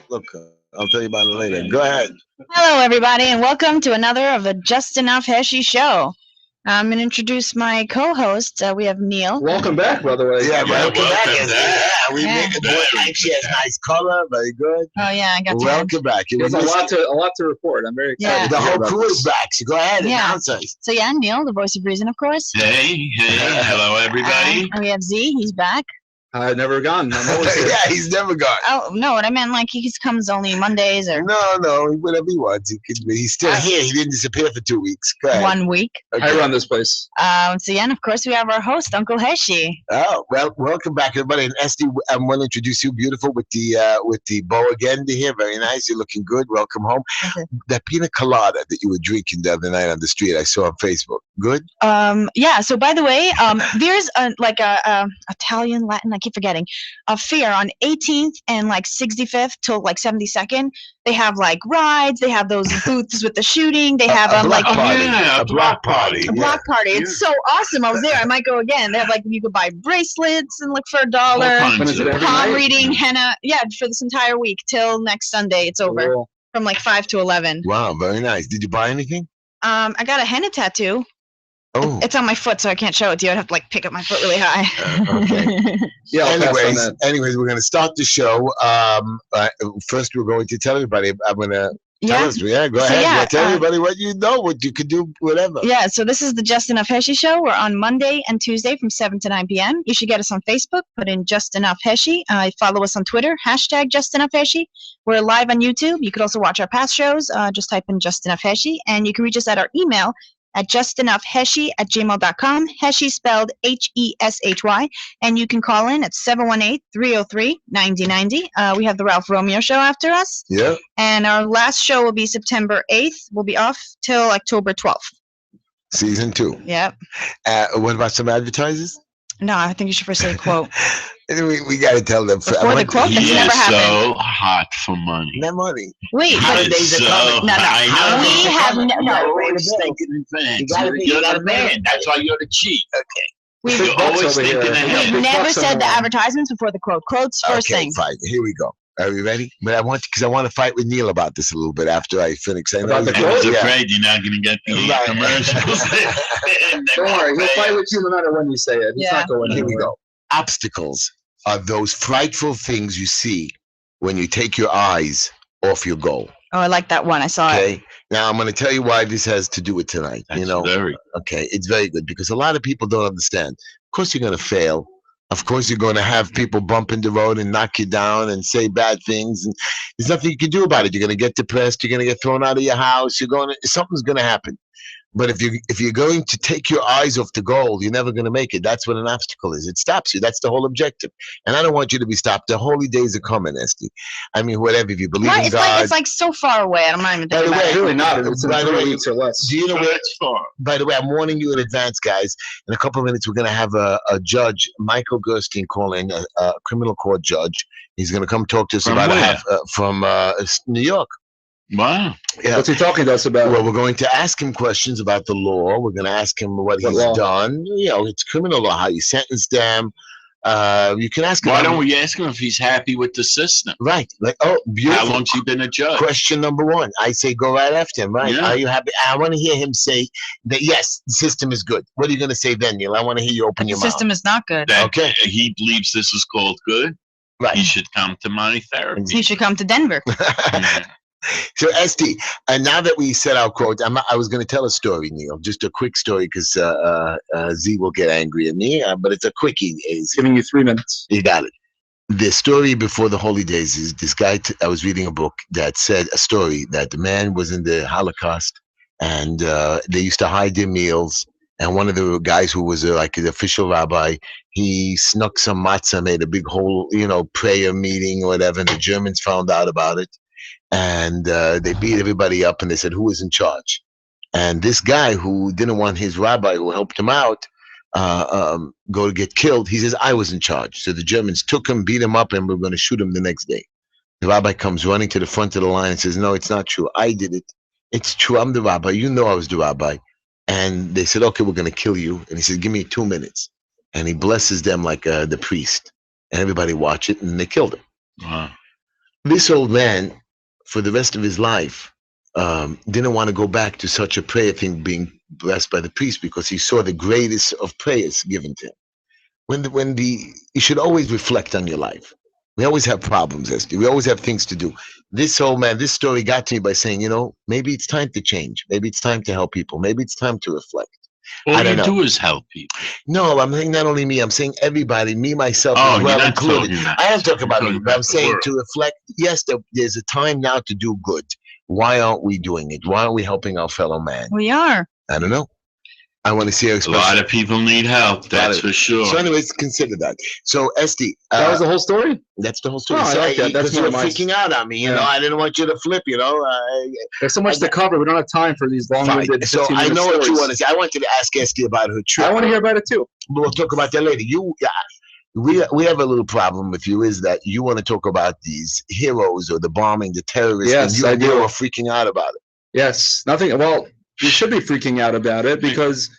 Look, I'll tell you about it later. Go ahead. Hello, everybody, and welcome to another of the Just Enough Heshy show. I'm going to introduce my co-host. We have Neil. Welcome back, by the way. Yeah, welcome back. Yeah. We make it look like she has nice color. Very good. Oh yeah, I got welcome back. There's a lot to report. I'm very excited. Yeah. The whole crew is back. So go ahead and announce us. So yeah, Neil, the voice of reason, of course. Hey, hello everybody. We have Z. He's back. I've never gone. I'm always here. Yeah, he's never gone. Oh no, what I meant like he comes only Mondays or No, whatever he wants. He's still here. He didn't disappear for 2 weeks. Go ahead. 1 week. Okay. I run this place. So yeah, and of course we have our host, Uncle Heshy. Oh well, welcome back, everybody. And Esty, I want to introduce you, beautiful, with the bow again here. Very nice. You're looking good. Welcome home. Okay. That pina colada that you were drinking the other night on the street, I saw on Facebook. Good. Yeah. So by the way, there's a Italian, Latin, I keep forgetting, a fair on 18th and like 65th till like 72nd. They have like rides. They have those booths with the shooting. They have a block party. a block party. A block party. It's so awesome. I was there. I might go again. They have like you could buy bracelets and look for $1. Palm reading, henna. Yeah, for this entire week till next Sunday. It's over from like 5 to 11. Wow, very nice. Did you buy anything? I got a henna tattoo. Oh. It's on my foot, so I can't show it to you. I'd have to like pick up my foot really high. Okay. Yeah. Anyways, we're going to start the show. First, we're going to tell everybody. I'm going to tell us. Yeah, go ahead. Yeah, tell everybody what you know, what you could do, whatever. Yeah. So this is the Just Enough Heshy show. We're on Monday and Tuesday from 7 to 9 p.m. You should get us on Facebook. Put in Just Enough Heshy. Follow us on Twitter. # Just Enough Heshy. We're live on YouTube. You could also watch our past shows. Just type in Just Enough Heshy, and you can reach us at our email at justenoughheshy@gmail.com. Heshy spelled Heshy. And you can call in at 718-303-9090. We have the Ralph Romeo show after us. Yeah. And our last show will be September 8th. We'll be off till October 12th. Season 2. Yep. What about some advertisers? No, I think you should first say quote. We got to tell them. Before the quote, that's never happened. So hot for money. Not money. Wait, Holidays are coming. No. We have You're the man. That's why you're the chief. Okay. You're always thinking ahead. We never said the advertisements before the quote. Quotes first thing. Fine. Here we go. Are we ready? But I want to fight with Neil about this a little bit after I finish. I was afraid you're not going to get the commercials. Don't worry, he'll fight with you no matter when you say it. He's not going Here we anywhere. go. Obstacles are those frightful things you see when you take your eyes off your goal. Oh, I like that one. I saw it. Okay. Now I'm going to tell you why this has to do with tonight. Very Okay, it's very good because a lot of people don't understand. Of course, you're going to fail. Of course, you're going to have people bump in the road and knock you down and say bad things, and there's nothing you can do about it. You're going to get depressed. You're going to get thrown out of your house. Something's going to happen. But if you're going to take your eyes off the goal, you're never going to make it. That's what an obstacle is. It stops you. That's the whole objective. And I don't want you to be stopped. The holy days are coming, Esty. I mean, whatever. If you believe in God. It's like so far away. I'm not even thinking about it. It's really not. It's in 3 weeks or less. Do you know where it's for? By the way, I'm warning you in advance, guys. In a couple of minutes, we're going to have a judge, Michael Gerstein, call in, a criminal court judge. He's going to come talk to us from New York. Wow. Yeah. What's he talking to us about? Well, we're going to ask him questions about the law. We're going to ask him what he's done. It's criminal law, how you sentence them. You can ask him. Why don't we ask him if he's happy with the system? Right. Like, beautiful. How long's he been a judge? Question number 1. I say go right after him. Right. Yeah. Are you happy? I want to hear him say that, yes, the system is good. What are you going to say then, Neil? I want to hear you open your mouth. The system is not good. Okay. He believes this is called good. Right. He should come to my therapy. He should come to Denver. So, Esty, and now that we said our quote, I was going to tell a story, Neil, just a quick story, because Z will get angry at me, but it's a quickie. Giving you 3 minutes. You got it. The story before the holy days is this guy, I was reading a book that said a story that the man was in the Holocaust, and they used to hide their meals, and one of the guys who was like an official rabbi, he snuck some matzah, made a big whole, prayer meeting or whatever, and the Germans found out about it. And they beat everybody up, and they said, who is in charge? And this guy who didn't want his rabbi who helped him out go to get killed, he says, I was in charge. So the Germans took him, beat him up, and we're going to shoot him the next day. The rabbi comes running to the front of the line and says, no, it's not true. I did it. It's true. I'm the rabbi. You know I was the rabbi. And they said, okay, we're going to kill you. And he said, give me 2 minutes. And he blesses them like the priest. And everybody watch it, and they killed him. Wow. This old man, for the rest of his life, didn't want to go back to such a prayer thing being blessed by the priest, because he saw the greatest of prayers given to him. You should always reflect on your life. We always have problems, Heshy. We always have things to do. This old man, this story got to me by saying, maybe it's time to change. Maybe it's time to help people. Maybe it's time to reflect. All you do is help people. No, I'm saying not only me. I'm saying everybody, me, myself, Oh, as well you're not included. talking about I am talking about you're me, talking but I'm about the saying world. to reflect. Yes, there's a time now to do good. Why aren't we doing it? Why aren't we helping our fellow man? We are. I don't know. I want to see A lot of people need help, that's for sure. So anyways, consider that. So Esty, That was the whole story? that's the whole story. Oh, I like that. That's Because you were more my- freaking out on me. You know, I didn't want you to flip. There's so much to cover. We don't have time for these long-winded. So I know what you want to say. I wanted to ask Esty about her trip. I want to hear about it too. We'll talk about that later. We have a little problem with you, is that you want to talk about these heroes or the bombing, the terrorists, Yes, and I you do. are freaking out about it. Yes, nothing. Well, we should be freaking out about it because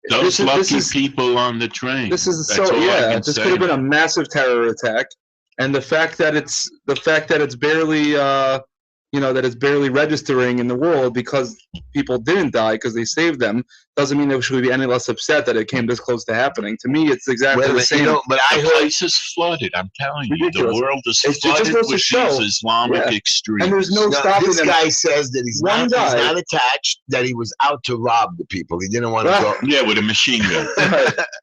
Those lucky people on the train. This is That's so all I yeah. can This say. could have been a massive terror attack, and the fact that it's barely that it's barely registering in the world because people didn't die because they saved them doesn't mean that we should be any less upset that it came this close to happening. To me, it's exactly the same. But I The heard place is flooded. I'm telling you, Ridiculous. the world is It just flooded goes to with show. these Islamic Yeah. extremists. And there's no now, stopping this them. guy says that he's One not guy. attached, that he was out to rob the people. He didn't want to Ah. go. Yeah, with a machine gun.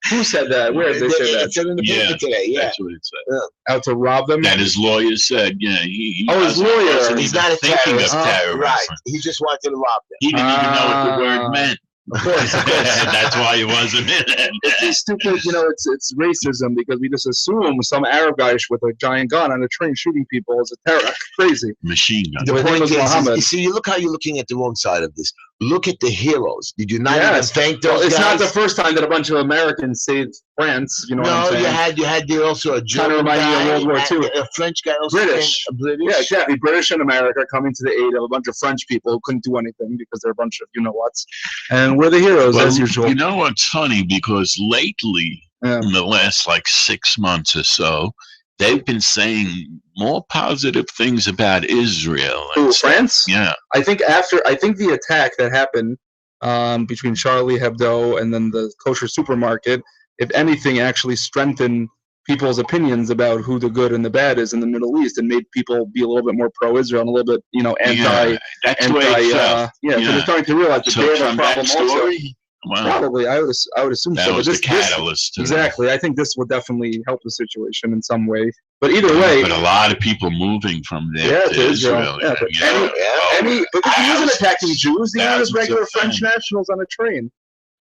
Who said that? Where did they say It that? said in the Yeah, paper today. Yeah. That's what it said. Out to rob them? That his lawyer said. Yeah, he Oh, his wasn't- lawyer. wasn't He's even not a thinking terrorist. of terrorism. Right. He just wanted to rob them. He didn't even know what the word meant. Of course, of course. That's why he wasn't in it. It's these stupid, it's racism because we just assume some Arab guy with a giant gun on a train shooting people is a terror. Crazy. Machine gun. The His name point was is, Muhammad. you see, look how you're looking at the wrong side of this. Look at the heroes. Did you not even Yes. thank Well, those it's guys? not the first time that a bunch of Americans saved France. You know what I'm No, saying? you had there also a German remind me of guy, World War and II. a French guy, also British. a British. Yeah, exactly. British and America coming to the aid of a bunch of French people who couldn't do anything because they're a bunch of you-know-whats. And we're the heroes, Well, as usual. you know what's funny? Because lately, Yeah. in the last 6 months or so, they've been saying more positive things about Israel. Who, And so- France? Yeah. I think the attack that happened between Charlie Hebdo and then the kosher supermarket, if anything, actually strengthened people's opinions about who the good and the bad is in the Middle East and made people be a little bit more pro-Israel and a little bit, Yeah, that's the way it felt. so they're starting to realize that So they have a from that problem also. story, well, Probably, I would assume that so. was but the catalyst. to that. exactly. I think this would definitely help the situation in some way. But either way, But a lot of people moving from there Yeah, to to Israel. Israel. Yeah, but you know, but he wasn't attacking Jews. He was thousands regular of French fans. nationals on a train.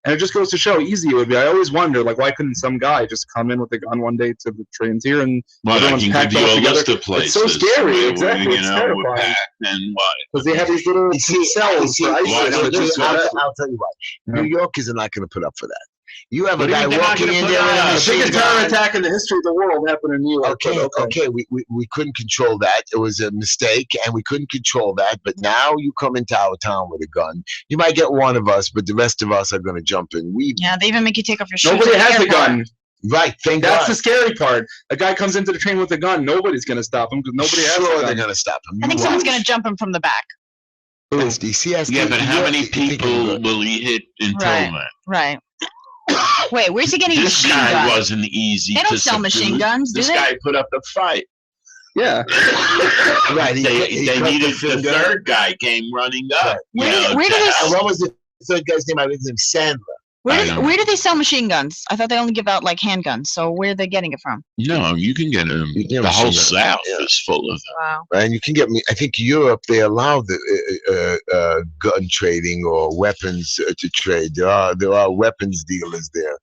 And it just goes to show how easy it would be. I always wonder, why couldn't some guy just come in with a gun one day to the trains here and Well, I everyone's can packed give you all a together? list of places. It's so scary. where, Exactly. You It's know, we're terrifying. packed and what? because they have these little cells for why ISIS. don't which you is just- I'll tell you what. Yeah. New Yorkers are not going to put up for that. You have What a do you guy mean they're not walking gonna in put there with up? a the machine biggest terror gun. attack in the history of the world happened in New York. Okay, but okay, we couldn't control that. It was a mistake, and we couldn't control that. But now you come into our town with a gun. You might get one of us, but the rest of us are going to jump in. Yeah, they even make you take off your shoes. Nobody at the has a airport. gun. Right, thank That's God. the scary part. A guy comes into the train with a gun. Nobody's going to stop him because nobody has Sure, a they're gun. going to stop him. I think You someone's watch. going to jump him from the back. Who? Yeah, but how many people will he hit until Right. then? Right. Wait, where's he getting a This machine guy gun? wasn't easy They to don't sell machine subdue. guns, do This they? guy put up a fight. Yeah. Right, They cut needed the finger. third guy came running up. Where you do- know, where do to they- help. And what was the third guy's name? I think his name Sandler. Where I do, don't where do they sell machine guns? I thought they only give out handguns. So where are they getting it from? No, you can get them. You can get The whole machine gun, South yeah. is full of them. Wow. And you can get me. I think Europe they allow the gun trading or weapons to trade. There are weapons dealers there,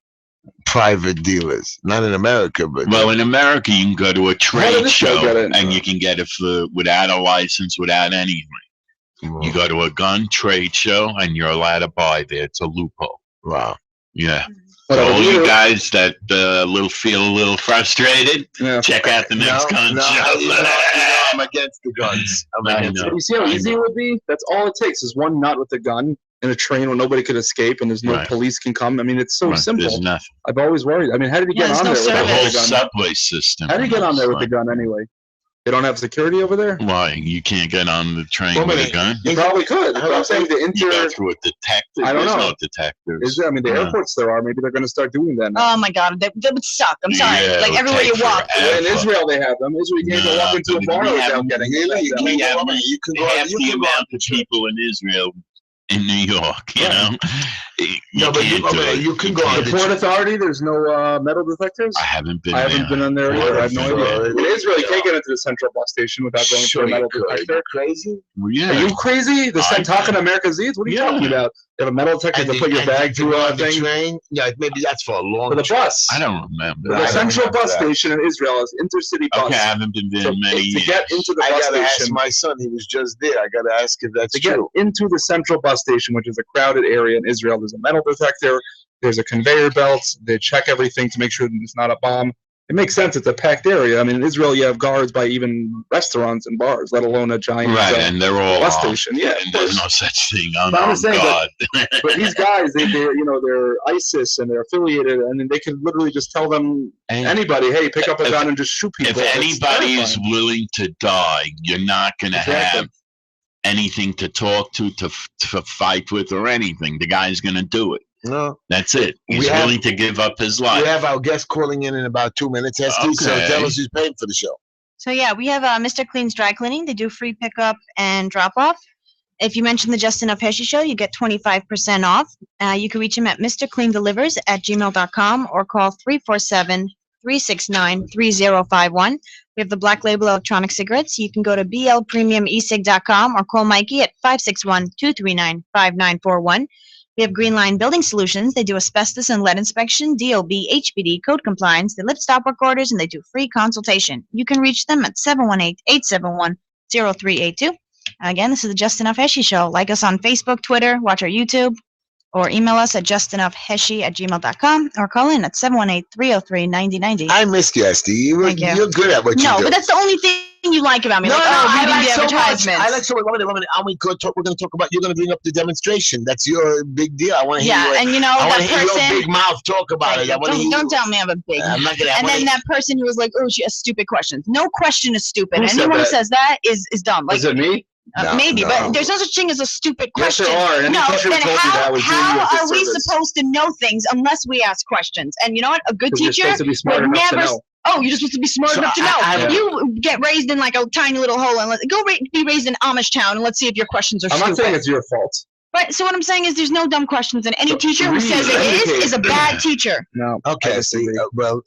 private dealers. Not in America, but Well, in America, you can go to a How did trade this guy show get it? and you can get it for without a license, without anything. You go to a gun trade show and you're allowed to buy there. It's a loophole. Wow. Yeah. But So all you Europe- guys that feel a little frustrated, Yeah. check out the next gun show. I'm against the guns. I'm I against know. it. You see how I easy know. it would be? That's all it takes is one nut with a gun, in a train where nobody could escape and there's no Right. police can come. I mean, it's so There's simple. nothing. I've always worried. I mean, how did he Yeah, get on there's there no with The a whole gun? subway system. How did he get on there with like, the gun anyway? They don't have security over there? Why? You can't get on the train Well, with but a gun? You probably could. But I'm saying the You go through a detective. I don't There's know. no detectives. Is there? I mean, the Yeah. airports there are. Maybe they're going to start doing that now. Oh my God, that would suck. I'm sorry. Yeah, it Like would everywhere you take walk. forever. In Israel, they have them. Israel, you can't even No, walk into a but bar we without haven't- getting Really? You them. can't Yeah, go on. You can go on. Half You the can go on. amount of people in Israel in New York, you Right. know? No, but can't do it. you can go on The the Port Authority, there's no metal detectors? I haven't been I haven't been there. on there either. I have no Port idea. Authority. In Israel, you can't get into the central bus station without going Sure through a metal you could. detector. Crazy? Well, yeah. Are you crazy? The I- talking America's Eats? What are you Yeah. talking about? They have a metal detector to put your bag through a the thing train. Yeah, maybe that's for a long. for the bus. I don't remember. The I don't central remember bus that. station in Israel is intercity bus. Okay, I haven't been there So in many to years. get into the I bus gotta ask station, my son. He was just there. I gotta ask if that's to get true. into the central bus station, which is a crowded area in Israel, there's a metal detector, there's a conveyor belt, they check everything to make sure that it's not a bomb. It makes sense. It's a packed area. I mean, in Israel, you have guards by even restaurants and bars, let alone a giant Right, and they're all bus armed, station. Yeah, and of there's course. no such thing. Oh, But I'm no, saying God. But these guys, they're ISIS and they're affiliated, and then they can literally just tell them And anybody, hey, pick up a if- gun and just shoot people. if It's anybody is terrifying. willing to die, you're not going to Exactly. have anything to talk to fight with, or anything. The guy's going to do it. No, That's it. We He's have- willing to give up his we life. have our guest calling in about 2 minutes, Hesky. So Okay. tell us who's paying for the show. So yeah, we have Mr. Clean's Dry Cleaning. They do free pickup and drop off. If you mention the Just Enough Heshy Show, you get 25% off. You can reach him at mrcleandelivers@gmail.com or call 347-369-3051. We have the Black Label Electronic Cigarettes. You can go to blpremiumesig.com or call Mikey at 561-239-5941. We have Green Line Building Solutions. They do asbestos and lead inspection, DOB, HBD, code compliance. They lift stop work orders, and they do free consultation. You can reach them at 718-871-0382. Again, this is the Just Enough Heshy Show. Like us on Facebook, Twitter, watch our YouTube, or email us at justenoughheshy@gmail.com or call in at 718-303-9090. I missed you, Esty. Thank you. You're good at what you No, do. but that's the only thing you like about me. No, like, no, oh, I reading like the so much. advertisements. I like so much. We're going to talk about. You're going to bring up the demonstration. That's your big deal. I want to hear. Yeah, and you know, I want that to hear your person. big mouth talk about it. I want to hear. Don't tell me I'm a big. I'm not going to. And then that person who was like, "Oh, she has stupid questions." No question is stupid. Who said Anyone who that? says that is dumb. Like Is it me? No, maybe, no. but there's no such thing as a stupid Yes, there question. are. Any No, teacher who then told you that was doing you a how are we disservice. supposed to know things unless we ask questions? And you know what? A good 'Cause you're teacher supposed to be smart would enough to never. know. Oh, you're just supposed to be smart So enough to know. I- You get raised in like a tiny little hole, and be raised in Amish town, and let's see if your questions are I'm not stupid. saying it's your fault. Right. So what I'm saying is, there's no dumb questions, and any So teacher who read, says it educate. is a bad teacher. No. Okay, I see, disagree. well,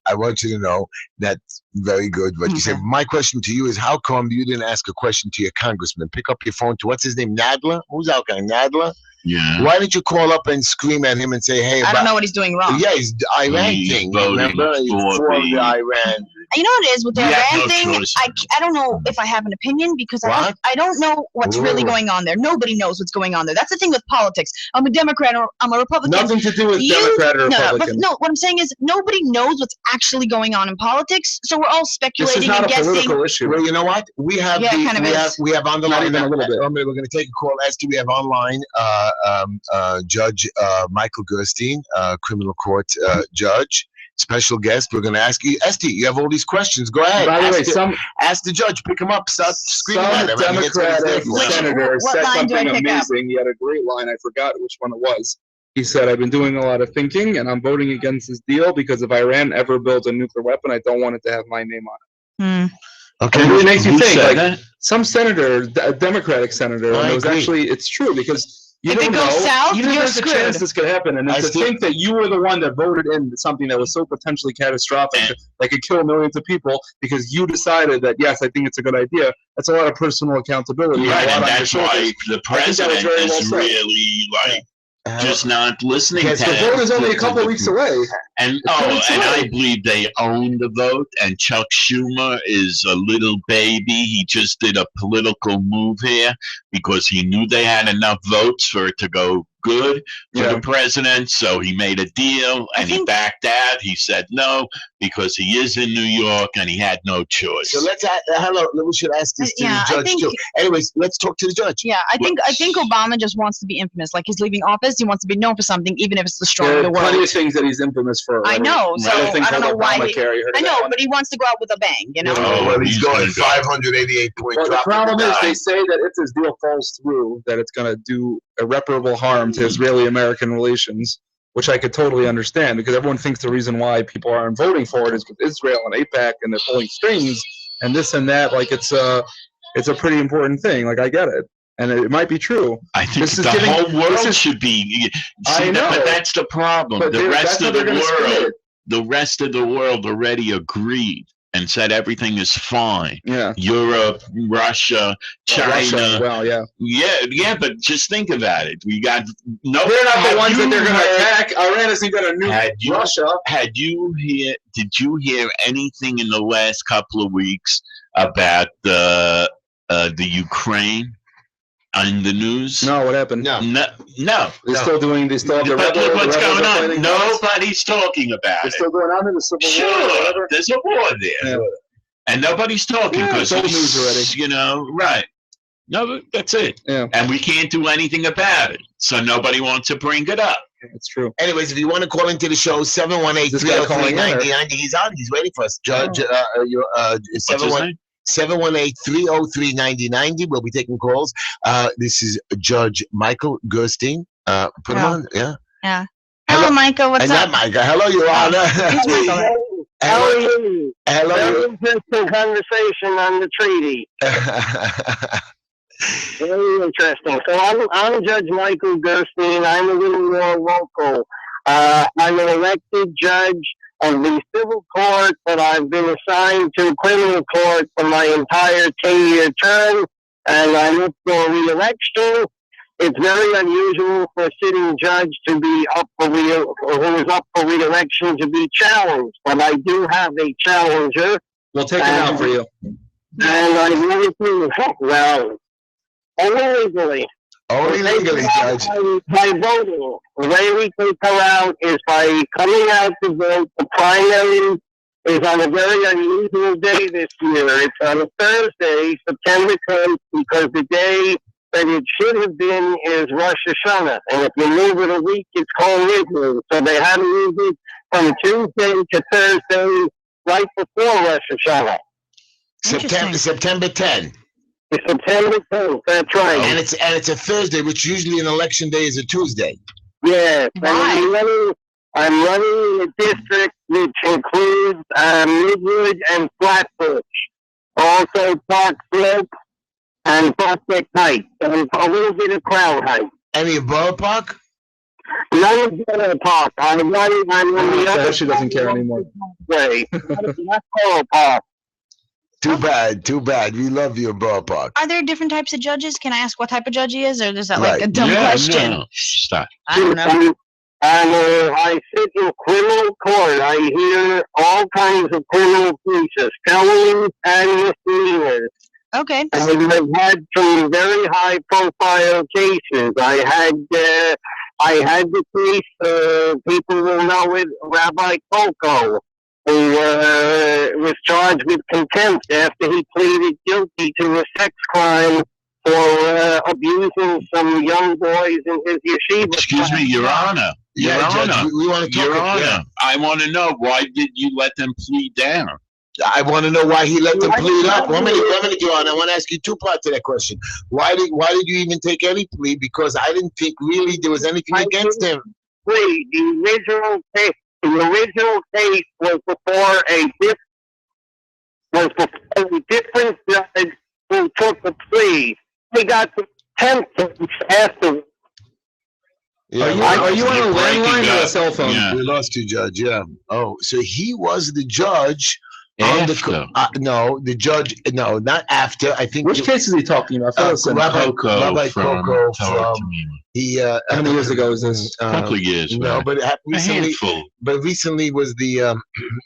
I want you to know that's very good what you said. Okay. My question to you is, how come you didn't ask a question to your congressman? Pick up your phone to, what's his name, Nadler? Who's out there, Nadler? Yeah. Why didn't you call up and scream at him and say, hey, I don't know what he's doing wrong. yeah, he's the Iran He's thing, voting remember? He's for for the- the Iran. You know what it is with the We have Iran no thing? choice. I don't know if I have an opinion because What? I don't know what's really Ooh. going on there. Nobody knows what's going on there. That's the thing with politics. I'm a Democrat or I'm a Republican. Nothing to do with You- Democrat or No, but Republican. no, what I'm saying is nobody knows what's actually going on in politics. So we're all This is speculating not and a guessing. political issue. Well, you know what? We have Yeah, it kind of is. we have on the Not line. even a little bit. We're going to take a call. Esty, we have online Judge Michael Gerstein, criminal court judge. Special guest. We're going to ask you, Esty, you have all these questions. Go ahead. By the way, ask the judge. Pick him up. Stop screaming at him. I mean, that's what he's there Democratic for. senator What said line do I something pick up? amazing. He had a great line. I forgot which one it was. He said, I've been doing a lot of thinking, and I'm voting against this deal because if Iran ever builds a nuclear weapon, I don't want it to have my name on it. Okay. It really makes you Who think. said Like that? some senator, a Democratic senator, I and it was agree. actually, it's true because you If it don't goes know. south, even if you're there's a chance screwed. this could happen, and I to still- think that you were the one that voted in something that was so potentially catastrophic that could kill millions of people because you decided that yes, I think it's a good idea. That's a lot of personal accountability. and a Right, lot and on your that's why shoulders. the I think that was president very well is said. really like just not listening Yes, to The vote is only a to couple the of weeks people. away. And It's really and true. I believe they own the vote. And Chuck Schumer is a little baby. He just did a political move here because he knew they had enough votes for it to go good for Yeah. the president. So he made a deal and he think- backed out. He said, no, because he is in New York and he had no choice. So let's hello. We should ask this to Yeah, the I judge think- too. Anyways, let's talk to the judge. Yeah, I think Obama just wants to be infamous. Like he's leaving office, he wants to be known for something, even if it's destroying There the are world. plenty of things that he's infamous for. I know, so I don't know why. I know, but but he wants to go out with a bang. You know. Oh, well, he's he's going gonna go. 588 point well, the drop. problem is they say that if this deal falls through, that it's going to do irreparable harm to Israeli-American relations, which I could totally understand because everyone thinks the reason why people aren't voting for it is with Israel and AIPAC and they're pulling strings and this and that. Like it's a pretty important thing. Like I get it, and it might be true. I think This is the giving- whole world this is- should be. I know. But that's the problem. But The rest that's how of the they're gonna spin world, it. the rest of the world already agreed and said everything is fine. Yeah. Europe, Russia, China. Russia, well, yeah. Yeah, but just think about it. We got no. They're not the have ones that you they're going to heard- attack. Iran isn't going to Had nuke you- Russia. Did you hear anything in the last couple of weeks about the Ukraine on the news? No, what happened? No. No. They're still doing. They still have the But rebel. look what's the rebels going are on. fighting. Nobody's talking about They're it. still going on in the civil war. or Sure, whatever. there's a war there, Yeah. and nobody's talking Yeah, because it's old news already. You know, right? No, that's it. Yeah, And we can't do anything about it, so nobody wants to bring it up. it's true. Anyways, if you want to call into the show, 718 This guy calling in, or- 303 He's on. He's waiting for us. Judge, What's his 718 303 We'll be taking calls. This is Judge Michael Gerstein. Put him on. Yeah. Yeah. Hello, Micah. What's And up? not Micah. Hello, Your Honor. It's Michael. How are Hello. you? Hello. Very interesting conversation on the treaty. Very interesting. So I'm Judge Michael Gerstein. I'm a little more local. I'm an elected judge of the civil court, but I've been assigned to criminal court for my entire 10-year term, and I'm up for re-election. It's very unusual for a sitting judge to be up for who is up for re-election to be challenged, but I do have a challenger, We'll take it out for you. and I'm really well, only legally. Only legally, Judge. By voting. The way we can come out is by coming out to vote. The primary is on a very unusual day this year. It's on a Thursday, September 10th, because the day that it should have been is Rosh Hashanah. And if you move it a week, it's called Israel. So they had to move it from Tuesday to Thursday, right before Rosh Hashanah. September 10. It's September 10th, that's right. And it's a Thursday, which usually an election day is a Tuesday. Yes, Why? I'm running in a district which includes Midwood and Flatbush, also Park Slope and Prospect Heights, and a little bit of Crown Heights. Any of Borough Park? None of the Park. I'm on the So other she doesn't care anymore. way. Not Borough Park. Too bad. We love you in Borough Park. Are there different types of judges? Can I ask what type of judge he is, or is that like Right. a dumb question? No. Stop. I don't know. I sit in criminal court. I hear all kinds of criminal cases, felonies and misdemeanors. Okay. And I've had some very high-profile cases. I had the case. People will know it. Rabbi Coco, who was charged with contempt after he pleaded guilty to a sex crime for abusing some young boys in his yeshiva. Excuse me, Your Honor. Your Yeah, Judge, Honor. we want to talk. Your Honor. Yeah. I want to know, why did you let them plead down? I want to know why he let them plead up. One minute, Your Honor. I want to ask you two parts to that question. Why did you even take any plea? Because I didn't think really there was anything against him. Plea. The original case was before a different judge who took the plea. He got the contempt after. Are you on a You're breaking landline or a up. cell phone? Yeah. We lost you, Judge. Yeah. Oh, so he was the judge. After. No, the judge. No, not after. I think. Which case is he talking about? Rabbi Coco Coco from from he. How many years ago is this? a couple of years. No, man. but it happened a recently. handful. But recently was the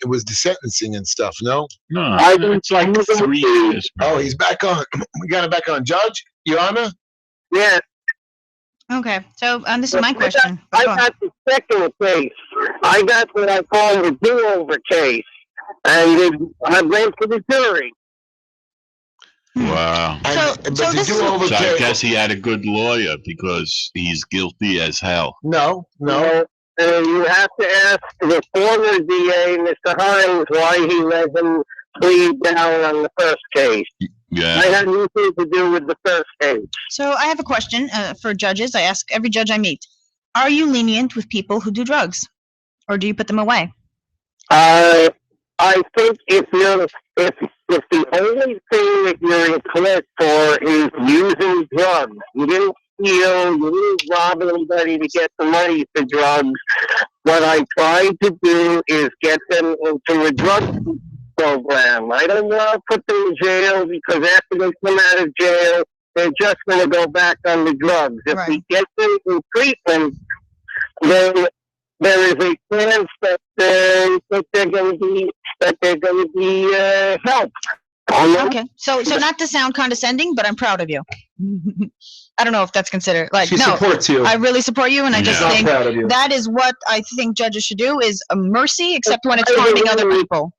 it was the sentencing and stuff. No. No, didn't- it's like 3 years. Oh, he's back on. We got him back on. Judge, Your Honor. Yes. Okay. So this is my question. I Go on. got the second case. I got what I call the do-over case. and I went to the jury. Wow. And, So but this to is do over So I guess he had a good lawyer because he's guilty as hell. no. You have to ask the former DA, Mr. Hines, why he let him plead down on the first case. I Yeah. had nothing to do with the first case. So I have a question for judges. I ask every judge I meet: are you lenient with people who do drugs, or do you put them away? I think if the only thing that you're in court for is using drugs, you didn't steal, you didn't rob anybody to get the money for drugs. What I tried to do is get them into a drug program. I don't want to put them in jail because after they come out of jail, they're just going to go back on the drugs. If Right. we get them in treatment, then there is a chance that they're going to be helped. Okay. So not to sound condescending, but I'm proud of you. I don't know if that's considered like She no. supports you. I really support you, and I just Yeah. I'm think proud of you. that is what I think judges should do: is a mercy, except when it's harming other people.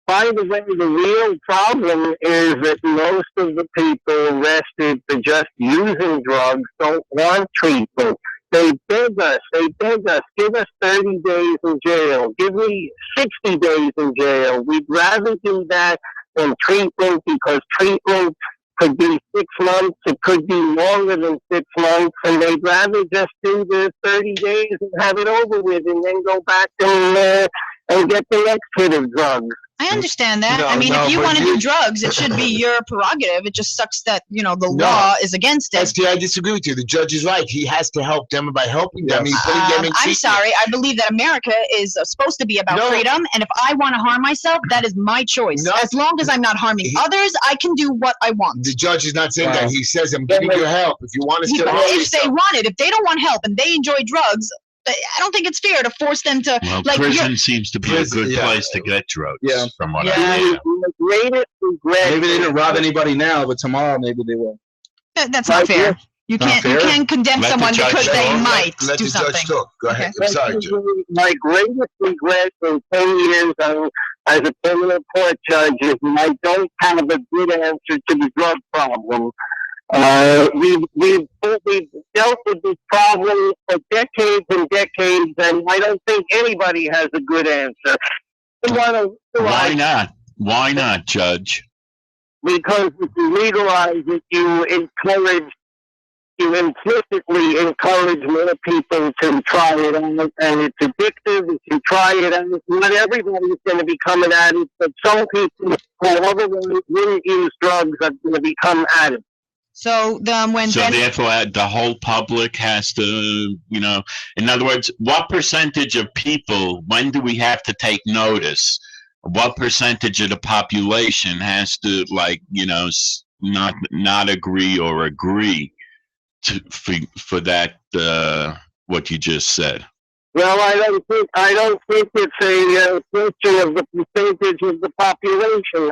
By the way, the real problem is that most of the people arrested for just using drugs don't want treatment. They beg us, give us 30 days in jail, give me 60 days in jail. We'd rather do that than treatment because treatment could be 6 months, it could be longer than 6 months, and they'd rather just do the 30 days and have it over with and then go back and get the next hit of drugs. I understand that. No, I mean, no, if you but want to you- do drugs, it should be your prerogative. It just sucks that, the No. law is against it. Esty, I disagree with you. The judge is right. He has to help them, and by helping them, he's putting them in I'm treatment. sorry. I believe that America is supposed to be about No. freedom, and if I want to harm myself, that is my choice. No. As long as I'm not harming others, I can do what I want. The judge is not saying Wow. that. He says, I'm giving you help. If you want to still harm If they yourself. want it, if they don't want help and they enjoy drugs, I don't think it's fair to force them to. Well, like, prison seems to be a Prison, good yeah. place to get drugs. Yeah. From what Yeah. I hear. The greatest regret. Maybe they didn't rob anybody now, but tomorrow maybe they will. That's not fair. You Not can't. You fair? can't condemn Let the someone judge because they talk. might Let do the something. judge talk. Go ahead. Okay. I'm sorry, Judge. My greatest regret in 10 years as a criminal court judge is I don't have a good answer to the drug problem. We've dealt with this problem for decades and decades, and I don't think anybody has a good answer. Why not? Why not, Judge? Because if you legalize it, you implicitly encourage more people to try it out, and it's addictive. If you try it out, not everybody's going to be coming at it, but some people who otherwise wouldn't use drugs are going to become addicts. So when So Ben, therefore, the whole public has to, in other words, what percentage of people, when do we have to take notice? What percentage of the population has to, not agree or agree for that, what you just said? Well, I don't think it's a question of the percentage of the population.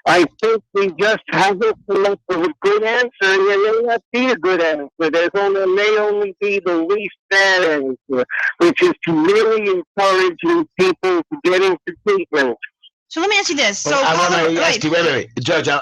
I think we just haven't come up with a good answer, and there may not be a good answer. There may only be the least bad answer, which is to really encourage people to get into treatment. so let me ask you this. So I want to ask wait. you, wait, Judge, I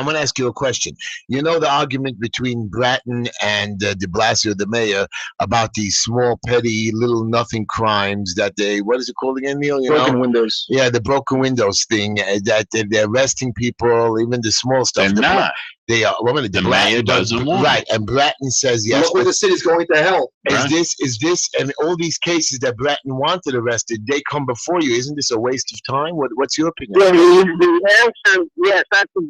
want to ask you a question. You know the argument between Bratton and de Blasio, the mayor, about these small, petty, little nothing crimes that what is it called again, Neil? Broken windows. Yeah, the broken windows thing, that they're arresting people, even the small stuff. They're not. They are. The mayor doesn't want right, and Bratton says yes. Look where the city's going to hell. Right. Is this, and all these cases that Bratton wanted arrested, they come before you? Isn't this a waste of time? What's your opinion? Well, the answer, yes, that's a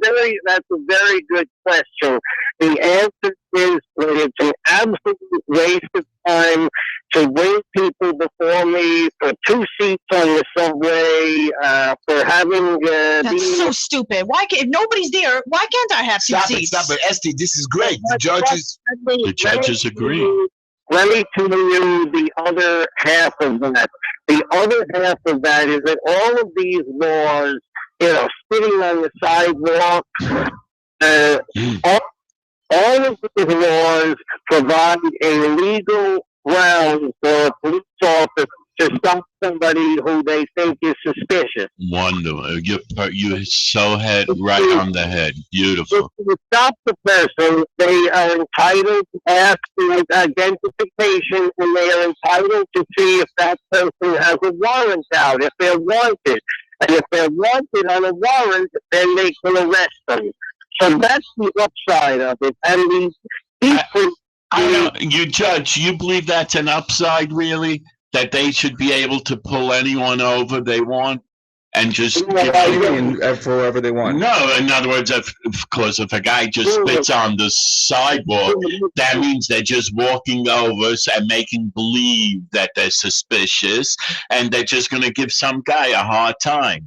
very good question. The answer is that it's an absolute waste of time to bring people before me for 2 seats on the subway, for having That's so stupid. If nobody's there, why can't I have 2 seats? Stop it, Esty. This is great. The judges. The judges agree. Let me tell you the other half of that. The other half of that is that all of these laws, sitting on the sidewalk, all of these laws provide a legal ground for a police officer to stop somebody who they think is suspicious. Wonderful. You so hit right on the head. Beautiful. To stop the person, they are entitled to ask for identification, and they are entitled to see if that person has a warrant out, if they're wanted. And if they're wanted on a warrant, then they can arrest them. So that's the upside of it. And these people... You judge, you believe that's an upside, really? That they should be able to pull anyone over they want and just for whoever they want. No, in other words, of course, if a guy just spits on the sidewalk, that means they're just walking over and making believe that they're suspicious, and they're just going to give some guy a hard time,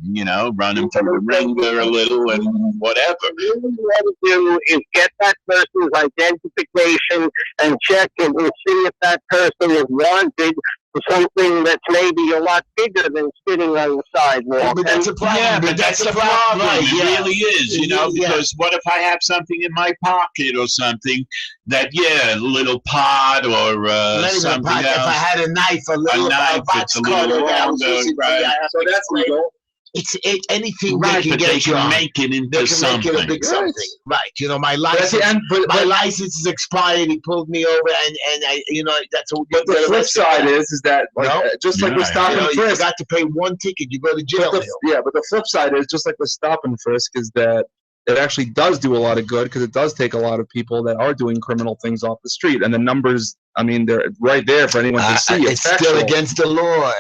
run him through the ringer a little and whatever. What you want to do is get that person's identification and check it and see if that person is wanted for something that's maybe a lot bigger than sitting on the sidewalk. But that's a problem. Yeah, but that's the problem. Right, it really is, because what if I have something in my pocket or something that, a little pot or something else. If I had a knife, a knife, it's a little longer, right? So that's legal. It's anything Right, they can but get they you can on. make it into something. Make it a big something. Right. My license, my license is expired. He pulled me over, and I, that's what. But the flip side is that just like with stop and frisk, you got to pay one ticket. You go to jail. But the flip side is just like with stop and frisk is that it actually does do a lot of good because it does take a lot of people that are doing criminal things off the street, and the numbers. I mean, they're right there for anyone to see. It's still against the law.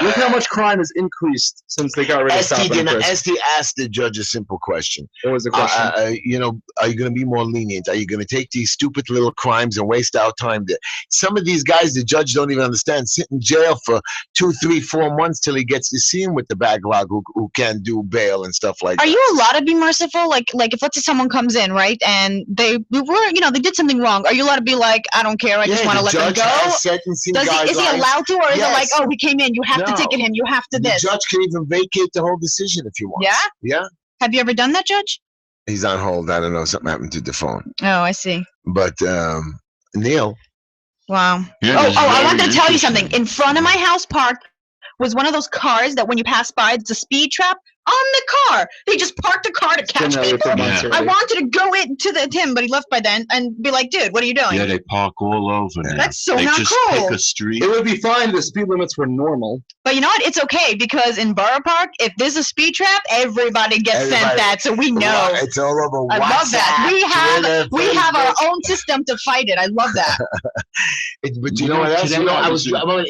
Look how much crime has increased since they got rid of stop and frisk. Esty asked the judge a simple question. What was the question? Are you going to be more lenient? Are you going to take these stupid little crimes and waste our time there? Some of these guys, the judge don't even understand, sit in jail for 2, 3, 4 months till he gets to see him with the backlog who can't do bail and stuff like that. Are you allowed to be merciful? Like if let's say someone comes in, right, and they did something wrong. Are you allowed to be like, I don't care, I just want to let them go? Is he allowed to, or is it like, oh, he came in, you have to ticket him, you have to this? The judge can even vacate the whole decision if you want. Yeah? Yeah. Have you ever done that, Judge? He's on hold. I don't know. Something happened to the phone. Oh, I see. But Neil. Wow. Yeah, I wanted to tell you something. In front of my house parked was one of those cars that when you pass by, it's a speed trap. On the car, they just parked the car to catch people. I wanted to go into him, but he left by then, and be like, "Dude, what are you doing?" Yeah, they park all over there. That's so they not just cool. Pick a street. It would be fine if the speed limits were normal. But you know what? It's okay because in Borough Park, if there's a speed trap, everybody gets sent that, so we know. It's all over. I love that. We have our own system to fight it. I love that. But you know what else? In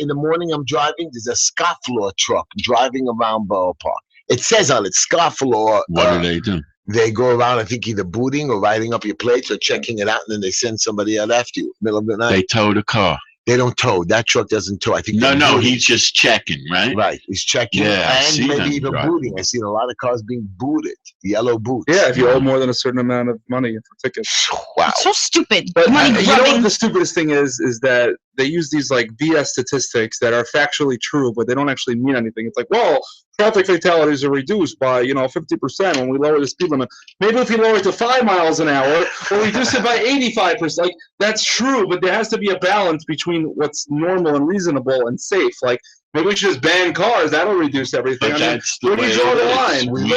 the morning, I'm driving. There's a scofflaw truck driving around Borough Park. It says on it, scofflaw. What do they do? They go around, I think, either booting or writing up your plates or checking it out, and then they send somebody out after you, middle of the night. They tow the car. They don't tow. That truck doesn't tow. I think. No, he's just checking, right? Right, he's checking, and maybe even booting. I've seen a lot of cars being booted, yellow boots. Yeah, if you owe more than a certain amount of money for tickets. Wow, it's so stupid. But you know what the stupidest thing is that they use these like BS statistics that are factually true, but they don't actually mean anything. It's like, well, traffic fatalities are reduced by 50% when we lower the speed limit. Maybe if you lower it to 5 miles an hour or reduce it by 85%, like that's true, but there has to be a balance between what's normal and reasonable and safe. Like maybe we should just ban cars. That'll reduce everything. But that's where do you draw the line? We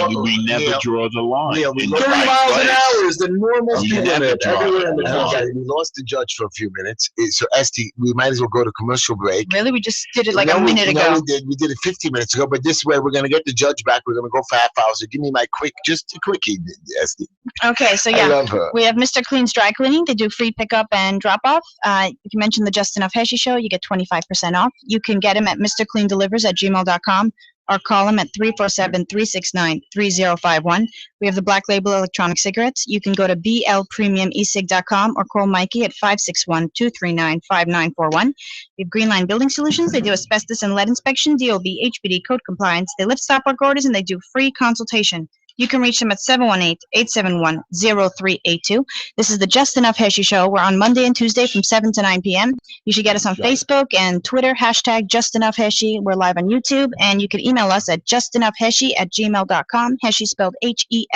never draw the line. 30 miles an hour is the normal speed limit everywhere in the country. We lost the judge for a few minutes. So, Esty, we might as well go to commercial break. Really? We just did it like a minute ago. We did it 15 minutes ago, but this way we're going to get the judge back. We're going to go for half hour. So give me my just a quickie, Esty. Okay, so I love her. We have Mr. Clean's Dry Cleaning. They do free pickup and drop off. If you mention the Just Enough Heshy Show, you get 25% off. You can get him at mrcleandelivers@gmail.com or call him at 347-369-3051. We have the Black Label electronic cigarettes. You can go to blpremiumesig.com or call Mikey at 561-239-5941. We have Green Line Building Solutions. They do asbestos and lead inspection, DOB, HBD code compliance. They lift stop work orders and they do free consultation. You can reach them at 718-871-0382. This is the Just Enough Heshy Show. We're on Monday and Tuesday from 7 to 9 p.m. You should get us on Facebook and Twitter, hashtag Just Enough Heshy. We're live on YouTube, and you can email us at justenoughheshy@gmail.com. Heshy spelled Heshy,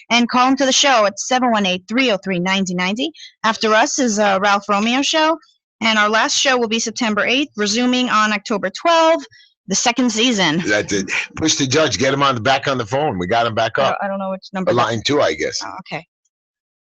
and call into the show at 718-303-9090. After us is Ralph Romeo Show. And our last show will be September 8th, resuming on October 12th, the second season. That's it. Push the judge. Get him back on the phone. We got him back up. I don't know which number. Line 2, I guess. Oh, okay.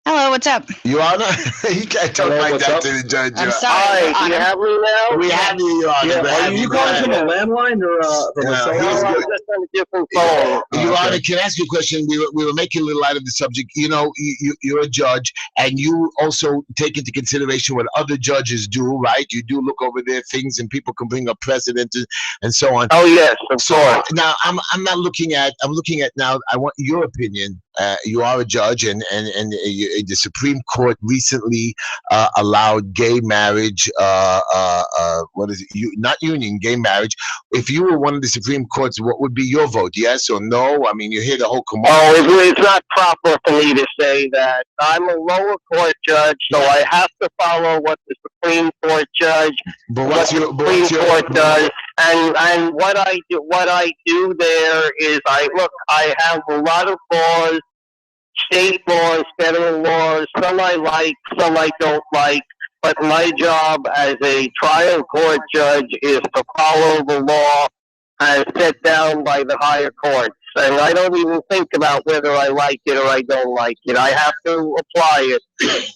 Hello, what's up? You Honor? You can't talk like that to the judge. I'm sorry. Hi, you have me now? We have you, Your Honor. Yeah, are you calling from a landline or from a cell No, phone? I'm just on a different phone. Your Honor, can I ask you a question? We were making a little light of the subject. You know, you're a judge, and you also take into consideration what other judges do, right? You do look over their things, and people can bring up precedent and so on. Oh, yes, of course. Now, I'm not looking at. I'm looking at now. I want your opinion. You are a judge, and the Supreme Court recently allowed gay marriage. What is it? Not union, gay marriage. If you were one of the Supreme Courts, what would be your vote? Yes or no? I mean, you hear the whole commotion. Oh, it's not proper for me to say that. I'm a lower court judge, so I have to follow what the Supreme Court judge, But what what's the your Supreme Court does. And what I do there is I have a lot of laws, state laws, federal laws. Some I like, some I don't like. But my job as a trial court judge is to follow the law as set down by the higher courts. And I don't even think about whether I like it or I don't like it. I have to apply it.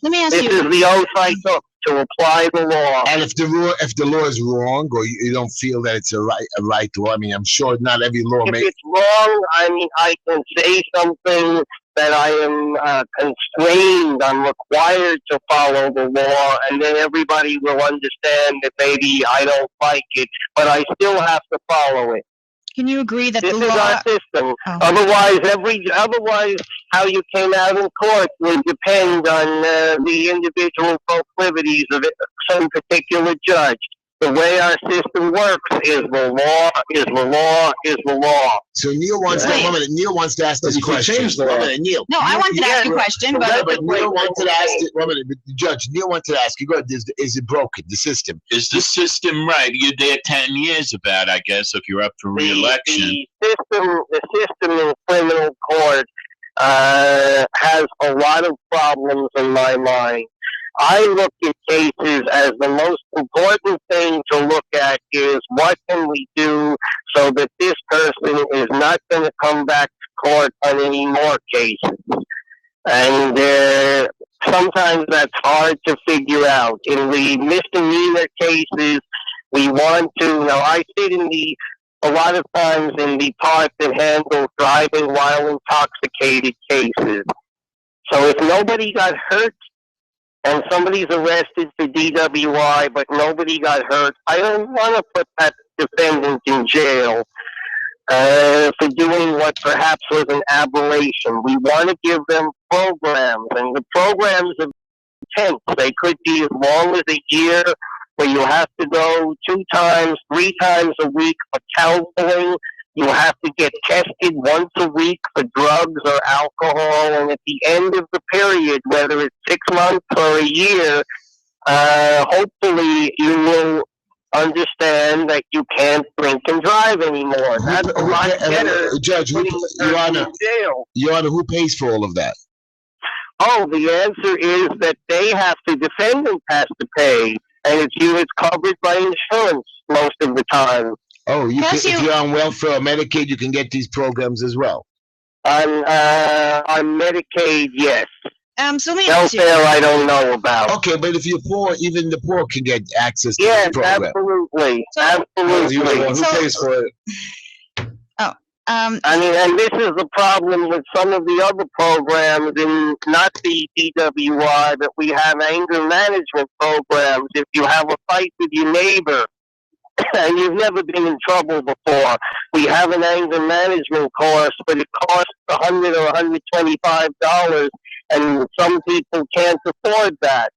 Let me ask This you. is the oath I took, to apply the law. And if the law is wrong, or you don't feel that it's a right law, I mean, I'm sure not every law If may. it's wrong, I mean, I can say something that I am constrained, I'm required to follow the law, and then everybody will understand that maybe I don't like it, but I still have to follow it. Can you agree that This the is law? our system. Oh. Otherwise, how you came out in court would depend on the individual proclivities of some particular judge. The way our system works is the law, is the law, is the law. So Neil wants to. Wait. One minute, Neil wants to ask this You can question. change the One law. minute, Neil. No, I wanted to ask you a question, No, but but Neil wanted to ask it. One minute, but Judge Neil wanted to ask you. Go ahead. Is it broken? The system. Is the system right? You're there 10 years about, I guess, if you're up for re-election. The system in criminal court has a lot of problems in my mind. I look at cases as the most important thing to look at is what can we do so that this person is not going to come back to court on any more cases. And sometimes that's hard to figure out. In the misdemeanor cases, we want to, now I sit a lot of times in the part that handles driving while intoxicated cases. So if nobody got hurt, and somebody's arrested for DWI, but nobody got hurt, I don't want to put that defendant in jail for doing what perhaps was an aberration. We want to give them programs, and the programs are intense. They could be as long as a year, where you have to go 2 times, 3 times a week for counseling. You have to get tested once a week for drugs or alcohol, and at the end of the period, whether it's 6 months or a year, hopefully you will understand that you can't drink and drive anymore. That's a lot better. Judge, than putting the person in jail. Your Honor, who pays for all of that? Oh, the answer is that they have to, defendant has to pay, and it's covered by insurance most of the time. Oh, Yes, if you're on welfare or Medicaid, you can get these programs as well. On Medicaid, yes. So let me ask you. Welfare, I don't know about. Okay, but if you're poor, even the poor can get access to Yes, the program. absolutely. So- Absolutely. Who pays for it? I mean, and this is the problem with some of the other programs, in not the DWI, but we have anger management programs. If you have a fight with your neighbor and you've never been in trouble before, we have an anger management course, but it costs $100 or $125, and some people can't afford that.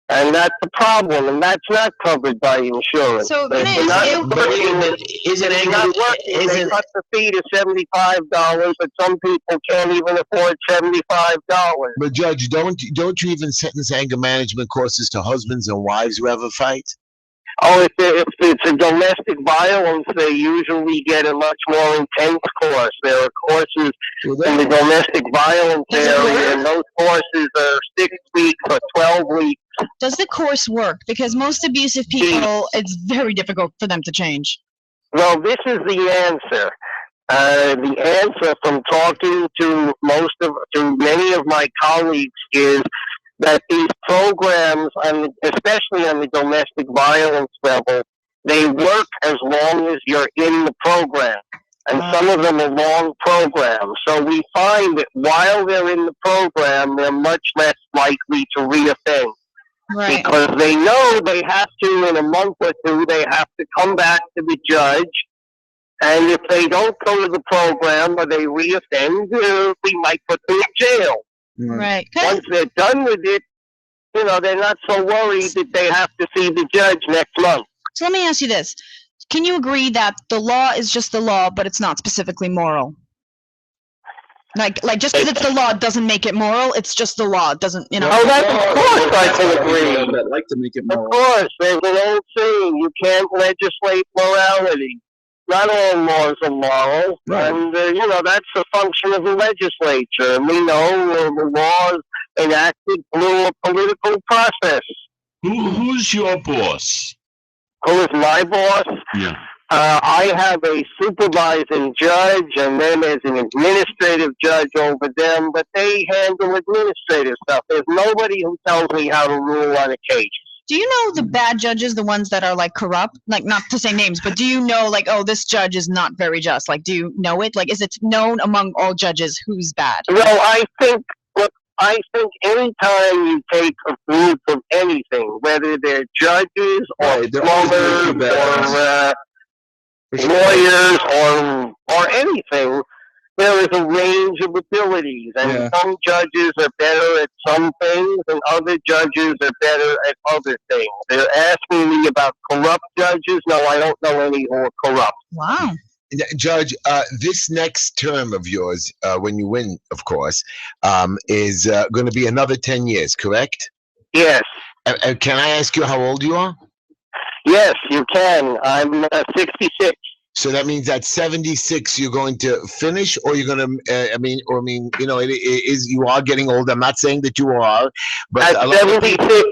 And that's the problem, and that's not covered by insurance. So, They're can I not ask you- working, they're not working. They cut the fee to $75, but some people can't even afford $75. But Judge, don't you even sentence anger management courses to husbands and wives who have a fight? Oh, if it's a domestic violence, they usually get a much more intense course. There are courses in the domestic violence area, and those courses are 6 weeks or 12 weeks. Does the course work? Because most abusive people, it's very difficult for them to change. Well, this is the answer. The answer from talking to many of my colleagues is that these programs, especially on the domestic violence level, they work as long as you're in the program. And some of them are long programs. So we find that while they're in the program, they're much less likely to reoffend. Right. Because they know they have to, in a month or two, they have to come back to the judge. And if they don't go to the program or they reoffend, we might put them in jail. Right. Once they're done with it, they're not so worried that they have to see the judge next month. So let me ask you this. Can you agree that the law is just the law, but it's not specifically moral? Like just because it's the law doesn't make it moral. It's just the law. It doesn't, Oh, that, of course I can agree. That like to make it moral. Of course, there's an old saying, you can't legislate morality. Not all laws are moral, Right. And, that's a function of the legislature. And we know the laws enacted through a political process. Who's your boss? Who is my boss? Yeah. I have a supervising judge, and then there's an administrative judge over them, but they handle administrative stuff. There's nobody who tells me how to rule on a case. Do you know the bad judges, the ones that are like corrupt? Like, not to say names, but do you know, like, oh, this judge is not very just? Like, do you know it? Like, is it known among all judges who's bad? Well, I think anytime you take a group of anything, whether they're judges or plumbers or lawyers or anything, there is a range of abilities, and some judges are better at some things, and other judges are better at other things. They're asking me about corrupt judges. No, I don't know any who are corrupt. Wow. Judge, this next term of yours, when you win, of course, is going to be another 10 years, correct? Yes. Can I ask you how old you are? Yes, you can. I'm 66. So that means at 76 you're going to finish, or you're going to, you are getting old. I'm not saying that you are, but at 76,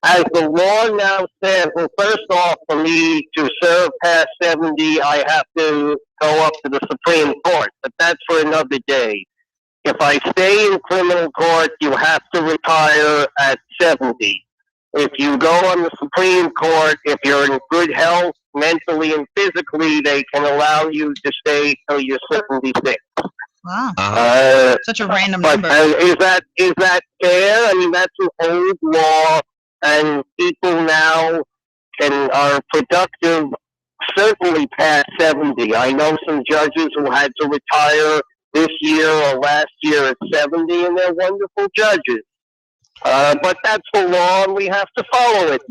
as the law now says, well, first off, for me to serve past 70, I have to go up to the Supreme Court, but that's for another day. If I stay in criminal court, you have to retire at 70. If you go on the Supreme Court, if you're in good health, mentally and physically, they can allow you to stay till you're 76. Wow. Such a random number. Is that fair? I mean, that's an old law, and people now are productive certainly past 70. I know some judges who had to retire this year or last year at 70, and they're wonderful judges. But that's the law, and we have to follow it.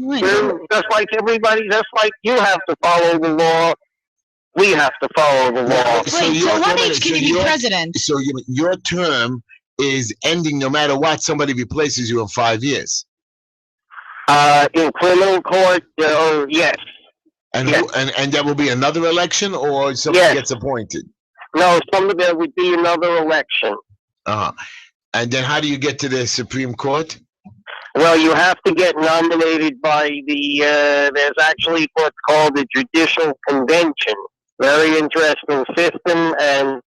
Just like everybody, just like you have to follow the law, we have to follow the law. So what age can you be president? So your term is ending no matter what. Somebody replaces you in 5 years. In criminal court, yes. And yes. And there will be another election, or somebody gets appointed? No, there would be another election. And then how do you get to the Supreme Court? Well, you have to get nominated by there's actually what's called the Judicial Convention. Very interesting system, and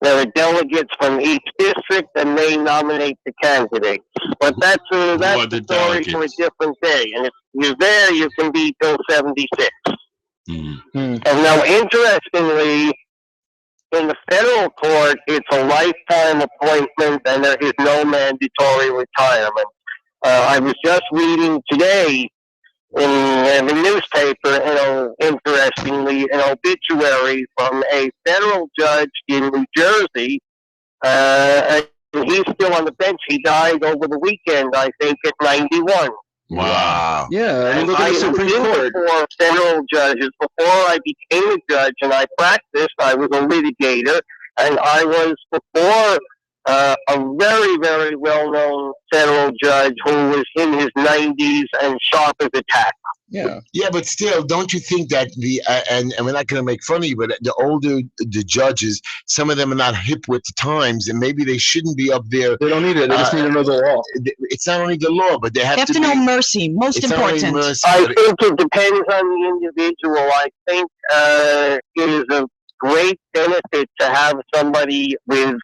there are delegates from each district, and they nominate the candidates. But that's a story for a different day. And if you're there, you can be till 76. And now, interestingly, in the federal court, it's a lifetime appointment, and there is no mandatory retirement. I was just reading today in the newspaper, interestingly, an obituary from a federal judge in New Jersey. And he's still on the bench. He died over the weekend, I think, at 91. Wow. Yeah, and I was before federal judges. Before I became a judge and I practiced, I was a litigator, and I was before a very, very well-known federal judge who was in his 90s and sharp as a tack. Yeah. Yeah, but still, don't you think that and we're not going to make fun of you, but the older the judges, some of them are not hip with the times, and maybe they shouldn't be up there. They don't need it. They just need to know the law. It's not only the law, but they have to know mercy. Most it's not only important. mercy, I but think it depends on the individual. I think it is a great benefit to have somebody with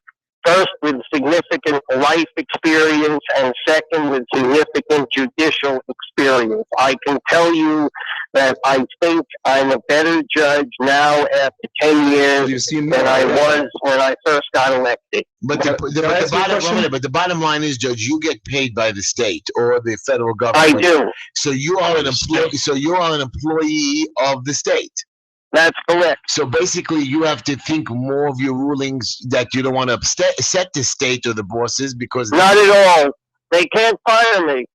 significant life experience, and second with significant judicial experience. I can tell you that I think I'm a better judge now after 10 years than I was when I first got elected. But the bottom line is, Judge, you get paid by the state or the federal government. I do. So you are an employee. So you are an employee of the state. That's correct. So basically, you have to think more of your rulings that you don't want to upset the state or the bosses because not at all. They can't fire me.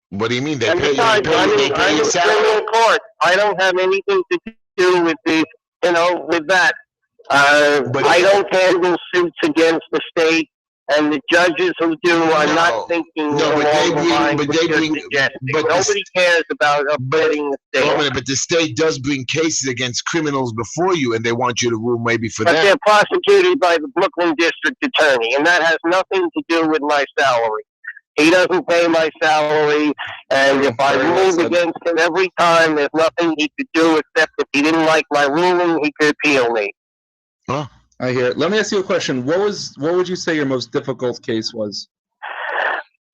What do you mean? They I'm pay in criminal court. I don't have anything to do with with that. I don't handle suits against the state, and the judges who do are not thinking along the lines of nobody cares about upsetting the state. But the state does bring cases against criminals before you, and they want you to rule maybe for them. But them. they're prosecuted by the Brooklyn District Attorney, and that has nothing to do with my salary. He doesn't pay my salary, and if I ruled against him every time, there's nothing he could do except if he didn't like my ruling, he could appeal me. Huh? I hear it. Let me ask you a question. What would you say your most difficult case was?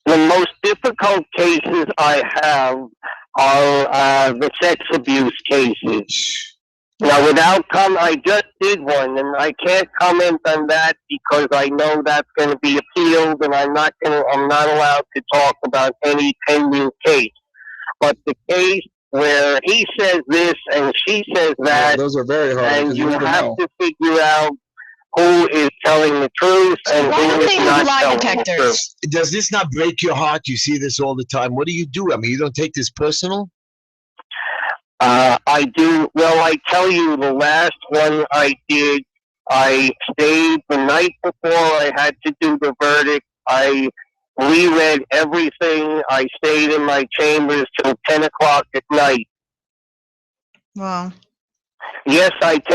The most difficult cases I have are the sex abuse cases. Now, I just did one, and I can't comment on that because I know that's going to be appealed, and I'm not allowed to talk about any pending case. But the case where he says this and she says that, those are very hard, and you have to figure out who is telling the truth and who is not telling the truth. Does this not break your heart? You see this all the time. What do you do? I mean, you don't take this personal? I do. Well, I tell you, the last one I did, I stayed the night before I had to do the verdict. I reread everything. I stayed in my chambers till 10 o'clock at night. Wow. Yes, what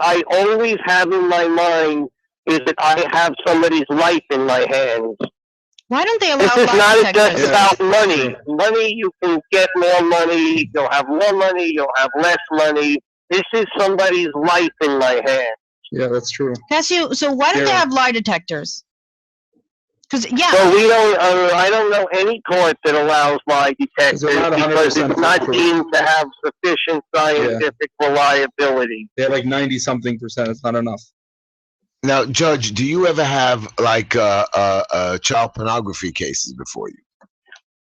I always have in my mind is that I have somebody's life in my hands. Why don't they allow this is not just about money. Money, you can get more money. You'll have more money. You'll have less money. This is somebody's life in my hands. Yeah, that's true. So why don't they have lie detectors? Because So we don't. I don't know any court that allows lie detectors because it's not deemed to have sufficient scientific reliability. They're like 90-something%. It's not enough. Now, Judge, do you ever have like child pornography cases before you?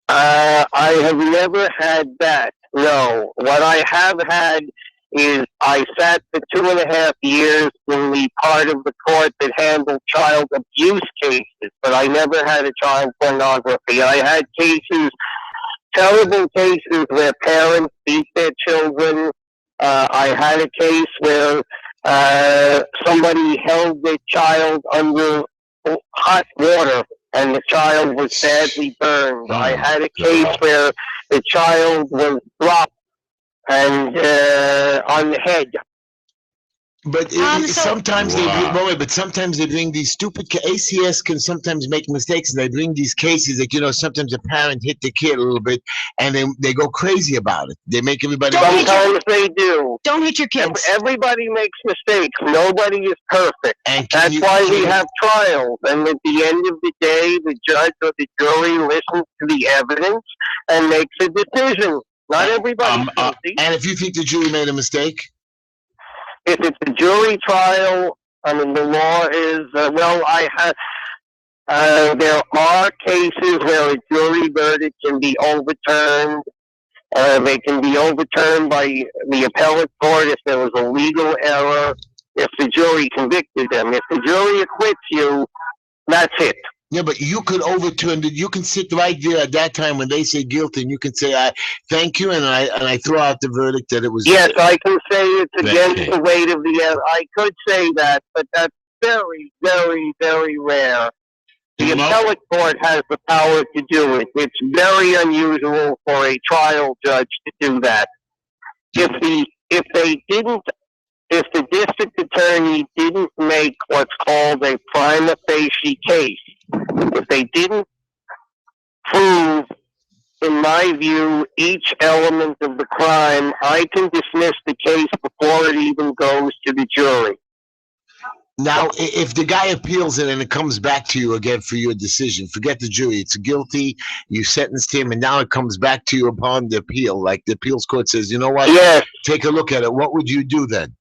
I have never had that. No. What I have had is I sat for 2.5 years in the part of the court that handled child abuse cases, but I never had a child pornography. I had cases, terrible cases where parents beat their children. I had a case where somebody held their child under hot water and the child was badly burned. I had a case where the child was dropped and on the head. But sometimes they bring these stupid ACS can sometimes make mistakes, and they bring these cases that sometimes a parent hit the kid a little bit, and they go crazy about it. They make everybody. Sometimes they do. Don't hit your kids. Everybody makes mistakes. Nobody is perfect. That's why we have trials. And at the end of the day, the judge or the jury listens to the evidence and makes a decision. Not everybody. And if you think the jury made a mistake. If it's a jury trial, I mean, the law is, there are cases where a jury verdict can be overturned. They can be overturned by the appellate court if there was a legal error, if the jury convicted them. If the jury acquits you, that's it. Yeah, but you could overturn it. You can sit right there at that time when they say guilty, and you can say, "I thank you," and I throw out the verdict that it was. Yes, I can say it's against the weight of the evidence. I could say that, but that's very, very, very rare. The appellate court has the power to do it. It's very unusual for a trial judge to do that. If the district attorney didn't make what's called a prima facie case, if they didn't prove, in my view, each element of the crime, I can dismiss the case before it even goes to the jury. Now, if the guy appeals it and it comes back to you again for your decision, forget the jury. It's guilty. You sentenced him, and now it comes back to you upon the appeal. Like the appeals court says, you know what? Yes. Take a look at it. What would you do then?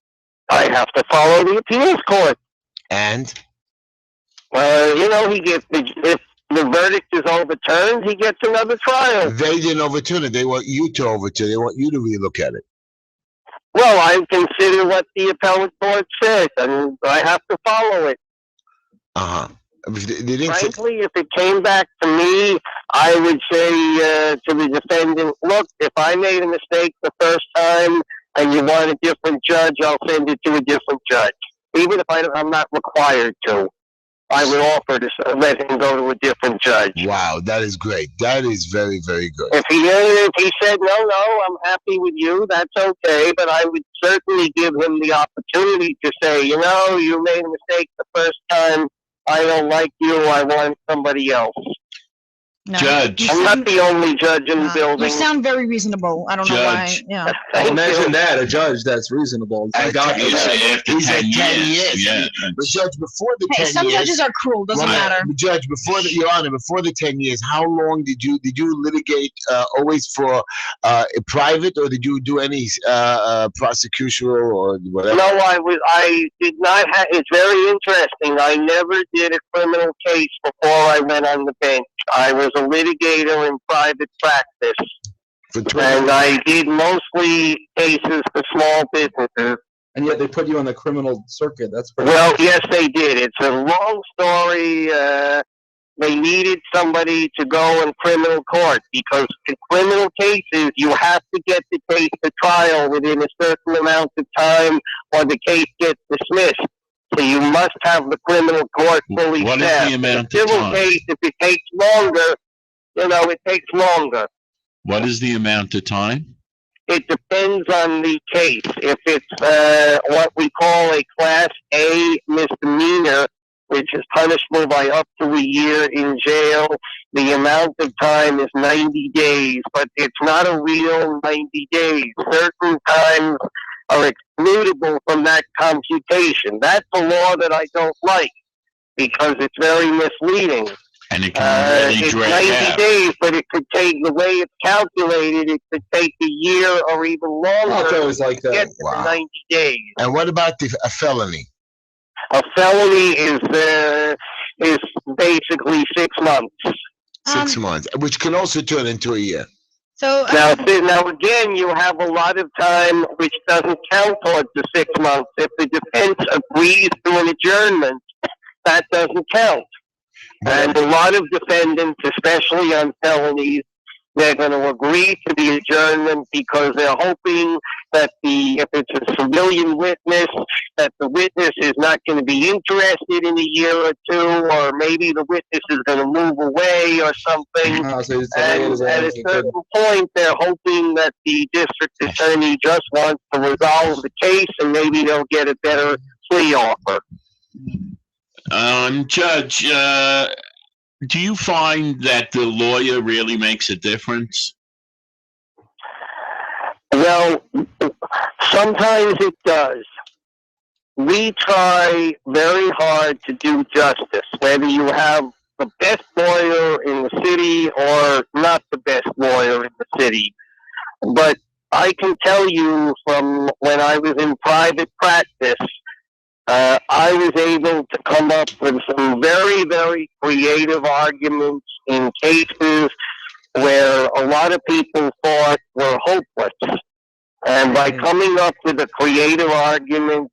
I have to follow the appeals court. And? He gets if the verdict is overturned, he gets another trial. They didn't overturn it. They want you to overturn it. They want you to relook at it. Well, I consider what the appellate court said, and I have to follow it. Frankly, if it came back to me, I would say to the defendant, look, if I made a mistake the first time and you want a different judge, I'll send it to a different judge. Even if I'm not required to. I would offer to let him go to a different judge. Wow, that is great. That is very, very good. If he said, no, I'm happy with you, that's okay, but I would certainly give him the opportunity to say, you made a mistake the first time, I don't like you, I want somebody else. No. Judge. I'm not the only judge in the building. You sound very reasonable. I don't know why. Yeah. Imagine that, a judge that's reasonable. Thank God for that. After 10 years. Yeah. But Judge, before the 10 years... some judges are cruel. Doesn't matter. Judge, Your Honor, before the 10 years, how long did you litigate always for private, or did you do any prosecutorial or whatever? No, I did not have... It's very interesting. I never did a criminal case before I went on the bench. I was a litigator in private practice, and I did mostly cases for small businesses. And yet they put you on the criminal circuit. That's pretty well, yes, they did. It's a long story. They needed somebody to go in criminal court because in criminal cases, you have to get the case to trial within a certain amount of time or the case gets dismissed. So you must have the criminal court fully staffed. What is the amount of civil time? case, if it takes longer, it takes longer. What is the amount of time? It depends on the case. If it's what we call a Class A misdemeanor, which is punishable by up to a year in jail, the amount of time is 90 days, but it's not a real 90 days. Certain times are excludable from that computation. That's a law that I don't like because it's very misleading. And it can really it's drag 90 out. days, but it could take, the way it's calculated, it could take a year or even longer it's always like to that. get to the 90 days. And what about a felony? A felony is basically 6 months. 6 months, which can also turn into a year. So Now again, you have a lot of time which doesn't count towards the 6 months. If the defense agrees to an adjournment, that doesn't count. And a lot of defendants, especially on felonies, they're going to agree to the adjournment because they're hoping that if it's a civilian witness, that the witness is not going to be interested in a year or two, or maybe the witness is going to move away or something. So And at a certain point, they're hoping that the district attorney just wants to resolve the case and maybe they'll get a better plea offer. Judge, do you find that the lawyer really makes a difference? Well, sometimes it does. We try very hard to do justice, whether you have the best lawyer in the city or not the best lawyer in the city. But I can tell you from when I was in private practice, I was able to come up with some very, very creative arguments in cases where a lot of people thought were hopeless. And by coming up with a creative argument,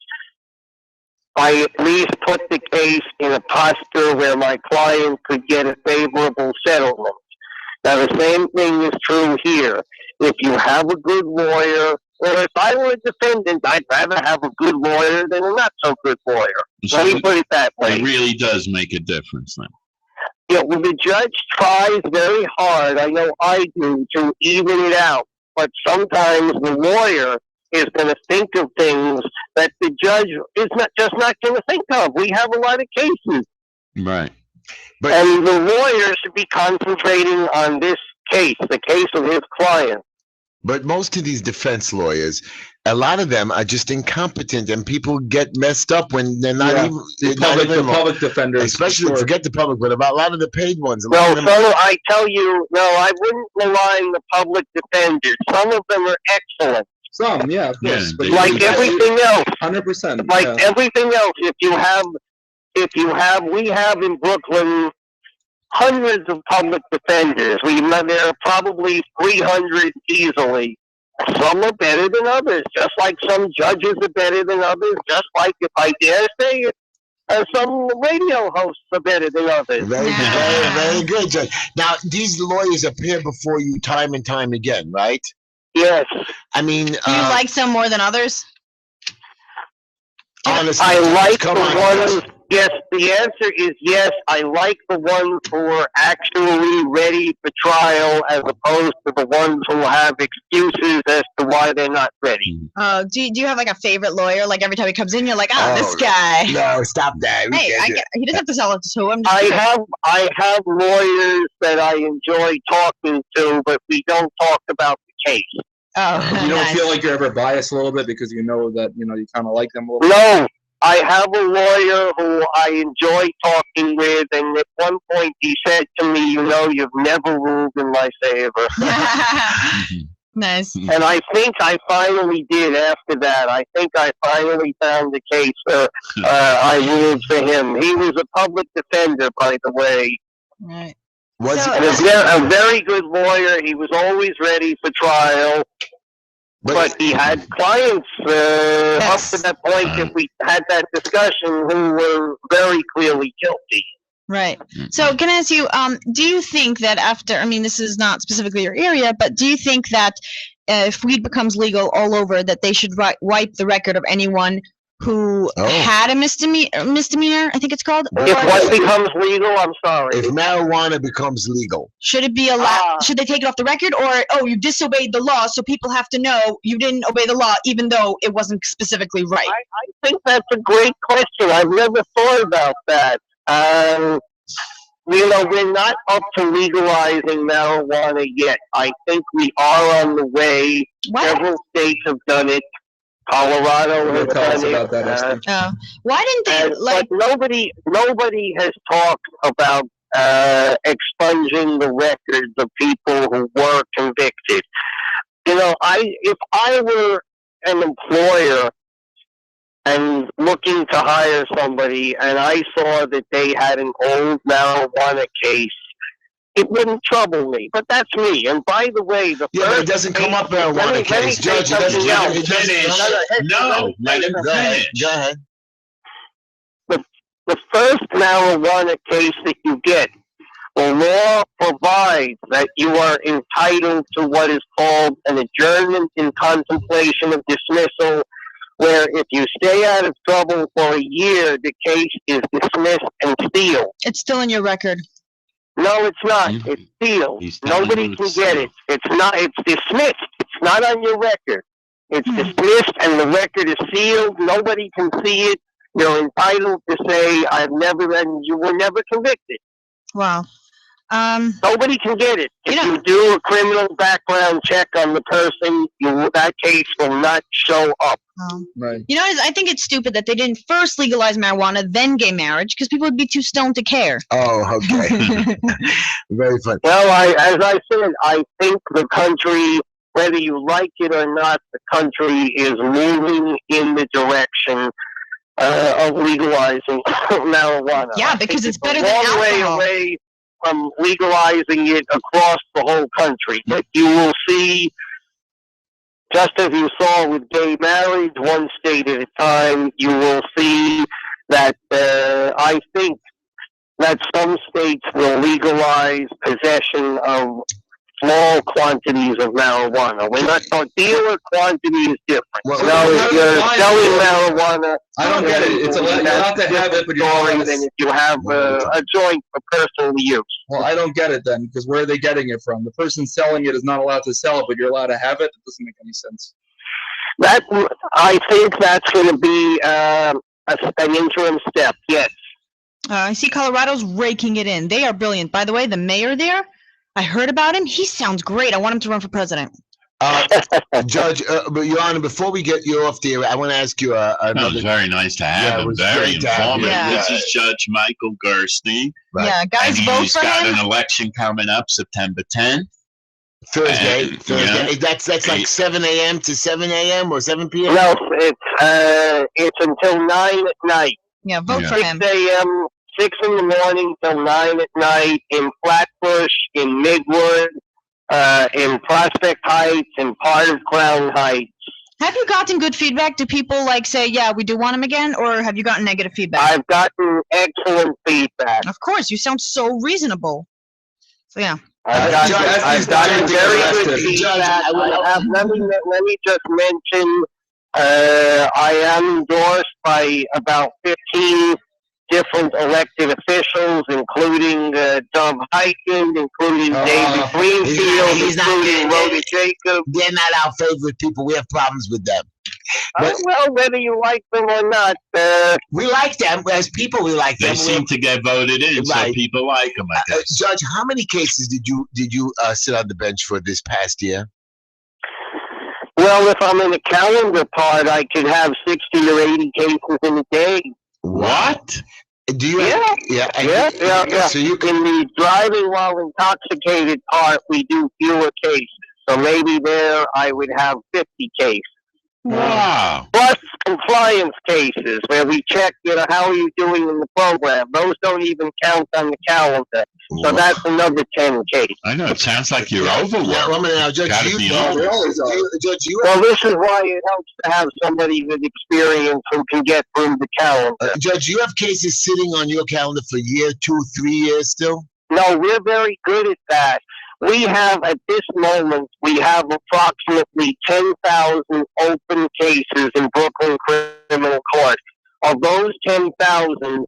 I at least put the case in a posture where my client could get a favorable settlement. Now, the same thing is true here. If you have a good lawyer, or if I were a defendant, I'd rather have a good lawyer than a not-so-good lawyer. So Let me put it that way. It really does make a difference then. Well, the judge tries very hard, I know I do, to even it out. But sometimes the lawyer is going to think of things that the judge is not going to think of. We have a lot of cases. Right. But And the lawyer should be concentrating on this case, the case of his client. But most of these defense lawyers, a lot of them are just incompetent, and people get messed up when they're not Yeah. even. The not public, even the public defenders, especially for sure. forget the public, but about a lot of the paid ones. A No, lot of them, I tell you, no, I wouldn't malign the public defenders. Some of them are excellent. Some, yeah, of course. Yeah, But they- Like everything else. 100%. Like yeah. everything else, we have in Brooklyn hundreds of public defenders. There are probably 300 easily. Some are better than others, just like some judges are better than others, just like, if I dare say it, some radio hosts are better than others. very, very, very good, Judge. Now, these lawyers appear before you time and time again, right? Yes. I mean, Do you like some more than others? honestly, I Judge, like come the on, ones, yes, the answer is yes. I like the ones who are actually ready for trial as opposed to the ones who have excuses as to why they're not ready. Do you have like a favorite lawyer? Like every time he comes in, you're like, Oh, this guy. No, stop that. We Hey, can't do it. he doesn't have to sell it to him. I have lawyers that I enjoy talking to, but we don't talk about the case. Oh, You don't nice. feel like you're ever biased a little bit because you know that, you kind of like them a little bit? No, I have a lawyer who I enjoy talking with, and at one point he said to me, you've never ruled in my favor. Nice. And I think I finally did after that. I think I finally found the case I ruled for him. He was a public defender, by the way. Right. Was So- it- And a very good lawyer. He was always ready for trial. But he had clients up to that point that we had that discussion who were very clearly guilty. Right. So can I ask you, do you think that after, I mean, this is not specifically your area, but do you think that if weed becomes legal all over, that they should wipe the record of anyone who had a misdemeanor, I think it's called? If what becomes legal, I'm sorry. if marijuana becomes legal? Should it be allowed? Should they take it off the record, or you disobeyed the law, so people have to know you didn't obey the law, even though it wasn't specifically right? I think that's a great question. I've never thought about that. We're not up to legalizing marijuana yet. I think we are on the way. What? Several states have done it. Colorado has Tell us done about it. that, Esther. Why didn't they But nobody has talked about expunging the records of people who were convicted. If I were an employer and looking to hire somebody, and I saw that they had an old marijuana case, it wouldn't trouble me. But that's me. And by the way, but it doesn't come up marijuana case, Judge. It doesn't. No, let him Go ahead. finish. Go ahead. The first marijuana case that you get, the law provides that you are entitled to what is called an adjournment in contemplation of dismissal, where if you stay out of trouble for a year, the case is dismissed and sealed. It's still in your record. No, it's not. It's sealed. Nobody can get it. It's not. It's dismissed. It's not on your record. It's dismissed, and the record is sealed. Nobody can see it. You're entitled to say, and you were never convicted. Wow. Nobody can get it. If you do a criminal background check on the person, that case will not show up. Right. I think it's stupid that they didn't first legalize marijuana, then gay marriage, because people would be too stoned to care. Oh, okay. Very funny. Well, as I said, I think the country, whether you like it or not, the country is moving in the direction of legalizing marijuana. Yeah, because it's better than a long way alcohol. away from legalizing it across the whole country. But you will see, just as you saw with gay marriage, one state at a time, you will see that I think that some states will legalize possession of small quantities of marijuana. We're not talking dealer quantity is different. Well, If you're selling marijuana, I don't get it. It's you're allowed to have it, but you're not allowed than if you have a joint for personal use. Well, I don't get it then, because where are they getting it from? The person selling it is not allowed to sell it, but you're allowed to have it. It doesn't make any sense. That I think that's going to be an interim step. Yes. I see Colorado's raking it in. They are brilliant. By the way, the mayor there, I heard about him. He sounds great. I want him to run for president. Judge, but Your Honor, before we get you off the air, I want to ask you That was very nice to have him. Very informative. Yeah. This is Judge Michael Gerstein. Right. Yeah, guys, And vote he's for got him. an election coming up September 10th. Thursday. Yeah. That's like 7 a.m. to 7 a.m. or 7 p.m.? No, it's until 9 at night. Yeah, vote for 6 him. a.m., 6 in the morning till 9 at night in Flatbush, in Midwood, in Prospect Heights, and part of Crown Heights. Have you gotten good feedback? Do people say, yeah, we do want him again? Or have you gotten negative feedback? I've gotten excellent feedback. Of course, you sound so reasonable. So, yeah. I've gotten very good feedback. Let me just mention, I am endorsed by about 15 different elected officials, including Dov Heiken, including David Greenfield, including Rhoda Jacobs. They're not our favorite people. We have problems with them. Well, whether you like them or not, we like them. As people, we like them. They seem to get voted in, so people like them, I guess. Judge, how many cases did you sit on the bench for this past year? Well, if I'm in the calendar part, I could have 60 or 80 cases in a day. What? Do you? Yeah. So you can in the driving while intoxicated part, we do fewer cases. So maybe there I would have 50 cases. Wow. Plus compliance cases where we check, how are you doing in the program? Those don't even count on the calendar. So that's another 10 cases. I know. It sounds like you're overworked. Now, Judge, Gotta be honest. Well, this is why it helps to have somebody with experience who can get through the calendar. Judge, you have cases sitting on your calendar for a year, 2, 3 years still? No, we're very good at that. We have, at this moment, we have approximately 10,000 open cases in Brooklyn Criminal Court. Of those 10,000,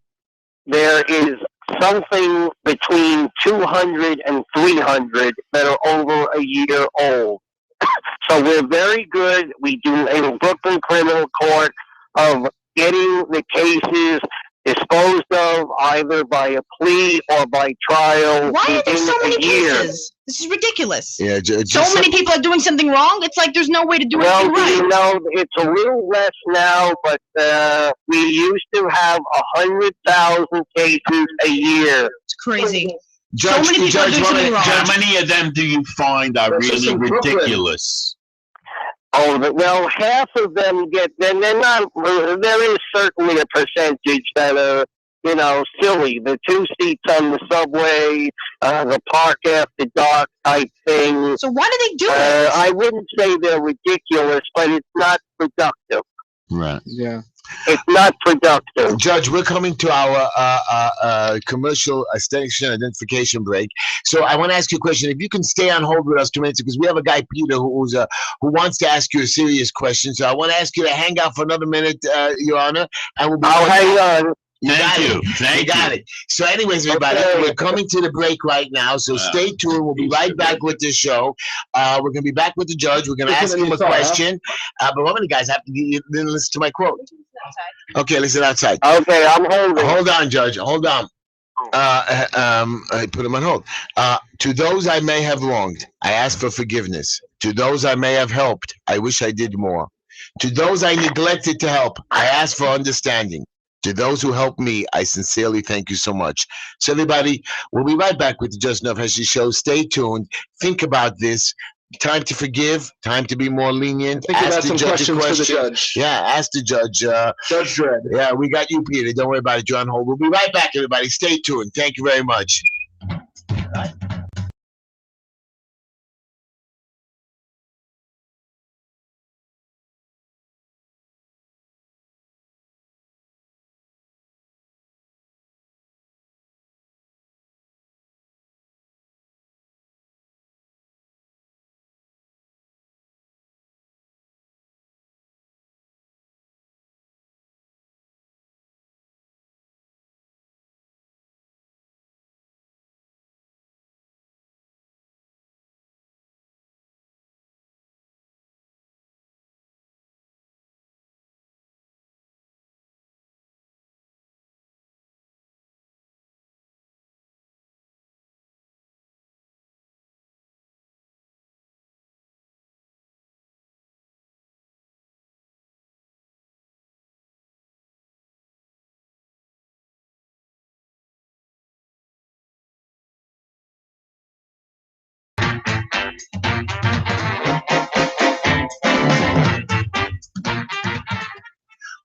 there is something between 200 and 300 that are over a year old. So we're very good. We do in Brooklyn Criminal Court of getting the cases disposed of either by a plea or by trial. Why are there so many year. cases? This is ridiculous. Yeah, so many people are doing something wrong. It's like there's no way to do anything right. It's a little less now, but we used to have 100,000 cases a year. It's crazy. Judge, so many people are doing something wrong. How many of them do you find are really ridiculous? Oh, well, half of them get. Then they're not. There is certainly a percentage that are, silly. The 2 seats on the subway, the park after dark type thing. So why do they do it? I wouldn't say they're ridiculous, but it's not productive. Right. Yeah. It's not productive. Judge, we're coming to our commercial station identification break. So I want to ask you a question. If you can stay on hold with us 2 minutes, because we have a guy, Peter, who wants to ask you a serious question. So I want to ask you to hang out for another minute, Your Honor, and we'll be I'll hang on. You got it. So anyways, everybody, we're coming to the break right now, so stay tuned. We'll be right back with the show. We're going to be back with the judge. We're going to ask him a question. But what many guys have to listen to my quote? Okay, listen outside. Okay, I'm holding. Hold on, Judge. Hold on. I put him on hold. To those I may have wronged, I ask for forgiveness. To those I may have helped, I wish I did more. To those I neglected to help, I ask for understanding. To those who helped me, I sincerely thank you so much. So everybody, we'll be right back with the Just Enough Heshy Show. Stay tuned. Think about this. Time to forgive. Time to be more lenient. Think about some questions for the judge. Yeah, ask the judge. Judge Dredd. Yeah, we got you, Peter. Don't worry about it. You're on hold. We'll be right back, everybody. Stay tuned. Thank you very much.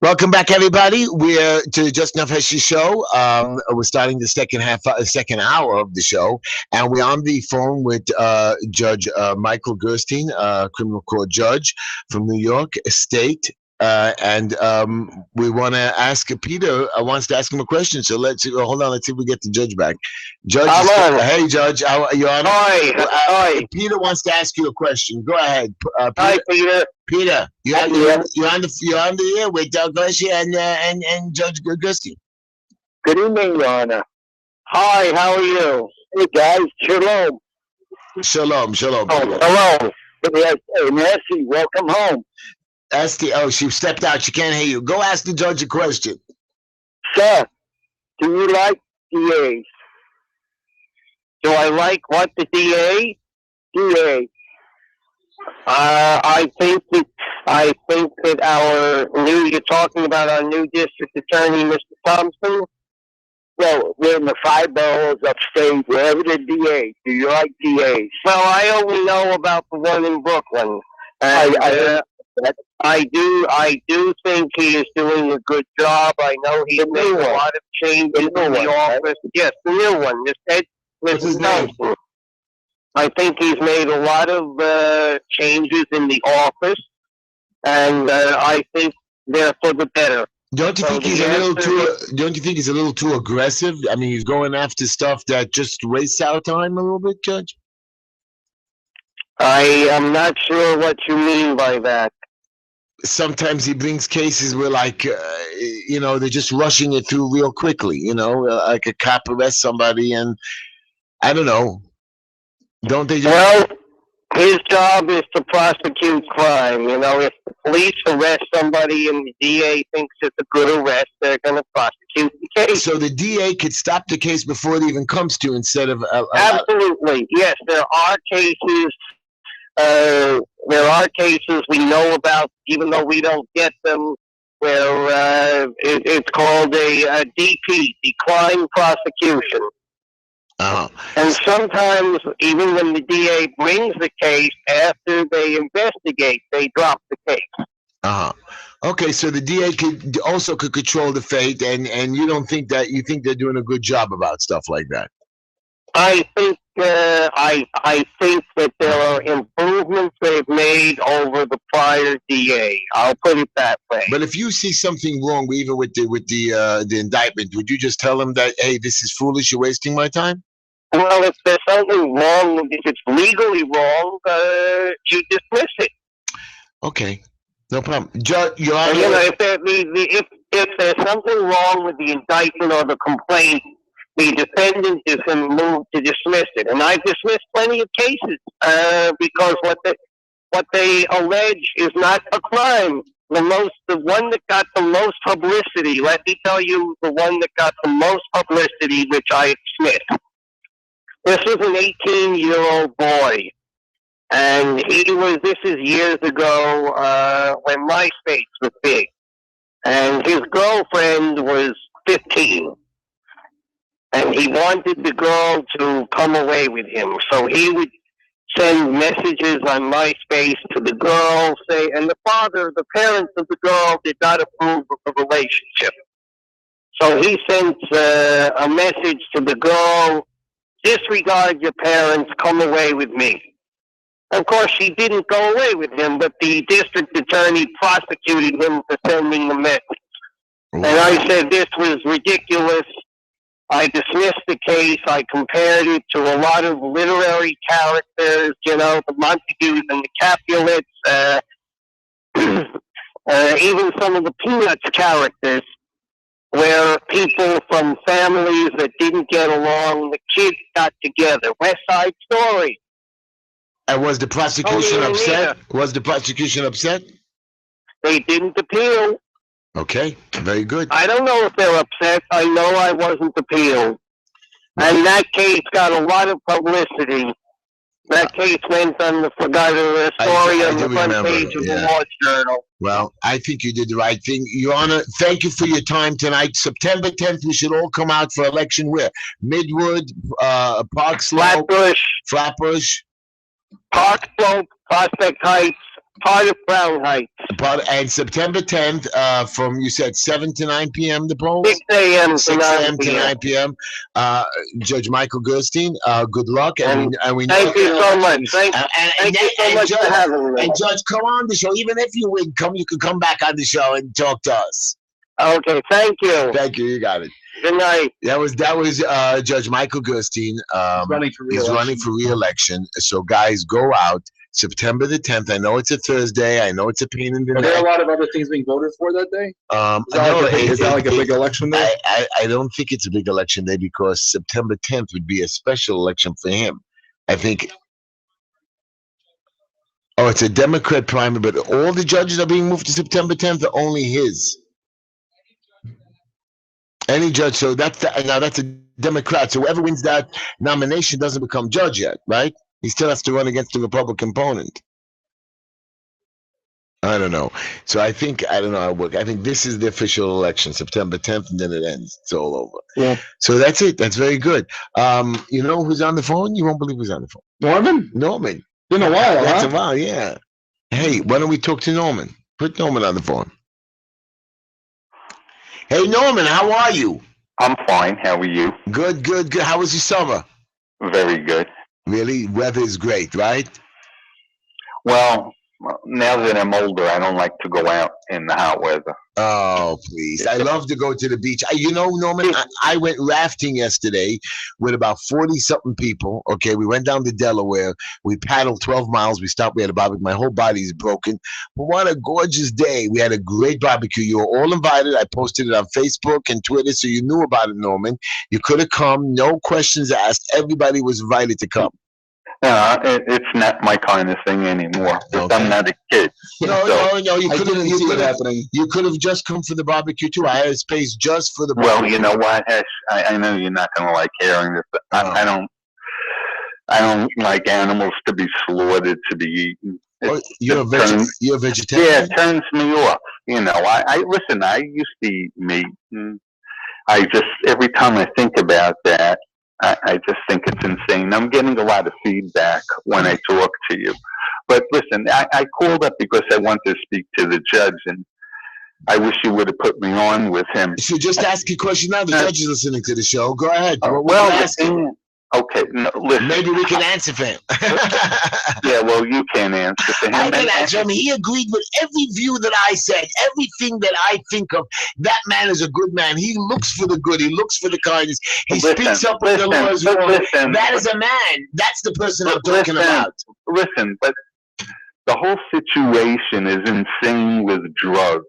Welcome back, everybody. We're to the Just Enough Heshy show. We're starting the second hour of the show, and we're on the phone with Judge Michael Gerstein, criminal court judge from New York State. And we want to ask Peter wants to ask him a question. So let's hold on. Let's see if we get the judge back. Judge, hey, Judge, you're on. Hi. Peter wants to ask you a question. Go ahead, Peter. Hi, Peter. Peter, you're on the air with Gleshi and Judge Gerstein. Good evening, Your Honor. Hi, how are you? Hey, guys. Shalom. Shalom. Hello. Hey, Heshy, welcome home. Oh, she stepped out. She can't hear you. Go ask the judge a question. Sir, do you like DAs? Do I like what, the DA? DA. I think that you're talking about our new district attorney, Mr. Thompson. Well, we're in the 5 boroughs upstate, wherever the DA. Do you like DAs? Well, I only know about the one in Brooklyn. I do think he is doing a good job. I know he's made a lot of changes in the office. Right? Yes, the new one. Mr. Thompson. I think he's made a lot of changes in the office, and I think they're for the better. Don't you think he's Don't you think he's a little too aggressive? I mean, he's going after stuff that just wastes our time a little bit, Judge. I am not sure what you mean by that. Sometimes he brings cases where, like, they're just rushing it through real quickly. Like a cop arrests somebody, and I don't know. Don't they just... Well, his job is to prosecute crime. If the police arrest somebody and the DA thinks it's a good arrest, they're going to prosecute the case. So the DA could stop the case before it even comes to, instead of... Absolutely. Yes, there are cases. There are cases we know about, even though we don't get them, where it's called a DP, decline prosecution. Uh-huh. And sometimes, even when the DA brings the case, after they investigate, they drop the case. Uh-huh. Okay, so the DA could control the fate, and you don't think that, you think they're doing a good job about stuff like that? I think I think that there are improvements they've made over the prior DA. I'll put it that way. But if you see something wrong, even with the indictment, would you just tell them that, hey, this is foolish, you're wasting my time? Well, if there's something wrong, if it's legally wrong, you dismiss it. Okay, no problem. Judge, if there's something wrong with the indictment or the complaint, the defendant is going to move to dismiss it. And I've dismissed plenty of cases because what they allege is not a crime. The one that got the most publicity, let me tell you, the one that got the most publicity, which I dismissed. This was an 18-year-old boy, and this is years ago when MySpace was big, and his girlfriend was 15, and he wanted the girl to come away with him, so he would send messages on MySpace to the girl, and the parents of the girl did not approve of the relationship. So he sent a message to the girl, disregard your parents, come away with me. Of course, she didn't go away with him, but the district attorney prosecuted him for sending the message. And I said this was ridiculous. I dismissed the case. I compared it to a lot of literary characters, the Montagues and the Capulets, even some of the Peanuts characters, where people from families that didn't get along, the kids got together. West Side Story. And was the prosecution upset? Was the prosecution upset? They didn't appeal. Okay, very good. I don't know if they're upset. I know I wasn't appealed. And that case got a lot of publicity. That case went on the story on the front page of the Law Journal. Well, I think you did the right thing. Your Honor, thank you for your time tonight. September 10th, we should all come out for election where? Midwood, Park Slope, Flatbush, Park Slope, Prospect Heights, part of Crown Heights. And September 10th, from, you said 7 to 9 p.m. the polls? 6 a.m. to 6 9 a.m. to p.m. 9 p.m. Judge Michael Gerstein, good luck. And we know Thank you so much. Thank you so much for having me. And Judge, come on the show. Even if you win, you can come back on the show and talk to us. Okay, thank you. Thank you. You got it. Good night. That was Judge Michael Gerstein. He's running for re-election. So guys, go out September the 10th. I know it's a Thursday. I know it's a pain in the neck. Are there a lot of other things being voted for that day? Is that like a big election day? I don't think it's a big election day because September 10th would be a special election for him. I think. Oh, it's a Democrat primary, but all the judges are being moved to September 10th, or only his? Any judge. So that's a Democrat. So whoever wins that nomination doesn't become judge yet, right? He still has to run against the Republican opponent. I don't know. So I don't know how it works. I think this is the official election, September 10th, and then it ends. It's all over. Yeah. So that's it. That's very good. You know who's on the phone? You won't believe who's on the phone. Norman. Been a while, That's a while, yeah. Hey, why don't we talk to Norman? Put Norman on the phone. Hey, Norman, how are you? I'm fine. How are you? Good. How was your summer? Very good. Really? Weather is great, right? Well, now that I'm older, I don't like to go out in the hot weather. Oh, please. I love to go to the beach. Norman, I went rafting yesterday with about 40-something people. Okay, we went down to Delaware. We paddled 12 miles. We stopped. We had a barbecue. My whole body's broken. But what a gorgeous day. We had a great barbecue. You were all invited. I posted it on Facebook and Twitter, so you knew about it, Norman. You could have come. No questions asked. Everybody was invited to come. No, it's not my kind of thing anymore. Okay. I'm not a kid. No. You could have just come for the barbecue too. I had a space just for the barbecue. Well, you know what, Hesh? I know you're not going to like hearing this. But I don't like animals to be slaughtered, to be eaten. You're a vegetarian? Yeah, it turns me off. Listen, I used to eat meat. And every time I think about that, I just think it's insane. I'm getting a lot of feedback when I talk to you. But listen, I called up because I want to speak to the judge, and I wish you would have put me on with him. So just ask a question now. The judge is listening to the show. Go ahead. Okay, no, listen. Maybe we can answer for him. Yeah, well, you can answer for him. I can answer him. He agreed with every view that I said, everything that I think of. That man is a good man. He looks for the good. He looks for the kindness. He speaks up when the law is wrong. That is a man. That's the person I'm talking about. Listen, but the whole situation is insane with drugs.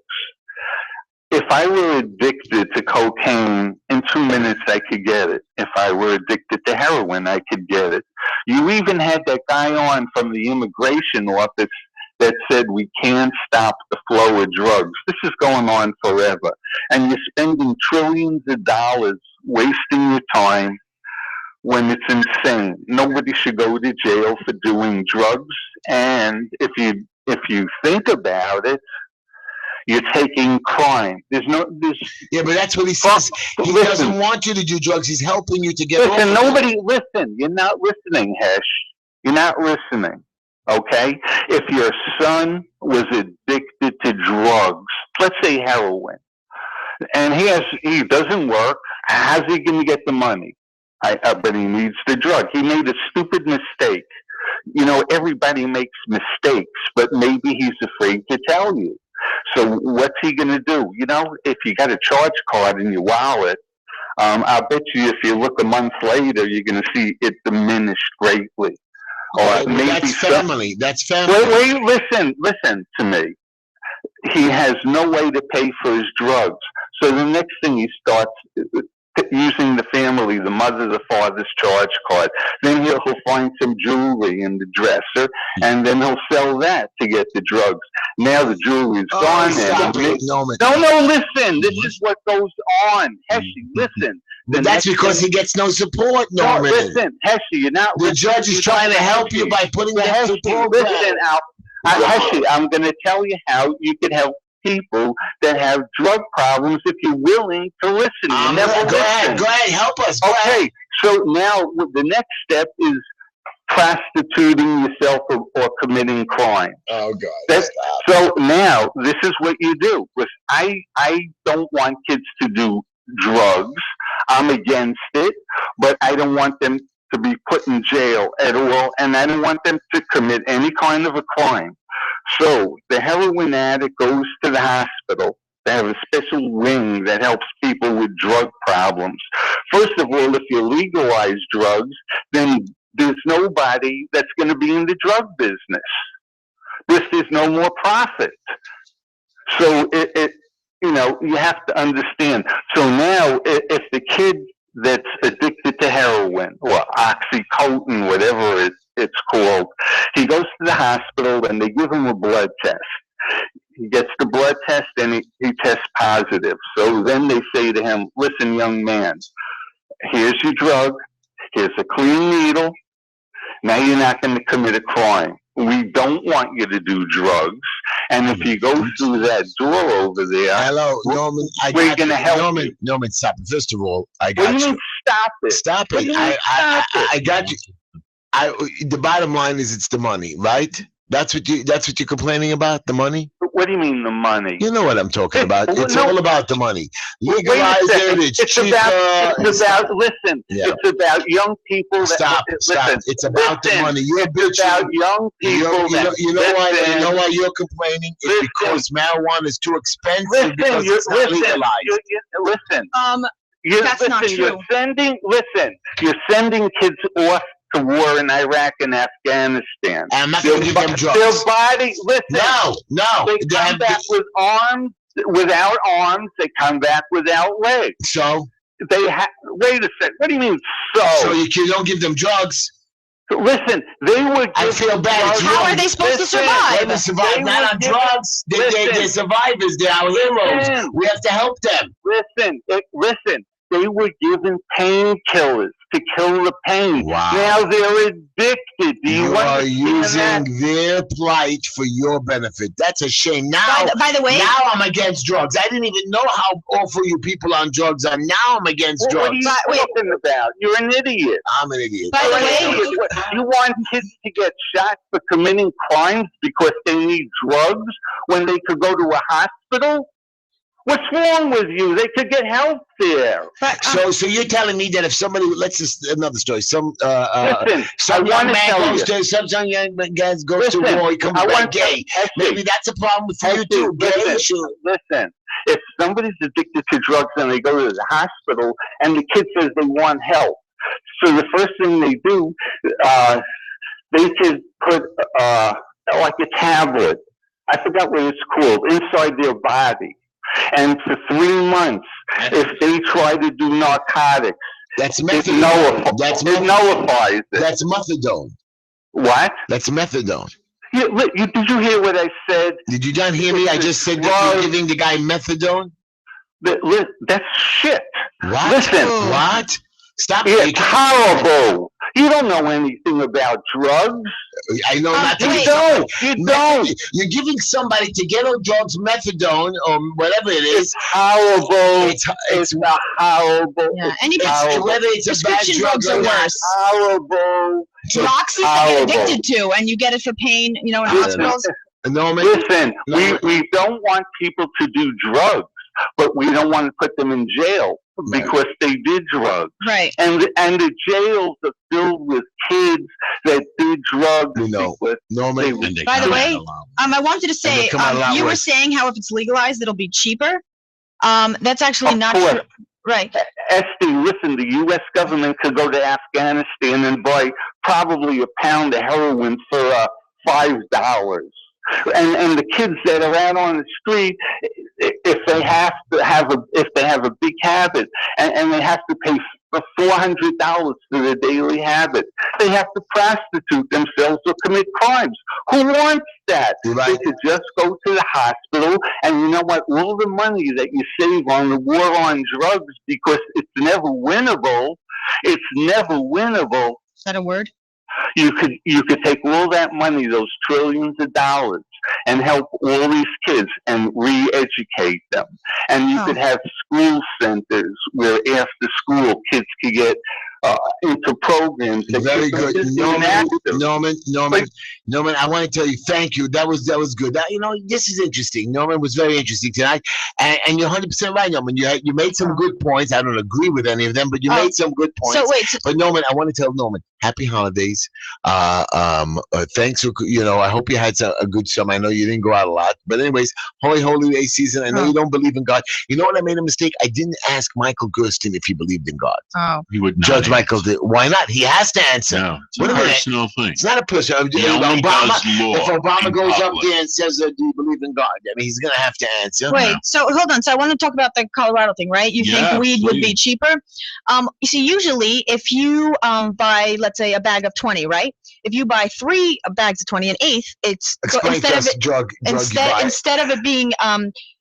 If I were addicted to cocaine, in 2 minutes I could get it. If I were addicted to heroin, I could get it. You even had that guy on from the immigration office that said we can't stop the flow of drugs. This is going on forever. And you're spending trillions of dollars wasting your time when it's insane. Nobody should go to jail for doing drugs. And if you think about it, you're taking crime. Yeah, but that's what he says. He doesn't want you to do drugs. He's helping you to get off. Listen. You're not listening, Hesh. You're not listening. Okay? If your son was addicted to drugs, let's say heroin, and he doesn't work, how's he going to get the money? But he needs the drug. He made a stupid mistake. Everybody makes mistakes, but maybe he's afraid to tell you. So what's he going to do? If you got a charge card in your wallet, I'll bet you if you look a month later, you're going to see it diminished greatly. Or maybe that's family. That's family. Wait, listen to me. He has no way to pay for his drugs. So the next thing he starts using the family, the mother, the father's charge card. Then he'll find some jewelry in the dresser, and then he'll sell that to get the drugs. Now the jewelry's gone. No, listen. This is what goes on. Heshy, listen. That's because he gets no support, Norman. No, listen, Heshy, you're not. The judge is trying to help you by putting that support. Listen, Heshy, I'm going to tell you how you can help people that have drug problems if you're willing to listen. Go ahead, help us. Okay, so now the next step is prostituting yourself or committing crime. Oh God. That's, so now this is what you do. Because I don't want kids to do drugs. I'm against it, but I don't want them to be put in jail at all, and I don't want them to commit any kind of a crime. So the heroin addict goes to the hospital. They have a special wing that helps people with drug problems. First of all, if you legalize drugs, then there's nobody that's going to be in the drug business. There's no more profit. So you have to understand. So now, if the kid that's addicted to heroin or oxycodone, whatever it's called, he goes to the hospital and they give him a blood test. He gets the blood test and he tests positive. So then they say to him, listen, young man, here's your drug. Here's a clean needle. Now you're not going to commit a crime. We don't want you to do drugs. And if you go through that door over there, hello, Norman. We're going to help you. Norman, stop it. First of all, I got What do you you. mean, stop it? Stop it. I got you. The bottom line is it's the money, right? That's what you're complaining about, the money? What do you mean the money? You know what I'm talking about. It's No. all about the money. Wait a Legalize second. it. It's cheaper. Listen, Yeah. it's about young people. Stop. Listen, It's about the money. You're it's about young people. You know why you're complaining? It's because marijuana is too expensive because it's not legalized. Listen. That's not true. You're sending kids off to war in Iraq and Afghanistan. I'm not going to give them drugs. Their body, listen. No. They come back with arms, without arms. They come back without legs. So? Wait a second. What do you mean, so? So you don't give them drugs? Listen, they were. I feel bad. How are they supposed to survive? They survive not on drugs. They're survivors. They're our heroes. We have to help them. Listen. They were given painkillers to kill the pain. Wow. Now they're addicted. Do you are using that? their plight for your benefit. That's a shame. Now, by the way, now I'm against drugs. I didn't even know how awful you people on drugs are. Now I'm against drugs. What are you talking about? You're an idiot. I'm an idiot. By the way, you want kids to get shot for committing crimes because they need drugs when they could go to a hospital? What's wrong with you? They could get help there. So you're telling me that if somebody, another story. Some Listen, young man goes to war, he comes back gay. Maybe that's a problem for you too. Listen, if somebody's addicted to drugs and they go to the hospital and the kid says they want help, so the first thing they do, they could put like a tablet, I forgot what it's called, inside their body. And for 3 months, if they try to do narcotics, it nullifies it. That's methadone. What? That's methadone. Did you hear what I said? Did you not hear me? I just said that you're giving the guy methadone. That's shit. What? Listen. What? Stop. It's horrible. You don't know anything about drugs. I know nothing. You don't. You're giving somebody to get on drugs, methadone, or whatever it is. It's horrible. It's horrible. Yeah. Whether it's prescription a bad drug drugs are worse. Horrible. Roxy they get addicted to, and you get it for pain. In hospitals. Listen, we don't want people to do drugs, but we don't want to put them in jail because they did drugs. Right. And the jails are filled with kids that did drugs. By the way, I wanted to say, you were saying how if it's legalized, it'll be cheaper. That's actually not true. Right. Esty, listen, the U.S. government could go to Afghanistan and buy probably a pound of heroin for $5. And the kids that are out on the street, if they have a big habit and they have to pay $400 for their daily habit, they have to prostitute themselves or commit crimes. Who wants that? Right. They could just go to the hospital, and you know what? All the money that you save on the war on drugs, because it's never winnable. It's never winnable. Is that a word? You could take all that money, those trillions of dollars, and help all these kids and re-educate them. And you could have school centers where after school kids could get into programs. Very good, Norman. Like, Norman, I want to tell you, thank you. That was good. That, this is interesting. Norman was very interesting tonight, and you're 100% right, Norman. You made some good points. I don't agree with any of them, but you made some good points. So wait, but Norman, I want to tell Norman, happy holidays. Thanks for, I hope you had a good summer. I know you didn't go out a lot, but anyways, holy day season. I know you don't believe in God. You know what? I made a mistake. I didn't ask Michael Gerstein if he believed in God. Oh, he would not. Judge Michael did. Why not? He has to answer. No, it's a personal thing. It's not a personal. He only does law if Obama in goes up public. there and says, "Do you believe in God?" I mean, he's going to have to answer. wait. So hold on. So I want to talk about the Colorado thing, right? You Yeah, think weed would be please. cheaper? You see, usually if you buy, let's say, a bag of 20, right? If you buy 3 bags of 20, an eighth, it's Explain to us drug you buy. instead of it being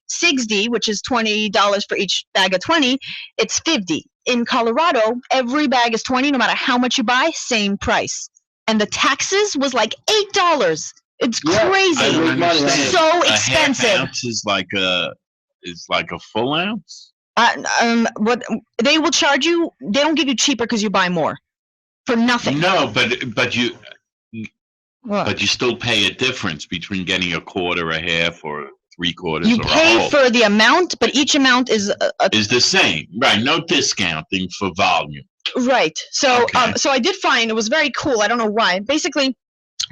60, which is $20 for each bag of 20, it's 50. In Colorado, every bag is 20, no matter how much you buy, same price. And the taxes was like $8. It's Yeah, crazy. I make money on it. So A expensive. half ounce is like a full ounce. What they will charge you? They don't give you cheaper because you buy more for nothing. No, but you What? still pay a difference between getting a quarter, a half, or 3/4 You or a pay whole. for the amount, but each amount is Is the same, right? No discounting for volume. right. So Okay. so I did find it was very cool. I don't know why. Basically,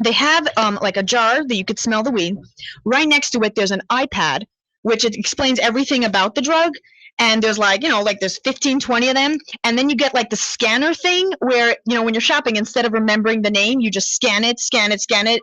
they have like a jar that you could smell the weed. Right next to it, there's an iPad, which it explains everything about the drug. And there's like, there's 15, 20 of them. And then you get like the scanner thing where, when you're shopping, instead of remembering the name, you just scan it.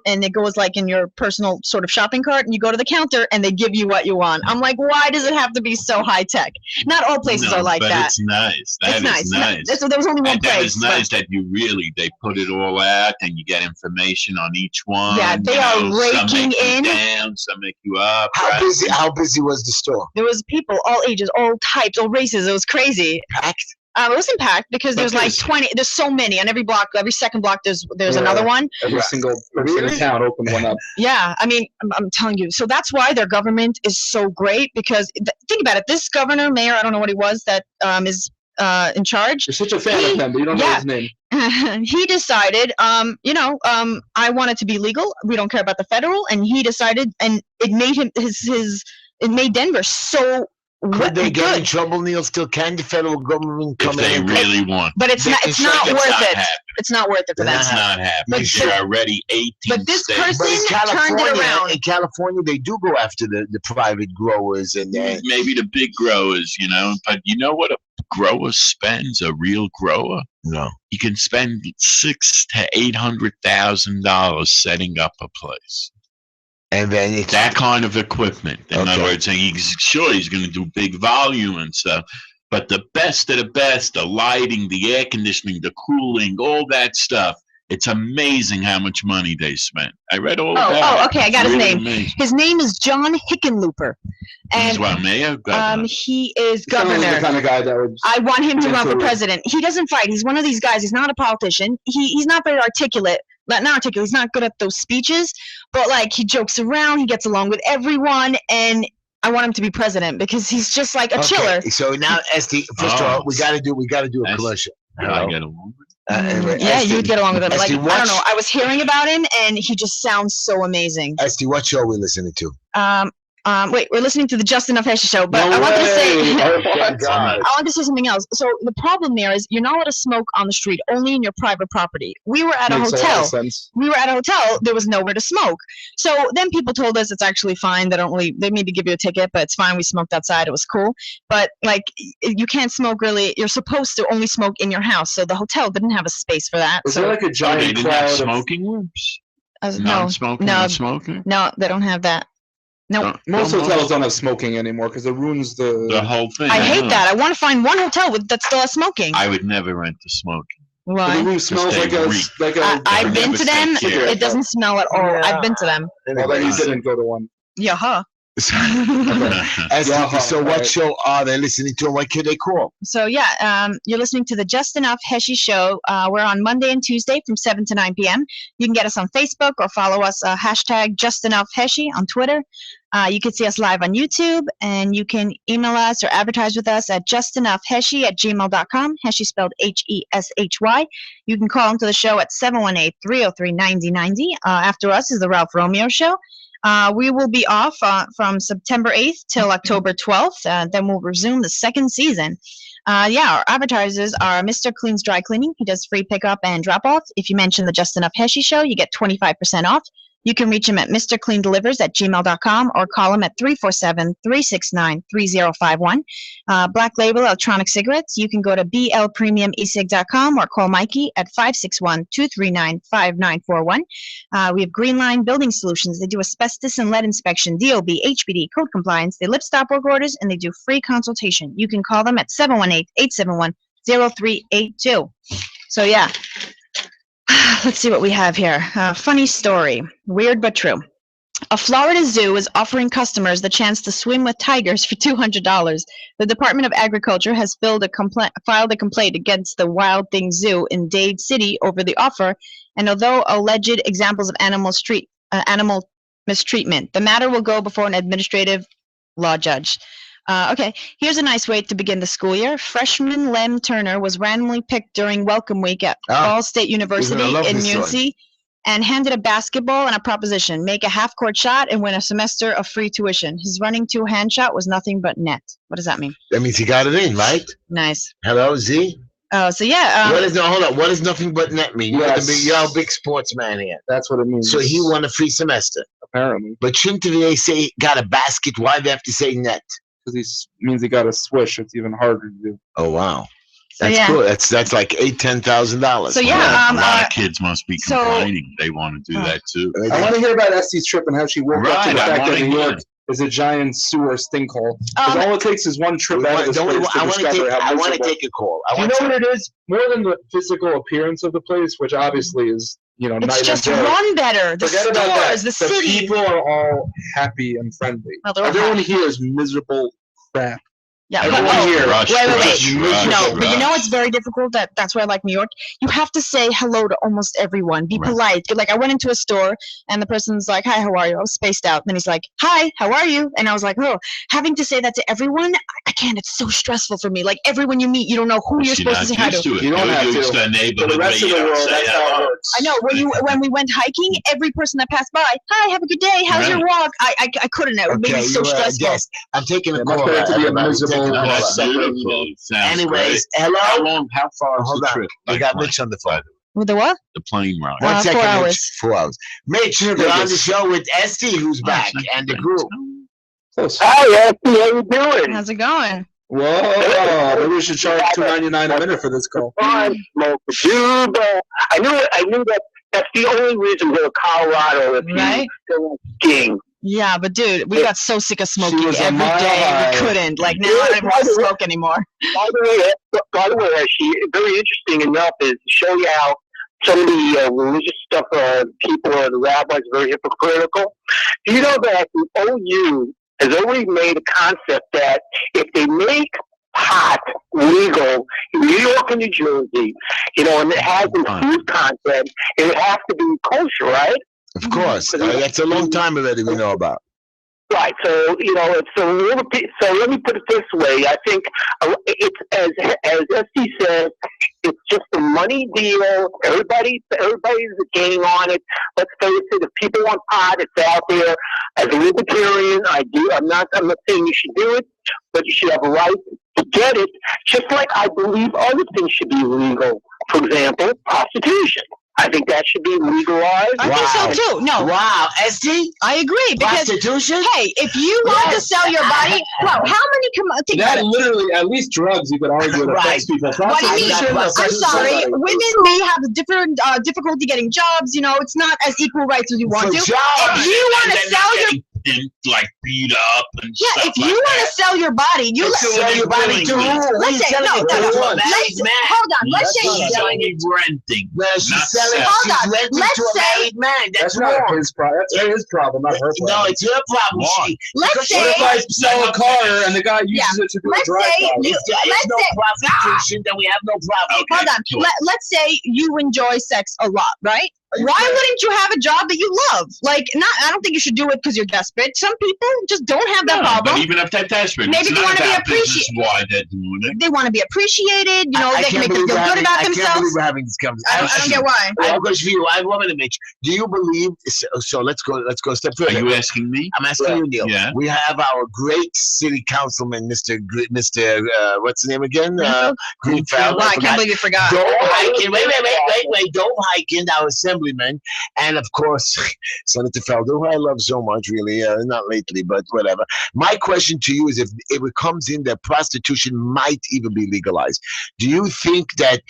And it goes like in your personal sort of shopping cart. And you go to the counter and they give you what you want. I'm like, why does it have to be so high tech? Not all places are like but that. It's nice. That It's is nice. nice. So there was only one And place. that is nice that they put it all out and you get information on each one. Yeah, they are some raking make you in. down, some make you up. How right? busy was the store? There was people, all ages, all types, all races. It was crazy. Packed. It wasn't packed because But there's like there's- 20. There's so many on every block. Every second block, there's Yeah. another one. Every single person in town opened one up. Yeah, I mean, I'm telling you. So that's why their government is so great because think about it. This governor, mayor, I don't know what he was, that is in charge. You're such a fan of him, but you don't know his name. He decided, I want it to be legal. We don't care about the federal, and he decided, and it made him it made Denver so Could they get in good. trouble, Neil? Still, can the federal government come If they in? really want. But it's not It's worth not it. happening. It's not worth it for them. That's not happening. But There are already 18 but this states. person- But in turned it California, around. they do go after the private growers and Maybe the big growers, but you know what a grower spends? A real grower, no. he can spend $600,000 to $800,000 setting up a place. And then it's That kind of equipment. In Okay. other words, he's going to do big volume and stuff. But the best of the best, the lighting, the air conditioning, the cooling, all that stuff. It's amazing how much money they spent. I read all about it. Oh, okay, I got It's his really name. amazing. His name is John Hickenlooper, He's and what, mayor? Governor? he is He sounds like governor. the kind of guy that would. I want him to Be run for into it. president. He doesn't fight. He's one of these guys. He's not a politician. He's not very articulate. Not articulate. He's not good at those speeches. But like he jokes around. He gets along with everyone, and I want him to be president because he's just like a chiller. So now, Esty, first of all, we got to do a Esty. commercial. How I get along with Anyway, Yeah, Esty, you'd get along with him. Like Esty, I don't know. I was hearing about him, and he just sounds so amazing. Esty, what show are we listening to? Wait, we're listening to the Just Enough Heshy show, but No I wanted to say. way. Oh, Thank God. I want to say something else. So the problem there is you're not allowed to smoke on the street, only in your private property. We were at a Makes a lot of hotel. sense. There was nowhere to smoke. So then people told us it's actually fine. They need to give you a ticket, but it's fine. We smoked outside. It was cool. But like, you can't smoke really. You're supposed to only smoke in your house. So the hotel didn't have a space for that. Was So there like a they giant didn't have cloud of smoking rooms? no, Non-smoking no, and smoking? no, they don't have that. No. Most Almost hotels don't have smoking anymore because it ruins The the. whole thing. I hate know. that. I want to find one hotel that still has smoking. I would never rent to smoking. The Why? room smells they like a reek. like a. I've been never to them. take care. It doesn't smell at all. Yeah. I've been to them. Well, then you didn't go to one. Yeah, huh? So what show are they listening to, and what can they call? So you're listening to the Just Enough Heshy Show. We're on Monday and Tuesday from 7 to 9 p.m. You can get us on Facebook or follow us hashtag Just Enough Heshy on Twitter. You can see us live on YouTube, and you can email us or advertise with us at justenoughheshy@gmail.com. Heshy spelled Heshy. You can call into the show at 718-303-9090. After us is the Ralph Romeo Show. We will be off from September 8th till October 12th. Then we'll resume the second season. Our advertisers are Mr. Clean's Dry Cleaning. He does free pickup and drop-off. If you mention the Just Enough Heshy Show, you get 25% off. You can reach him at mrcleandelivers@gmail.com or call him at 347-369-3051. Black Label Electronic Cigarettes, you can go to blpremiumesig.com or call Mikey at 561-239-5941. We have Green Line Building Solutions. They do asbestos and lead inspection, DOB, HBD, code compliance. They lift stop work orders, and they do free consultation. You can call them at 718-871-0382. So, let's see what we have here. Funny story. Weird but true. A Florida zoo is offering customers the chance to swim with tigers for $200. The Department of Agriculture has filed a complaint against the Wild Things Zoo in Dade City over the offer, and although alleged examples of animal mistreatment, the matter will go before an administrative law judge. Okay, here's a nice way to begin the school year. Freshman Lem Turner was randomly picked during Welcome Week at Ball State University in Muncie and handed a basketball and a proposition: make a half-court shot and win a semester of free tuition. His running two-hand shot was nothing but net. What does that mean? That means he got it in, right? Nice. Hello, Z? Oh, so hold on. What does nothing but net mean? You're a big sportsman here. That's what it means. So he won a free semester. Apparently. But shouldn't they say got a basket? Why do they have to say net? Because means he got a swish. It's even harder to do. Oh, wow. That's cool. That's like $10,000. So a lot of kids must be complaining. They want to do that too. I want to hear about Estee's trip and how she woke up to the fact that New York is a giant sewer stinkhole. Because all it takes is one trip out of this place to discover how I want to take a call. Do you know what it is? More than the physical appearance of the place, which obviously is, night it's just run better. The stores, the city. The people are all happy and friendly. Well, everyone here is miserable crap. Yeah, everyone here. Wait. But you know it's very difficult. That's why I like New York. You have to say hello to almost everyone. Be polite. Like I went into a store and the person's like, "Hi, how are you?" I was spaced out. And then he's like, "Hi, how are you?" And I was like, "Oh, having to say that to everyone, I can't. It's so stressful for me. Like everyone you meet, you don't know who you're supposed to say hi to. You don't have to. For the rest of the world, that's how it works. I know. When we went hiking, every person that passed by, "Hi, have a good day. How's your walk?" I couldn't. It made me so stressful. Yes, I'm taking a call. Anyways, hello. How far is Hold the on. trip? We got Mitch on the phone. With the what? The plane ride. 1 second, 4 hours. Mitch. 4 hours. Mitch, we're on the show with Esty, who's back, and the group. Hi, Esty. How you doing? How's it going? Whoa! Maybe we should charge $2.99 a minute for this call. I knew that's the only reason to go to Colorado if you still like skiing. Yeah, but dude, we got so sick of smoking every day. We couldn't. Like now, I don't want to smoke anymore. By the way, actually, very interesting enough is to show you how some of the religious stuff, people or the rabbis are very hypocritical. Do you know that the OU has already made a concept that if they make pot legal in New York and New Jersey, and it has the food content, it has to be kosher, right? Of course. That's a long time already we know about. Right. So, so let me put it this way. I think it's, as SC said, it's just a money deal. Everybody's getting on it. Let's face it, if people want pot, it's out there. As a libertarian, I'm not saying you should do it, but you should have a right to get it, just like I believe other things should be legal. For example, prostitution. I think that should be legalized. I think so too. No. Wow. SD? I agree. Because, prostitution? Hey, if you want to sell your body, how many think that about it. literally, at least drugs, you could argue it affects people. What do you mean? I'm sorry. Women may have a different difficulty getting jobs. It's not as equal rights as you want to. Jobs. If you want to sell your pimped, like beat up and Yeah, stuff if you like want to that. sell your body, you Let's let, sell your body to who? let's say no, hold on. Let's say She's only renting. Well, she's Not selling. selling. She's on. renting Let's to a say- married man. That's not wrong. his problem. That's his problem, not her problem. No, it's her problem. Why? let's because say What if I sell a car and the guy uses it to do a let's drive say by? you- If there is let's no say- prostitution, then we have no problem. Okay, hold on. sure. Let's say you enjoy sex a lot, right? Why wouldn't you have a job that you love? Like, I don't think you should do it because you're desperate. Some people just don't have that No, problem. but even if they're desperate, Maybe it's they not wanna be about business appreciated. why they're doing it. They want to be appreciated. You know, I they can can't make them believe feel we're good having- about I can't believe themselves. we're having this conversation. I don't get why. I have a question for you. I have one minute, Mitch. Do you believe? So let's go a step Are further. you asking me? I'm asking you, Neil. Yeah. We have our great city councilman, Mr. What's his name again? Greenfield. Wow, I can't believe you forgot. Dove Hiking. Wait. Dove Hiking, our assemblyman, and of course, Senator Felder, who I love so much, really. Not lately, but whatever. My question to you is: if it comes in that prostitution might even be legalized, do you think that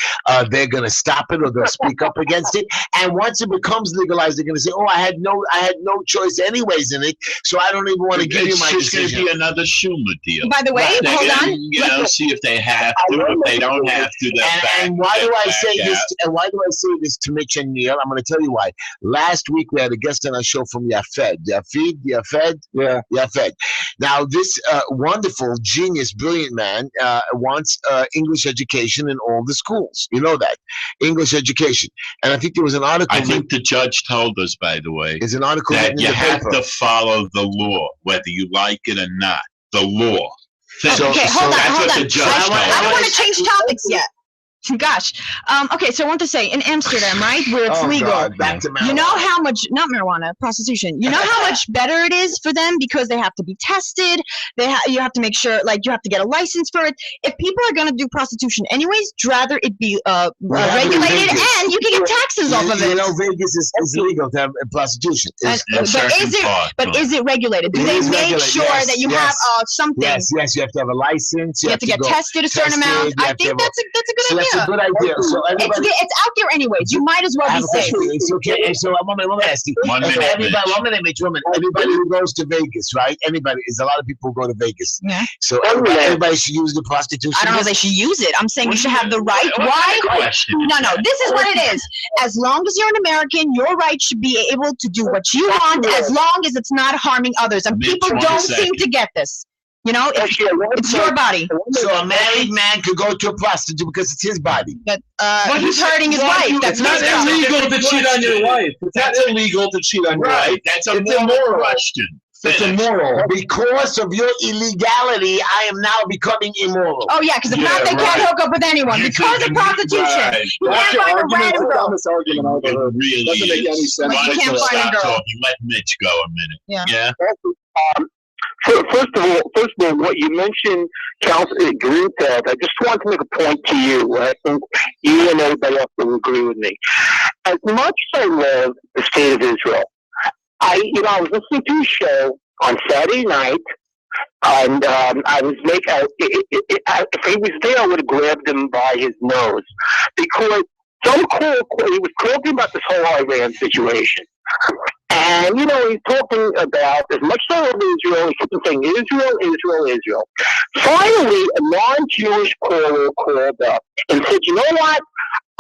they're going to stop it or they'll speak up against it? And once it becomes legalized, they're going to say, "Oh, I had no choice anyways in it, so I don't even want to give you my It's going to decision." be another Schumer deal. By the way, They're hold gonna, on. you know, see if they have to. If they don't have to, And why do I say this? And why do I say this to Mitch and Neil? I'm going to tell you why. Last week we had a guest on our show from Yafed. Yeah. Yafed. Now this wonderful, genius, brilliant man wants English education in all the schools. You know that English education. And I think there was an article. I think the judge told us, by the way, there's an article that written in you the have paper. to follow the law, whether you like it or not. The law. So- Okay, hold on, that's hold what on. the judge I told don't us. want to change topics yet. Gosh. Okay, so I want to say in Amsterdam, right, where it's Oh, legal. God, back to marijuana. You know how much, not marijuana, prostitution. You know how much better it is for them because they have to be tested. You have to make sure, like, you have to get a license for it. If people are going to do prostitution anyways, rather it be regulated and you can get taxes off of it. You know, Vegas is legal to have prostitution. And- In but certain is it? parts, But is it regulated? Do It they is make regulated, sure yes, that you yes. have something? Yes, you have to have a license. You have to get go tested a certain tested, amount. you I have to think have a- that's a good So that's idea. a good idea. So everybody, It's out there anyways. You might as well I be have a safe. question. It's okay. So one minute, Steve. 1 minute, Everybody, Mitch. 1 minute, Mitch. 1 minute. Everybody who goes to Vegas, right? Anybody. There's a lot of people who go to Vegas. Yeah. So everybody should use the prostitution. I don't know if they should use it. I'm saying you should have the right. Why? Question. No. This is what it is. As long as you're an American, your right should be able to do what you want, as long as it's not harming others. And Mitch, people 1 don't seem second. to get this. You know, it's your body. So a married man could go to a prostitute because it's his body. But he's hurting his wife. That's It's not his problem. illegal to cheat on your wife. It's not illegal to cheat on your wife. Right. That's a It's moral immoral. question. It's Finish. immoral. Because of your illegality, I am now becoming immoral. Oh yeah, because if Yeah, not, they can't right. hook up with anyone You because of think- prostitution. right. You That's can't your find a argument. random It's girl. on this argument I've It heard. really Doesn't make any is. sense. But you Why can't don't find a stop girl. talking? Let Mitch go a minute. Yeah. First of all, what you mentioned, Councilor Greenfield, I just want to make a point to you. I think you and everybody else will agree with me. As much as I love the state of Israel, I was listening to a show on Saturday night, and I was if he was there, I would have grabbed him by his nose because he was talking about this whole Iran situation. And, he's talking about, as much as I love Israel, he kept saying, Israel. Finally, a non-Jewish caller called up and said, you know what?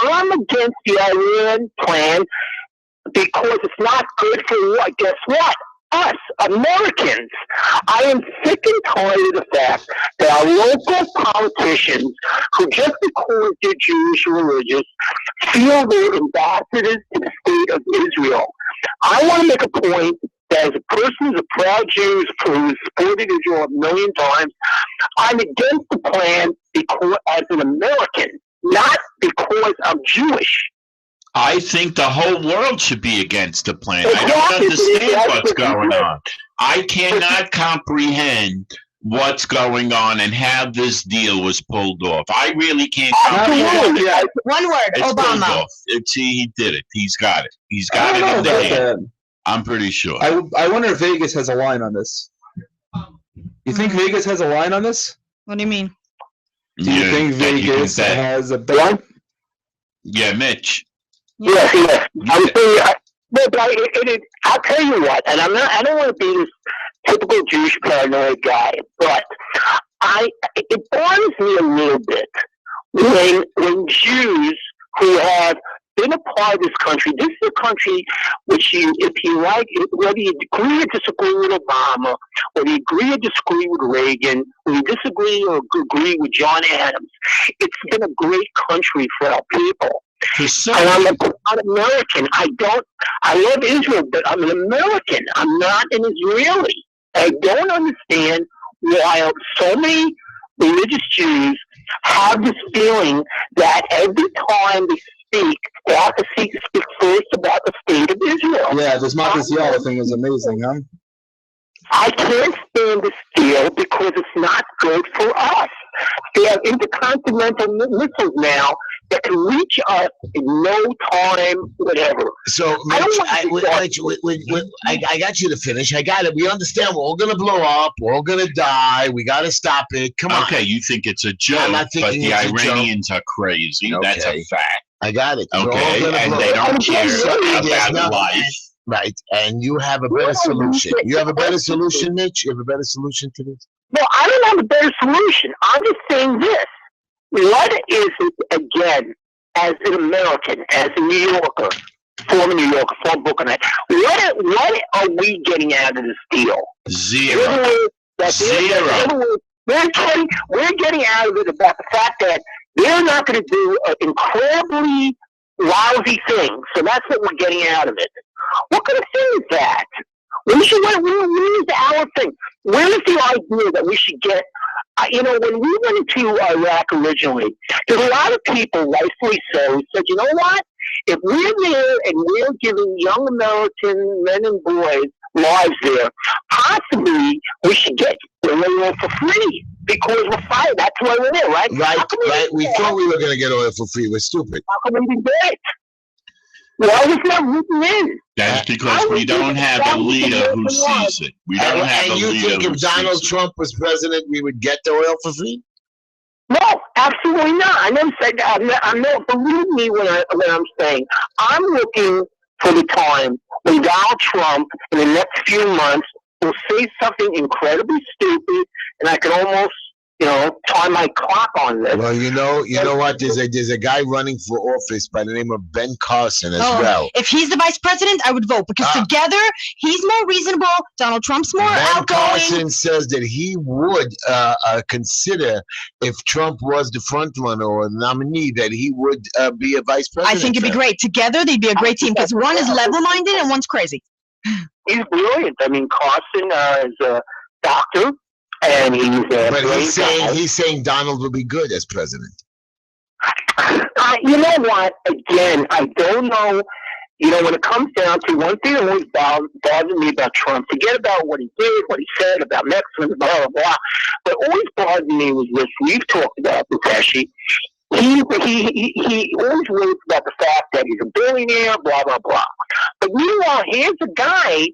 I'm against the Iran plan because it's not good for what? Guess what? Us, Americans. I am sick and tired of the fact that our local politicians, who just because they're Jewish or religious, feel they're ambassadors to the state of Israel. I want to make a point that as a person who's a proud Jew who's supported Israel a million times, I'm against the plan because as an American, not because I'm Jewish. I think the whole world should be against the plan. I Exactly. don't understand That's what's what going you on. I cannot comprehend what's going on and how this deal was pulled off. I really can't comprehend. Absolutely. Yeah. One word, It's pulled Obama. off. He did it. He's got it. He's I got don't it know in the about hand. that. I'm pretty sure. I wonder if Vegas has a line on this. You think Vegas has a line on this? What do you mean? Do you think that you can Uh, Vegas bet. has a bet? Yeah, Mitch. Yes. I'm saying, but I'll tell you what, and I don't want to be this typical Jewish paranoid guy. But it bothers me a little bit when Jews who have been a part of this country. This is a country which, if you like, whether you agree or disagree with Obama, whether you agree or disagree with Reagan, whether you disagree or agree with John Adams, it's been a great country for our people. And I'm an American. I love Israel, but I'm an American. I'm not an Israeli. I don't understand why so many religious Jews have this feeling that every time they have to speak first about the state of Israel. Yeah, this Matasiala thing is amazing, huh? I can't stand this deal because it's not good for us. They have intercontinental missiles now that can reach us in no time, whatever. So, Mitch, I got you to finish. I got it. We understand we're all going to blow up. We're all going to die. We got to stop it. Come on. Okay, you think it's a joke, but the Iranians are crazy. Okay. That's a fact. I got it. Okay, and they don't care about life. Right, and you have a better solution. You have a better solution, Mitch? You have a better solution to this? No, I don't have a better solution. I'm just saying this. What is it, again, as an American, as a New Yorker, former New Yorker, former Brooklynite, what are we getting out of this deal? Zero. We're getting out of it about the fact that they're not going to do an incredibly lousy thing. So that's what we're getting out of it. What kind of thing is that? Where's our thing? Where's the idea that we should get? When we went into Iraq originally, there's a lot of people, rightfully so, who said, you know what? If we're there and we're giving young American men and boys lives there, possibly we should get oil for free because we're fighting. That's why we're there, right? Right. We thought we were going to get oil for free. We're stupid. How come we didn't get it? Why was not written in? That's because we don't have a leader who sees it. We don't have a leader who sees it. And you think if Donald Trump was president, we would get the oil for free? No, absolutely not. I never said that. I'm not. Believe me when I'm saying I'm looking for the time when Donald Trump in the next few months will say something incredibly stupid, and I can almost, time my clock on this. Well, you know what? There's a guy running for office by the name of Ben Carson as well. If he's the vice president, I would vote because together he's more reasonable. Donald Trump's more outgoing. Ben Carson says that he would consider, if Trump was the front runner or nominee, that he would be a vice president. I think it'd be great. Together, they'd be a great team because one is level-minded and one's crazy. He's brilliant. I mean, Carson is a doctor. And he's saying Donald will be good as president. You know what? Again, I don't know. When it comes down to one thing that always bothers me about Trump, forget about what he did, what he said about Mexicans, blah, blah, blah. But always bothered me was this. We've talked about this, Heshy. He always worries about the fact that he's a billionaire, blah, blah, blah. But meanwhile, here's a guy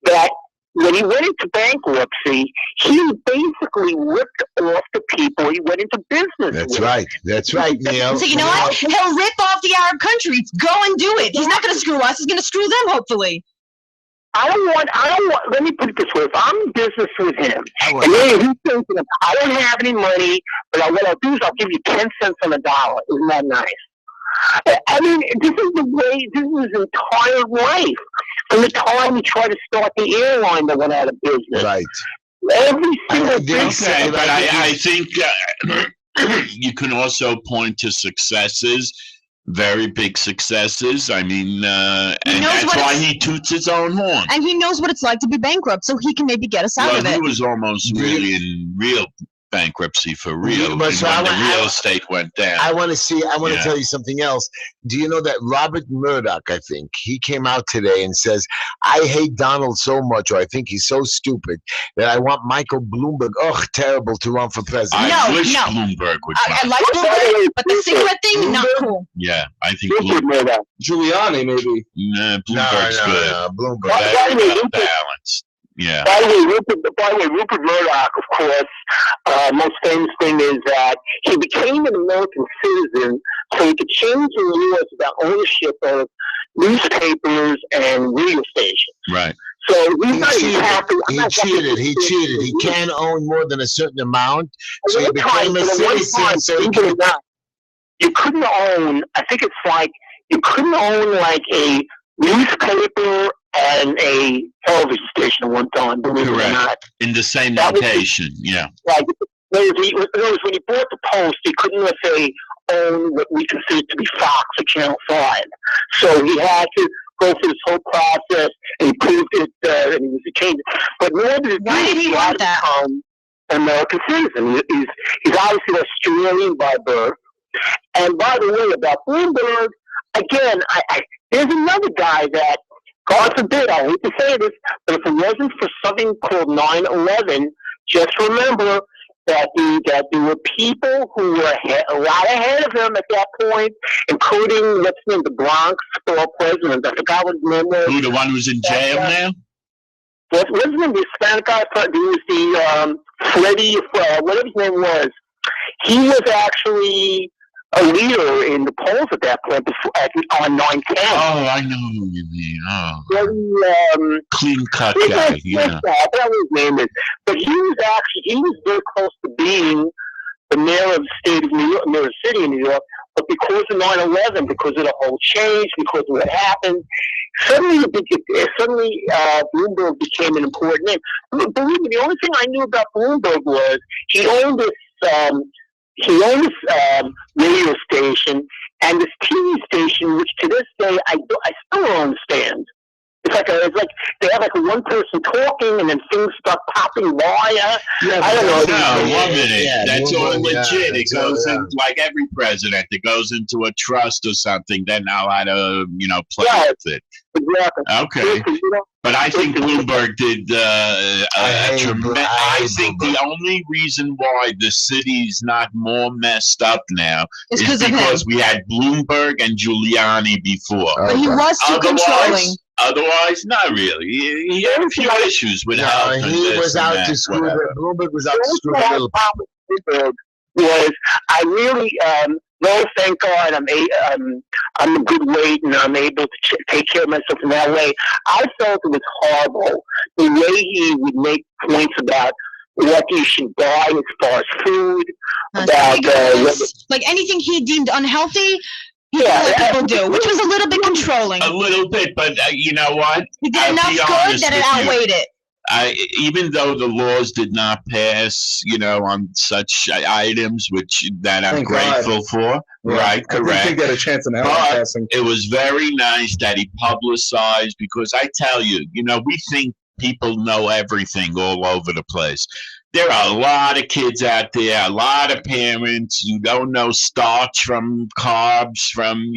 that, when he went into bankruptcy, he basically ripped off the people he went into business with. That's right, Neil. So you know what? He'll rip off the Arab countries. Go and do it. He's not going to screw us. He's going to screw them, hopefully. I don't want, let me put it this way. If I'm in business with him, and then he's thinking, I don't have any money, but what I'll do is I'll give you 10 cents on a dollar. Isn't that nice? I mean, this is his entire life. From the time he tried to start the airline that went out of business. Right. Every single thing. Okay, but I think you can also point to successes, very big successes. I mean, and that's why he toots his own horn. And he knows what it's like to be bankrupt, so he can maybe get us out of it. He was almost really in real bankruptcy for real. When the real estate went down. I want to tell you something else. Do you know that Robert Murdoch, I think, he came out today and says, I hate Donald so much, or I think he's so stupid, that I want Michael Bloomberg, terrible, to run for president. I wish Bloomberg would run. I like Bloomberg, but the cigarette thing, not cool. Yeah, I think Bloomberg. Giuliani, maybe. Nah, Bloomberg's good. No, Bloomberg. Balanced. Yeah. By the way, Rupert Murdoch, of course, most famous thing is that he became an American citizen so he could change the laws about ownership of newspapers and radio stations. Right. So he's not cheated. exactly. He cheated. He cheated. He can't own more than a certain amount. So he At one time, became a at one citizen. time, So he believe it can. or not, you couldn't own. I think it's like you couldn't own like a newspaper and a television station at one time. Believe it or Correct. not. In the same That was- location, yeah. Like, in other words, when he bought the Post, he couldn't, let's say, own what we consider to be Fox or Channel 5. So he had to go through this whole process, and he proved it, and he was a change. But in order to do Why did it, he had want to that? become an American citizen. He's obviously Australian by birth. And by the way, about Bloomberg, again, there's another guy that, God forbid, I hate to say this, but if it wasn't for something called 9/11, just remember that there were people who were a lot ahead of him at that point, including, what's his name, the Bronx president. I forgot what his name was. Who, the one who's in jail now? What's his name? The Hispanic guy, he was the Freddie, whatever his name was. He was actually a leader in the polls at that point on 9/10. Oh, I know who you mean. Oh, Very, clean cut I guy, yeah. forgot what his name is. But he was very close to being the mayor of the state of New York, New York City in New York. But because of 9/11, because of the whole change, because of what happened, suddenly Bloomberg became an important name. Believe me, the only thing I knew about Bloomberg was he owned this radio station and this TV station, which to this day I still don't understand. It's like they have like one person talking and then things start popping by. I don't know. No, 1 minute. Yeah, That's all legit. It that's all, goes yeah. in like every president. It goes into a trust or something. They're not allowed to, play Right. with it. Exactly. Okay. But I think Bloomberg did I think the only reason why the city's not more messed up now It's is because of him. because we had Bloomberg and Giuliani before. But he was too controlling. Otherwise, not really. He had a few issues with health. and He this was and out that, to screw whatever. Bloomberg was out to The screw only the little. problem with Bloomberg was I really no, thank God I'm a good weight and I'm able to take care of myself in that way. I felt it was horrible the way he would make points about what you should buy as far as food, about Cigarettes, like anything he deemed unhealthy, he didn't let people do, which was a little bit controlling. A little bit, but you know what? He did I'll enough be good honest that it with you. outweighed it. Even though the laws did not pass, on such items, that I'm Thank God. grateful for, Yeah. right? I didn't Correct. think they had a chance in hell of But passing. it was very nice that he publicized, because I tell you, we think people know everything all over the place. There are a lot of kids out there, a lot of parents who don't know starch from carbs, from,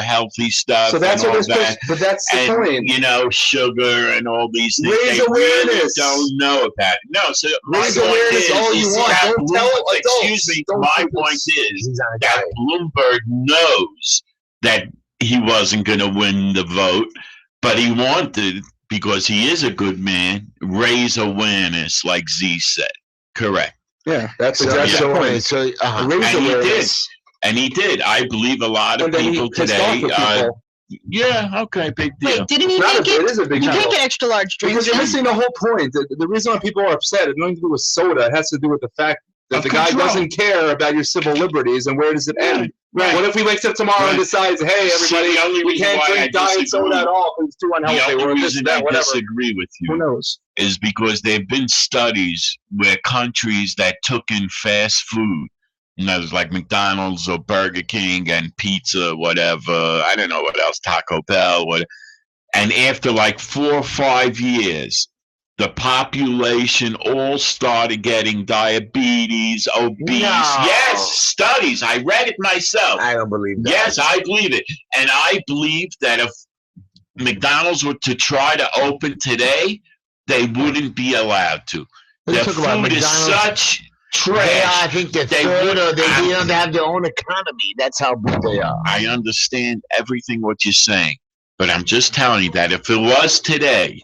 healthy stuff. So that's and what all we're supposed. that. But that's the And, point. sugar and all these things. Raise they really awareness. don't know about it. No, so Raise my point awareness is, all you see want. how Don't tell adults. Excuse me. Don't My do this. point is He's on a that diet. Bloomberg knows that he wasn't going to win the vote, but he wanted, because he is a good man, raise awareness, like Z said. Correct. Yeah, that's So, exactly so, the point. so, Raise And he did. awareness. And he did. I believe a lot of And then he people pissed off today. the people. Yeah, okay, big deal. Wait, didn't he It's not make a- it it? is a big You deal. can't get extra large drinks. Because you're now. missing the whole point. The reason why people are upset, it has nothing to do with soda. It has to do with the fact that Of the guy control. doesn't care about your civil liberties, and where does it end? Right. What if he wakes up tomorrow and Right. decides, hey, See, everybody, the only we reason can't why I drink diet disagree- soda at all because it's too The unhealthy, only or this, reason that, I whatever. disagree with Who you knows? is because there have been studies where countries that took in fast food, like McDonald's or Burger King and pizza, whatever, I don't know what else, Taco Bell, and after like 4 or 5 years, the population all started getting diabetes, obese. No. Yes, studies. I read it myself. I don't believe that. Yes, I believe it. And I believe that if McDonald's were to try to open today, they wouldn't be allowed to. Let's Their talk about food is McDonald's. such They are, trash. I think they're They third, would or they have- don't have their own economy. That's how good they are. I understand everything what you're saying, but I'm just telling you that if it was today,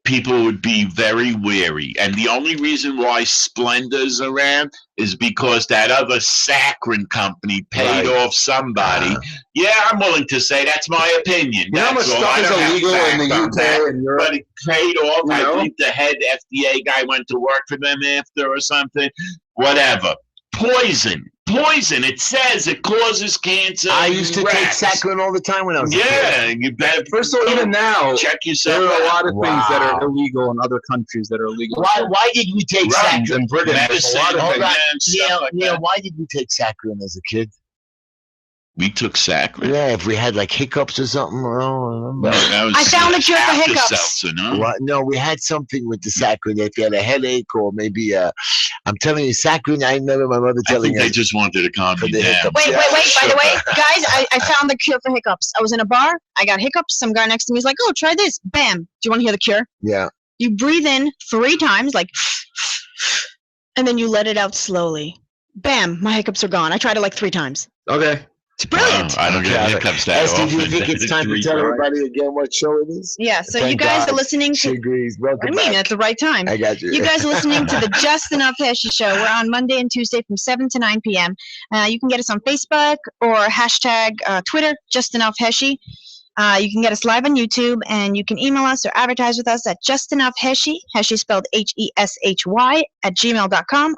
people would be very wary. And the only reason why Splendor's around is because that other saccharin company paid off somebody. Yeah, I'm willing to say that's my opinion. You know how much That's all. stuff I is don't have illegal in the facts on UK that, and Europe? but it paid off. You I know? think the head FDA guy went to work for them after or something. Whatever. Poison. It says it causes cancer. I used to take saccharin all the time when I was a kid. Yeah, you better. First of all, even now, check there yourself are a out. lot of things that Wow. are illegal in other countries that are illegal. Why did we take Right, saccharin? in Britain, there's a lot of Hold things. on. and stuff Neil, like Neil, that. why did we take saccharin as a kid? We took saccharin. Yeah, if we had like hiccups or something. I don't remember. No, that was I found a cure for hiccups. Alka-Seltzer, no? What? No, we had something with the saccharin. If you had a headache or maybe I'm telling you, saccharin. I remember my mother I telling think they us. just wanted to calm For you the down. hiccups. Wait. By the way, guys, I found the cure for hiccups. I was in a bar. I got hiccups. Some guy next to me is like, "Oh, try this." Bam. Do you want to hear the cure? Yeah. You breathe in 3 times, like, and then you let it out slowly. Bam. My hiccups are gone. I tried it like 3 times. Okay. It's brilliant. I don't get Okay. hiccups that Esther, often. do you think it's time to tell everybody again what show it is? Yeah. So Thank you guys God are listening She to. agrees. What Welcome do you mean? back. At the right time. I got you. You guys are listening to the Just Enough Heshy Show. We're on Monday and Tuesday from 7 to 9 p.m. You can get us on Facebook or hashtag Twitter, Just Enough Heshy. You can get us live on YouTube, and you can email us or advertise with us at justenoughheshy, Heshy spelled Heshy, @gmail.com,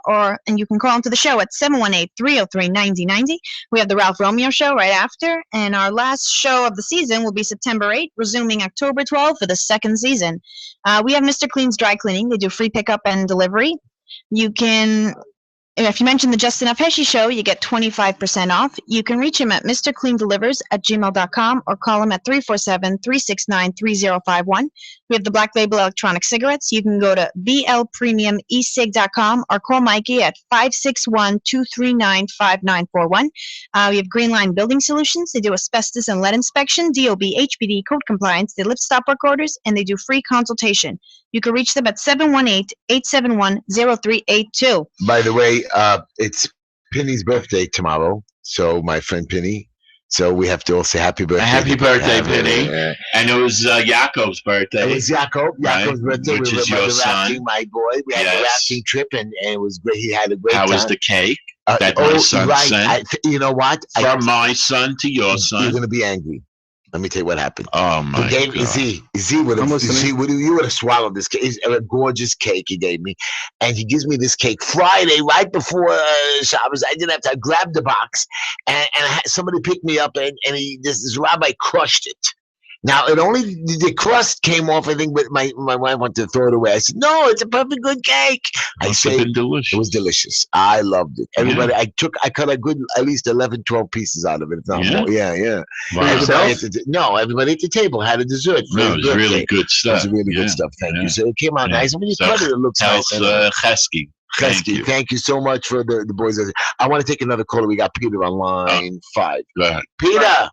and you can call into the show at 718-303-9090. We have the Ralph Romeo Show right after, and our last show of the season will be September 8th, resuming October 12th for the second season. We have Mr. Clean's Dry Cleaning. They do free pickup and delivery. You can... If you mention the Just Enough Heshy Show, you get 25% off. You can reach him at mrcleandelivers@gmail.com or call him at 347-369-3051. We have the Black Label Electronic Cigarettes. You can go to blpremiumesig.com or call Mikey at 561-239-5941. We have Green Line Building Solutions. They do asbestos and lead inspection, DOB, HPD, code compliance. They lift stop work orders, and they do free consultation. You can reach them at 718-871-0382. By the way, it's Penny's birthday tomorrow. So my friend Penny. So we have to all say happy birthday. Happy birthday, Penny. And it was Yaakov's birthday. It was Jacob. Jacob's Right, birthday. which We is were your rafting, son. my boy. We had a Yes. rafting trip, and it was great. He had a great How time. was the cake that my son right. sent? You know what? From my son to your You're son? going to be angry. Let me tell you what happened. Oh, He my gave God. Z would have I'm listening. you would have swallowed this cake. It's a gorgeous cake he gave me, and he gives me this cake Friday right before Shabbos. I didn't have to. I grabbed the box, and I had somebody picked me up, and this rabbi crushed it. Now the crust came off, I think, but my wife wanted to throw it away. I said, "No, it's a perfect good cake." I Must have said, been delicious. it was delicious. I loved it. Everybody, I cut a good, at least 11, 12 pieces out of it. If not Yeah? more. Yeah. Wow. Everybody everybody at the table had a dessert for No, his it was birthday. really good It stuff. was really Yeah. good stuff. Thank yeah. you. So it came out Yeah. nice. And when you So cut it, it looks nice. Tells Hesky. Thank you. Thank you so much for the boys. I want to take another caller. We got Peter on line 5. Go ahead. Peter,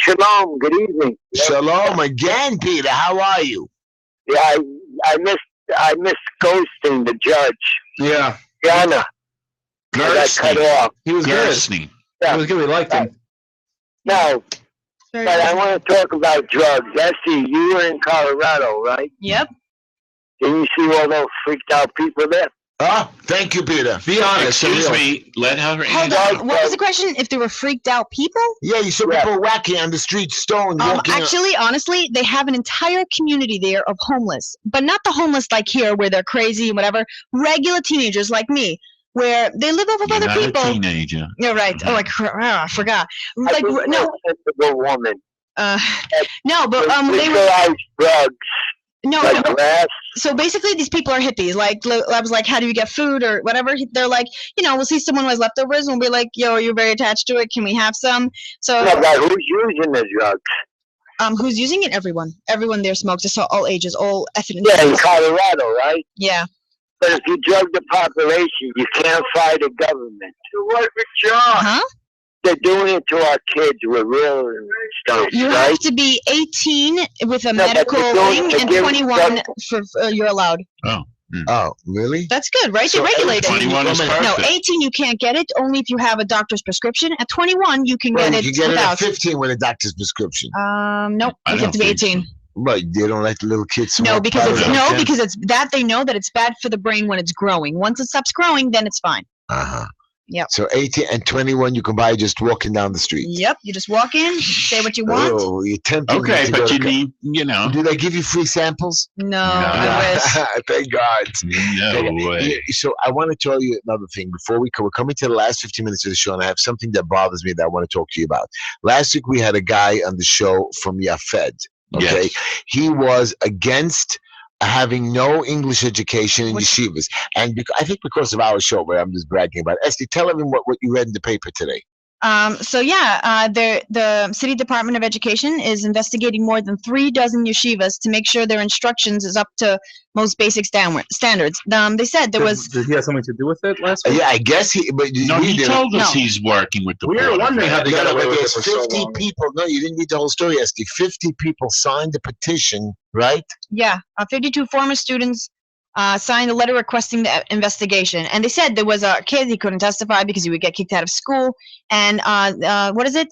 Shalom. Good evening. shalom again, Peter. How are you? Yeah, I missed ghosting the judge. Yeah. Ghana. I got cut off. He was good. Gerstein. He was good. We liked him. No, but I want to talk about drugs. Essie, you were in Colorado, right? Yep. Didn't you see all those freaked out people there? Oh, thank you, Peter. Be honest. Excuse real. me. Let her Hold answer. on. What was the question? If they were freaked out people? Yeah, you saw people whacking on the street, stones, walking. Actually, honestly, they have an entire community there of homeless, but not the homeless like here where they're crazy and whatever. Regular teenagers like me, where they live off of You're other not people. a teenager. You're right. Oh, I forgot. Like I think no, you're a sensible woman. no, but they were Legalized drugs no. like grass. So basically, these people are hippies. Like I was like, how do you get food or whatever? They're like, we'll see someone who has leftovers, and we'll be like, yo, you're very attached to it. Can we have some? So No, but who's using the drugs? who's using it? Everyone there smokes. I saw all ages, all ethnicities. Yeah, in Colorado, right? Yeah. But if you drug the population, you can't fight the government. What for John? Huh? They're doing it to our kids with real stuff, You right? have to be 18 with a No, but medical they're doing- thing and they're 21 for you're allowed. Oh, really? That's good, right? So They regulate it. 21 is No, perfect. 18 you can't get it. Only if you have a doctor's prescription. At 21 you can Well, get you it can get it at without. 15 with a doctor's prescription. Nope. I You have to be don't think 18. Right, they don't let the little kids No, smoke because powder it's on campus? because it's that they know that it's bad for the brain when it's growing. Once it stops growing, then it's fine. Uh-huh. Yep. So 18 and 21 you can buy just walking down the street. Yep. You just walk in, say what you want. Oh, you're tempting me Okay, to but go you to need, you know. Do they give you free samples? No, I wish. Thank God. No way. So I want to tell you another thing before we're coming to the last 15 minutes of the show, and I have something that bothers me that I want to talk to you about. Last week we had a guy on the show from Yafed. Okay, Yes. he was against having no English education in yeshivas, and I think because of our show, but I'm just bragging about it. Esty, tell everyone what you read in the paper today. The City Department of Education is investigating more than 36 yeshivas to make sure their instructions is up to most basic standards. They said there was. Did he have something to do with it last week? Yeah, I guess he. But No, he told us No. he's working with the We were board. wondering how they got away but with it there's for so 50 long. people. No, you didn't read the whole story, Esty. 50 people signed the petition, right? Yeah, 52 former students signed a letter requesting the investigation. And they said there was a kid, he couldn't testify because he would get kicked out of school. And what is it?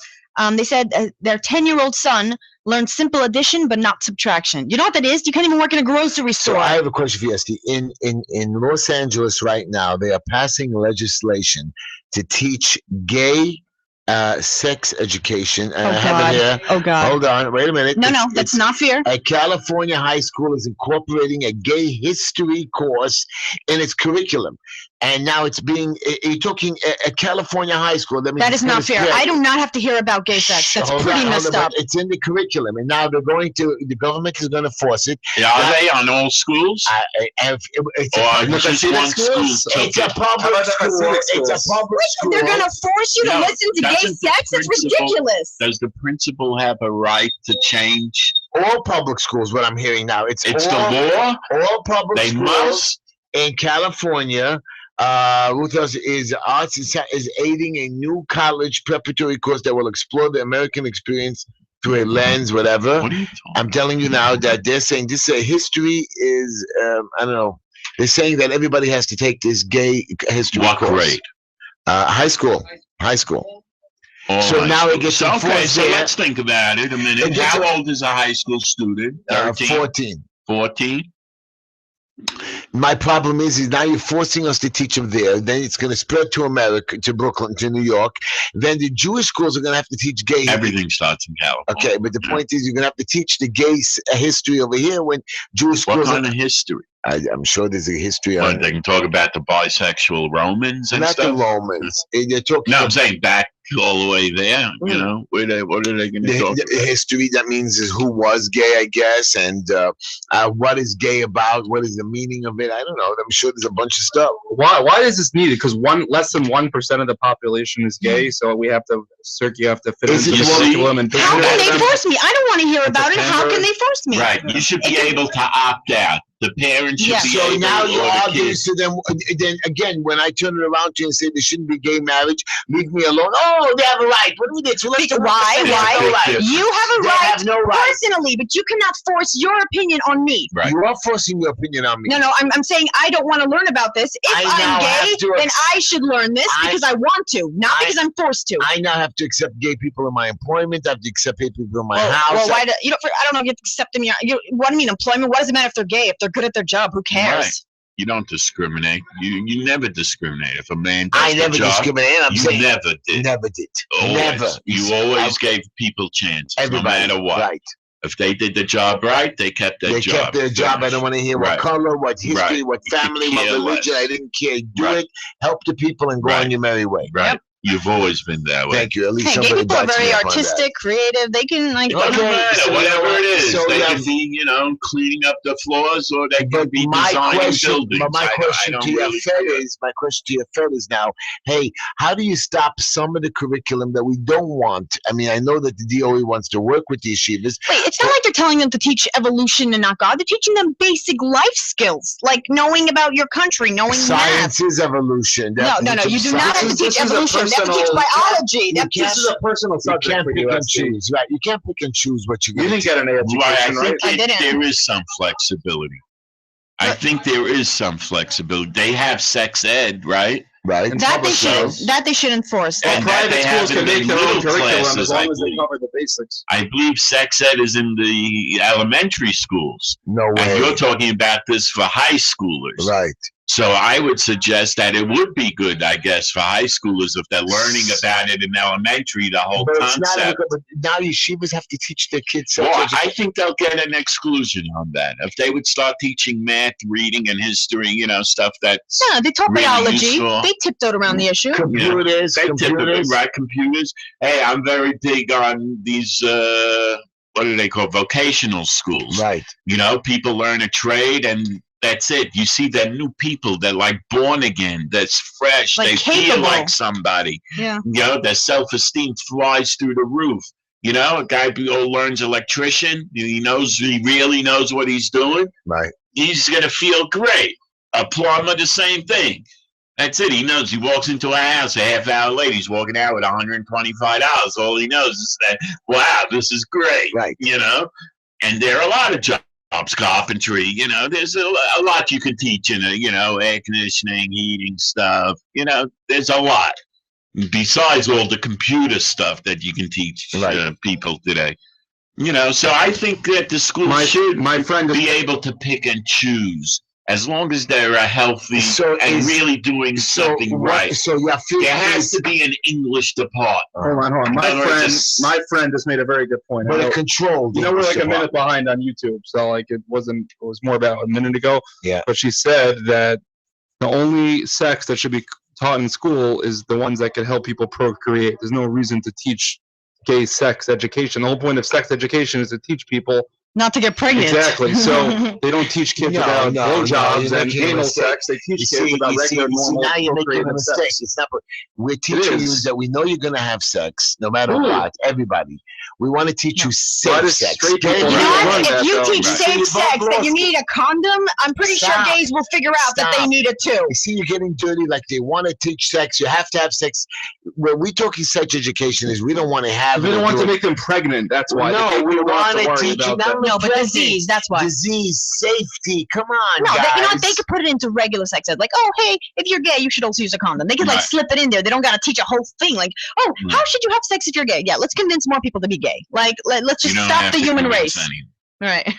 They said their 10-year-old son learned simple addition but not subtraction. You know what that is? You can't even work in a grocery store. So I have a question for you, Esty. In Los Angeles right now, they are passing legislation to teach gay sex education. And I have it here. Oh, God. Hold on, wait a minute. No, that's not fair. A California high school is incorporating a gay history course in its curriculum. And now it's being, you're talking a California high school. That is not fair. I do not have to hear about gay sex. That's pretty messed up. It's in the curriculum. And now the government is going to force it. Yeah, are they on all schools? It's Or just one school? It's a public school. It's a public school. They're going to force you to No, listen to gay doesn't the sex? It's principal- ridiculous. Does the principal have a right to change? All public schools, what I'm hearing now. It's It's all, the law. All public They schools must. in California. Ruth is Arts is aiding a new college preparatory course that will explore the American experience through a lens, whatever. What are you talking? I'm telling you now that they're saying this history is, I don't know. They're saying that everybody has to take this gay history What course. grade? High school. All So high now school. it gets So, okay, enforced so there. let's think about it a minute. It gets How old is a high school student? 13? 14. 14? My problem is now you're forcing us to teach them there. Then it's going to spread to America, to Brooklyn, to New York. Then the Jewish schools are going to have to teach gay. Everything starts in California. Okay, but the point is you're going to have to teach the gay history over here when Jewish What schools. kind of history? I'm sure there's a history Well, on they can talk about the bisexual Romans and not stuff. the Romans. They're talking No, I'm saying back all the way there. You know, what are they going to talk the about? history. That means is who was gay, I guess, and what is gay about? What is the meaning of it? I don't know. I'm sure there's a bunch of stuff. Why is this needed? Because less than 1% of the population is gay, so you have to fit it Is into it the one- curriculum and How can they force me? I don't want to hear It's a about it. How can temporary- they force me? Right. You should be able to opt out. The parents should Yeah. be So able now to, you or the argue. kids. So then again, when I turn it around to you and say there shouldn't be gay marriage, leave me alone. Oh, they have a right. What do we do? So let's Why? They have no right. You have a They right have no right. personally, but you cannot force your opinion on me. Right. You are forcing your opinion on me. No, I'm saying I don't want to learn about this. If I now I'm have gay, to then I should learn this because I want to, not because I'm forced to. I now have to accept gay people in my employment. I have to accept gay people in my Well, house. why I don't know if you have to accept them. What do you mean employment? What does it matter if they're gay? If they're good at their job, who cares? Right. You don't discriminate. You never discriminate. If a man does I never the job, discriminate. I'm you saying never did. never did. Always. Never. You always gave people chances, Everybody. no matter what. Right. If they did the job right, they kept their They job. kept their job. I don't want to hear what Right. color, what history, Right. what You could family, what care religion. less. I didn't care. Do Right. it. Help the people and go Right. on your merry way. Right. Yep. You've always been that way. Thank you. At least Hey, gay somebody people are backs me very up on that. artistic, creative. They can It doesn't Okay, matter, so whatever it is. so they yeah. can be, cleaning up the floors, or they can But be my designing question, buildings. but my I question don't to your really Fed care. is, now, hey, how do you stop some of the curriculum that we don't want? I mean, I know that the DOE wants to work with the yeshivas. Wait, it's not like they're telling them to teach evolution and not God. They're teaching them basic life skills, like knowing about your country, knowing Science is evolution. math. No. You do not have to teach evolution. You have to teach biology. This is a personal You subject can't for pick you. and Esty. choose, right? You can't pick and choose what you're You going didn't to get an education, Right, I right? think I didn't. there is some flexibility. I think there is some flexibility. They have sex ed, right? Right. And That they public should. schools. That they should enforce. And Private they schools have it can in make their own middle curriculum classes, as long I as they believe. cover the basics. I believe sex ed is in the elementary schools. No And way. you're talking about this for high schoolers. Right. So I would suggest that it would be good, I guess, for high schoolers if they're learning about it in elementary, the whole But it's not concept. but now yeshivas have to teach their kids sex Well, education. I think they'll get an exclusion on that. If they would start teaching math, reading, and history, stuff that's Yeah, they taught really biology. useful. They tiptoed around the issue. Computers, They typically, computers. right? Computers. Hey, I'm very big on these, what do they call vocational schools? Right. People learn a trade and that's it. You see that new people that like born again, that's fresh. Like they capable. feel like somebody. Yeah. Their self-esteem flies through the roof. A guy who learns electrician, he really knows what he's doing. Right. He's going to feel great. A plumber, the same thing. That's it. He knows. He walks into a house a half hour later. He's walking out with $125. All he knows is that, wow, this is great. Right. And there are a lot of jobs. Carpentry, there's a lot you can teach in air conditioning, heating stuff. There's a lot besides all the computer stuff that you can teach people today. So I think that the school should my friend be able to pick and choose as long as they're healthy and really doing something right. So there has to be an English department. Hold on. My friend just made a very good point. But a controlled. We're like a minute behind on YouTube, so it was more about a minute ago. Yeah. But she said that the only sex that should be taught in school is the ones that can help people procreate. There's no reason to teach gay sex education. The whole point of sex education is to teach people not to get pregnant. Exactly. So they don't teach kids about blowjobs and anal sex. They teach kids about regular, normal, now you're making a procreative mistake. sex. It's not. We're teaching you that we know you're going to have sex, no matter what. Everybody. We want to teach you safe sex. You know what? If you teach safe sex that you need a condom, I'm pretty sure gays will figure out that they need it too. You see, you're getting dirty. Like they want to teach sex. You have to have sex. When we talking sex education is we don't want to have. We don't want to make them pregnant. That's why. No, we want to teach you. No, but disease. That's why. Disease, safety. Come on, no, guys. they could put it into regular sex ed. Like, oh, hey, if you're gay, you should also use a condom. They could slip it in there. They don't got to teach a whole thing. Like, oh, how should you have sex if you're gay? Yeah, let's convince more people to be gay. Like, let's just stop the human race. Right.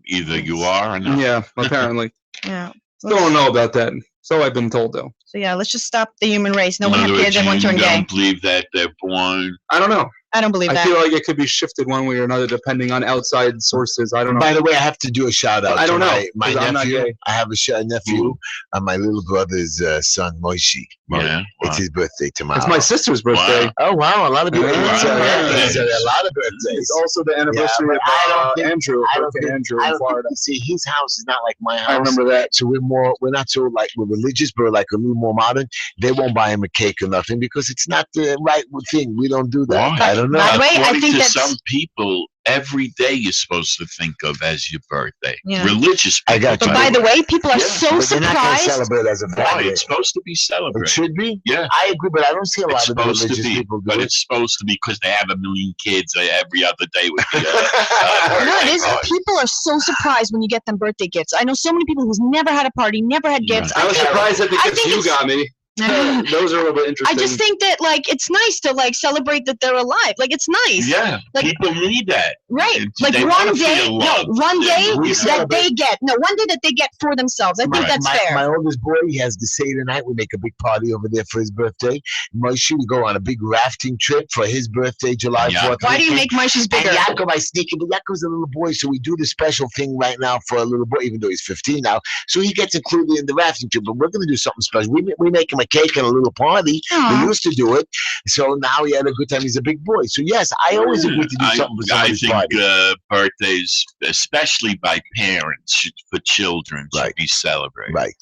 Either you are or not. Yeah, apparently. Yeah. Still don't know about that. So I've been told, though. So yeah, let's just stop the human race. No one have kids. Everyone turn gay. I don't believe that they're born. I don't know. I don't believe that. I feel like it could be shifted one way or another depending on outside sources. I don't know. By the way, I have to do a shout out. I don't know. My nephew. I have a nephew, my little brother's son, Heshy. Yeah, it's his birthday tomorrow. It's my sister's birthday. Wow. Oh wow, a lot of people. Wow. It's a lot of birthdays. It's also the anniversary of Andrew. Andrew in Florida. See, his house is not like my house. I remember that. So we're not so like we're religious, but we're like a little more modern. They won't buy him a cake or nothing because it's not the right thing. We don't do that. Why? I don't know. By the way, I think to that's some people, every day you're supposed to think of as your birthday. Yeah. Religious people. I got you. But by the way, people are so But they're not going to surprised. celebrate as a Why? birthday. It's supposed to be It celebrated. should be. Yeah. I agree, but I don't see a lot It's of the supposed to religious be, people do but it. it's supposed to be because they have a million kids. Every other day would be No, it is. People are so surprised when you get them birthday gifts. I know so many people who's never had a party, never had gifts. I was surprised at the I gifts think you it's- got me. Those are a little bit interesting. I just think that it's nice to celebrate that they're alive. It's nice. Yeah, Like- people need that. Right. They One wanna day, feel no, loved. one day We that celebrate. they get, one day that they get for themselves. I think Right. that's fair. My oldest boy, he has the Seder night. We make a big party over there for his birthday. Moshe, we go on a big rafting trip for his birthday, July Yeah. 4th. Why do you make Moishes bigger? And Yaakov, I sneak him, but Yaakov's a little boy, so we do the special thing right now for a little boy, even though he's 15 now. So he gets included in the rafting trip, but we're going to do something special. We make him a cake and a little party. Aw. We used to do it. So now he had a good time. He's a big boy. So yes, I always agree to do something for I somebody's think party. birthdays, especially by parents for children, should Right. be celebrated. Right.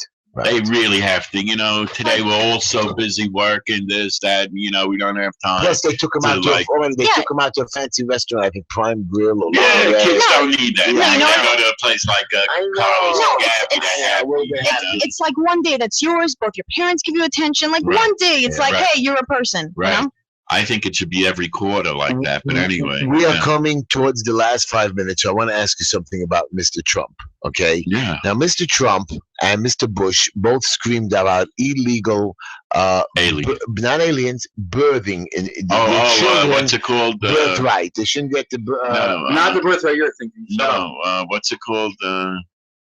They really have to. Today we're all so busy working this, that, we don't have time. Plus, they took him to, out like- took him out to a fancy restaurant, I think Prime Grill or Yeah, L'Oreal. kids don't need that. No, They you know go to a place like I know. Carlos No, and Gabby. it's- They have, well, they you have know. It's like one day that's yours. Both your parents give you attention. Like Right. one day, it's Yeah. like, Right. hey, you're a person. Right. You know? I think it should be every quarter like that. But anyway, we are coming towards the last 5 minutes. So I want to ask you something about Mr. Trump. Okay. Yeah. Now, Mr. Trump and Mr. Bush both screamed about illegal, not aliens, birthing in children. What's it called? Birthright. They shouldn't get the not the birthright you're thinking. What's it called?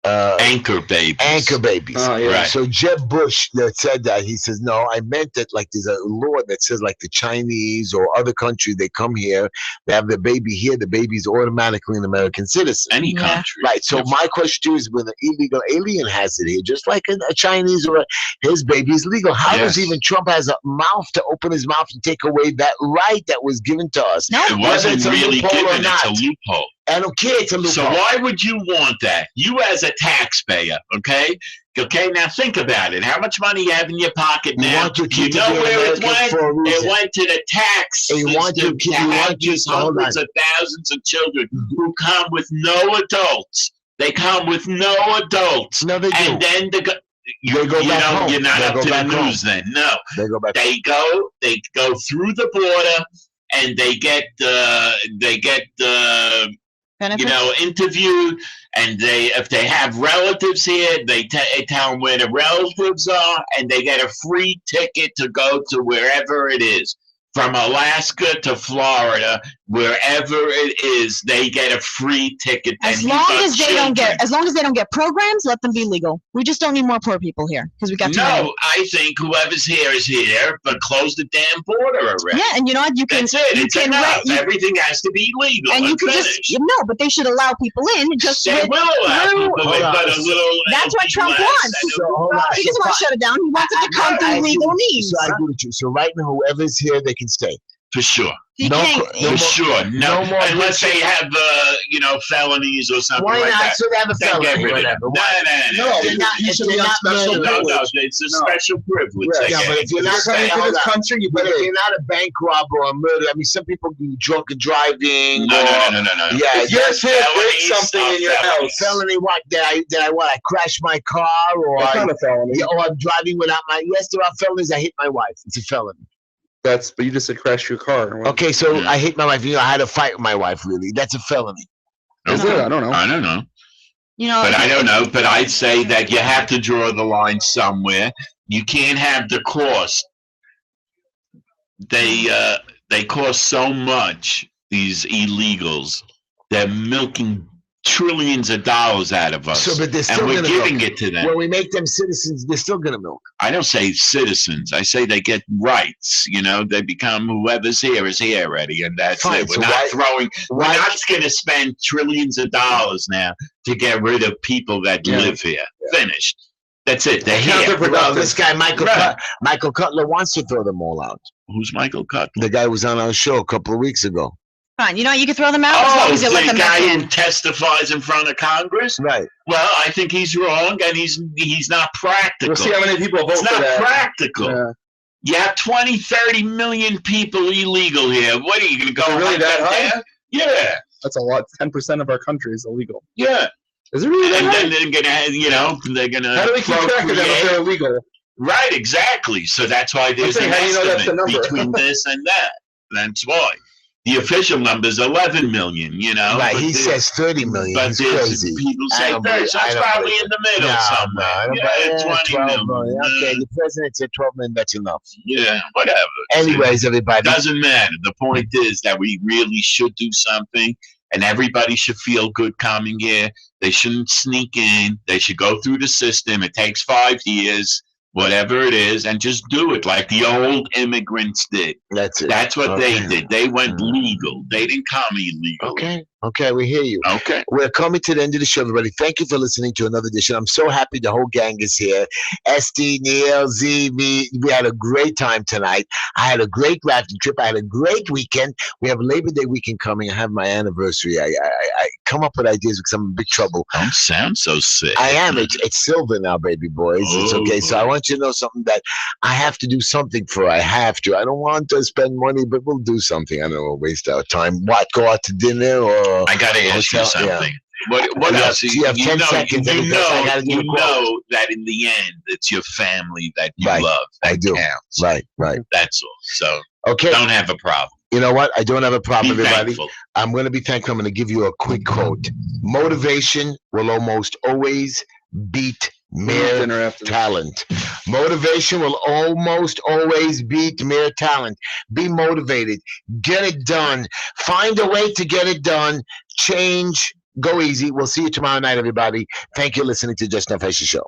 Anchor babies. Anchor babies. Oh, yeah. Right. So Jeb Bush that said that, he says, no, I meant that like there's a law that says like the Chinese or other country, they come here, they have the baby here, the baby's automatically an American citizen. Any country. Right. So my question to you is, when an illegal alien has it here, just like a Chinese, or his baby is legal, how does even Trump has a mouth to open his mouth and take away that right that was given to us? No, it wasn't really given. It's a loophole. I don't care. It's a loophole. So why would you want that? You as a taxpayer, okay? Okay, now think about it. How much money you have in your pocket now? You know where it went? It went to the tax system to have these hundreds of thousands of children who come with no adults. They come with no adults. No, they do. And then they go back home. You're not up to the news then. No. They go back They go through the border and they get benefits? interviewed, and if they have relatives here, they tell them where the relatives are, and they get a free ticket to go to wherever it is. From Alaska to Florida, wherever it is, they get a free ticket. As long as they don't get programs, let them be legal. We just don't need more poor people here because we got too many. No, I think whoever's here is here, but close the damn border already. Yeah, and you know what? You can. That's it. It's enough. Everything has to be legal. And you can finish. but they should allow people in. Just they will allow people in, but a little. That's what Trump wants. He doesn't want to shut it down. He wants it to come through legal means. So I agree with you. So right now, whoever's here, they can stay. For sure. For sure. No more. Unless they have, felonies or something like that. Why not? So they have a felony. Get rid of them. No, you should be on special privilege. No, it's a special privilege. Yeah, but if you're not coming to this country, but if you're not a bank robber or a murderer, I mean, some people do drunk and driving. No. Yeah, if you're here, break something in your house. Felony? What? Did I crash my car, or that's not a felony. Or I'm driving without my? Yes, there are felonies. I hit my wife. It's a felony. But you just said crash your car. Okay, so I hit my wife. I had a fight with my wife. Really, that's a felony. Is it? I don't know. I don't know. But I don't know. But I'd say that you have to draw the line somewhere. You can't have the cost. They cost so much. These illegals, they're milking trillions of dollars out of us, but they're still and we're giving it to them. When we make them citizens, they're still going to milk. I don't say citizens. I say they get rights. They become whoever's here is here already, and that's it. We're not going to spend trillions of dollars now to get rid of people that live here. Finished. That's it. They're here. Well, this guy Michael Cutler wants to throw them all out. Who's Michael Cutler? The guy who was on our show a couple of weeks ago. Fine. You can throw them out as long as you let them the guy who testifies in front of Congress? Right. Well, I think he's wrong, and he's not practical. We'll see how many people vote for that. It's not practical. Yeah. You have 20, 30 million people illegal here. What are you going to go really that high? There? Yeah. That's a lot. 10% of our country is illegal. Yeah. Is it really that high? And then they're going to, how do we keep track of them if they're illegal? Right, exactly. So that's why there's an estimate between this and that. That's why. The official number is 11 million, Right, he says 30 million. But He's crazy. People say 30, so it's probably in the middle somewhere. 20 million. Okay, the president said 12 million, that's enough. Yeah, whatever. Anyways, everybody. Doesn't matter. The point is that we really should do something, and everybody should feel good coming here. They shouldn't sneak in. They should go through the system. It takes 5 years. Whatever it is, and just do it like the old immigrants did. That's it. That's what they did. They went legal. They didn't come illegal. Okay, we hear you. Okay. We're coming to the end of the show, everybody. Thank you for listening to another edition. I'm so happy the whole gang is here. ST, Neil, Z, me. We had a great time tonight. I had a great rafting trip. I had a great weekend. We have Labor Day weekend coming. I have my anniversary. I come up with ideas because I'm in big trouble. Don't sound so sick. I am. It's silver now, baby boys. It's okay. So I want you to know something that I have to do something for. I have to. I don't want to spend money, but we'll do something. I don't know, waste our time. What, go out to dinner or... I got to ask you something. What else? You have 10 seconds. You You know that in the end, it's your family that you Right. love that I do. counts. Right. That's all. So Okay. don't have a problem. You know what? I don't have a problem, Be everybody. thankful. I'm going to be thankful. I'm going to give you a quick quote. Motivation will almost always beat mere Dinner after this. talent. Motivation will almost always beat mere talent. Be motivated. Get it done. Find a way to get it done. Change. Go easy. We'll see you tomorrow night, everybody. Thank you for listening to Just Enough Heshy Show.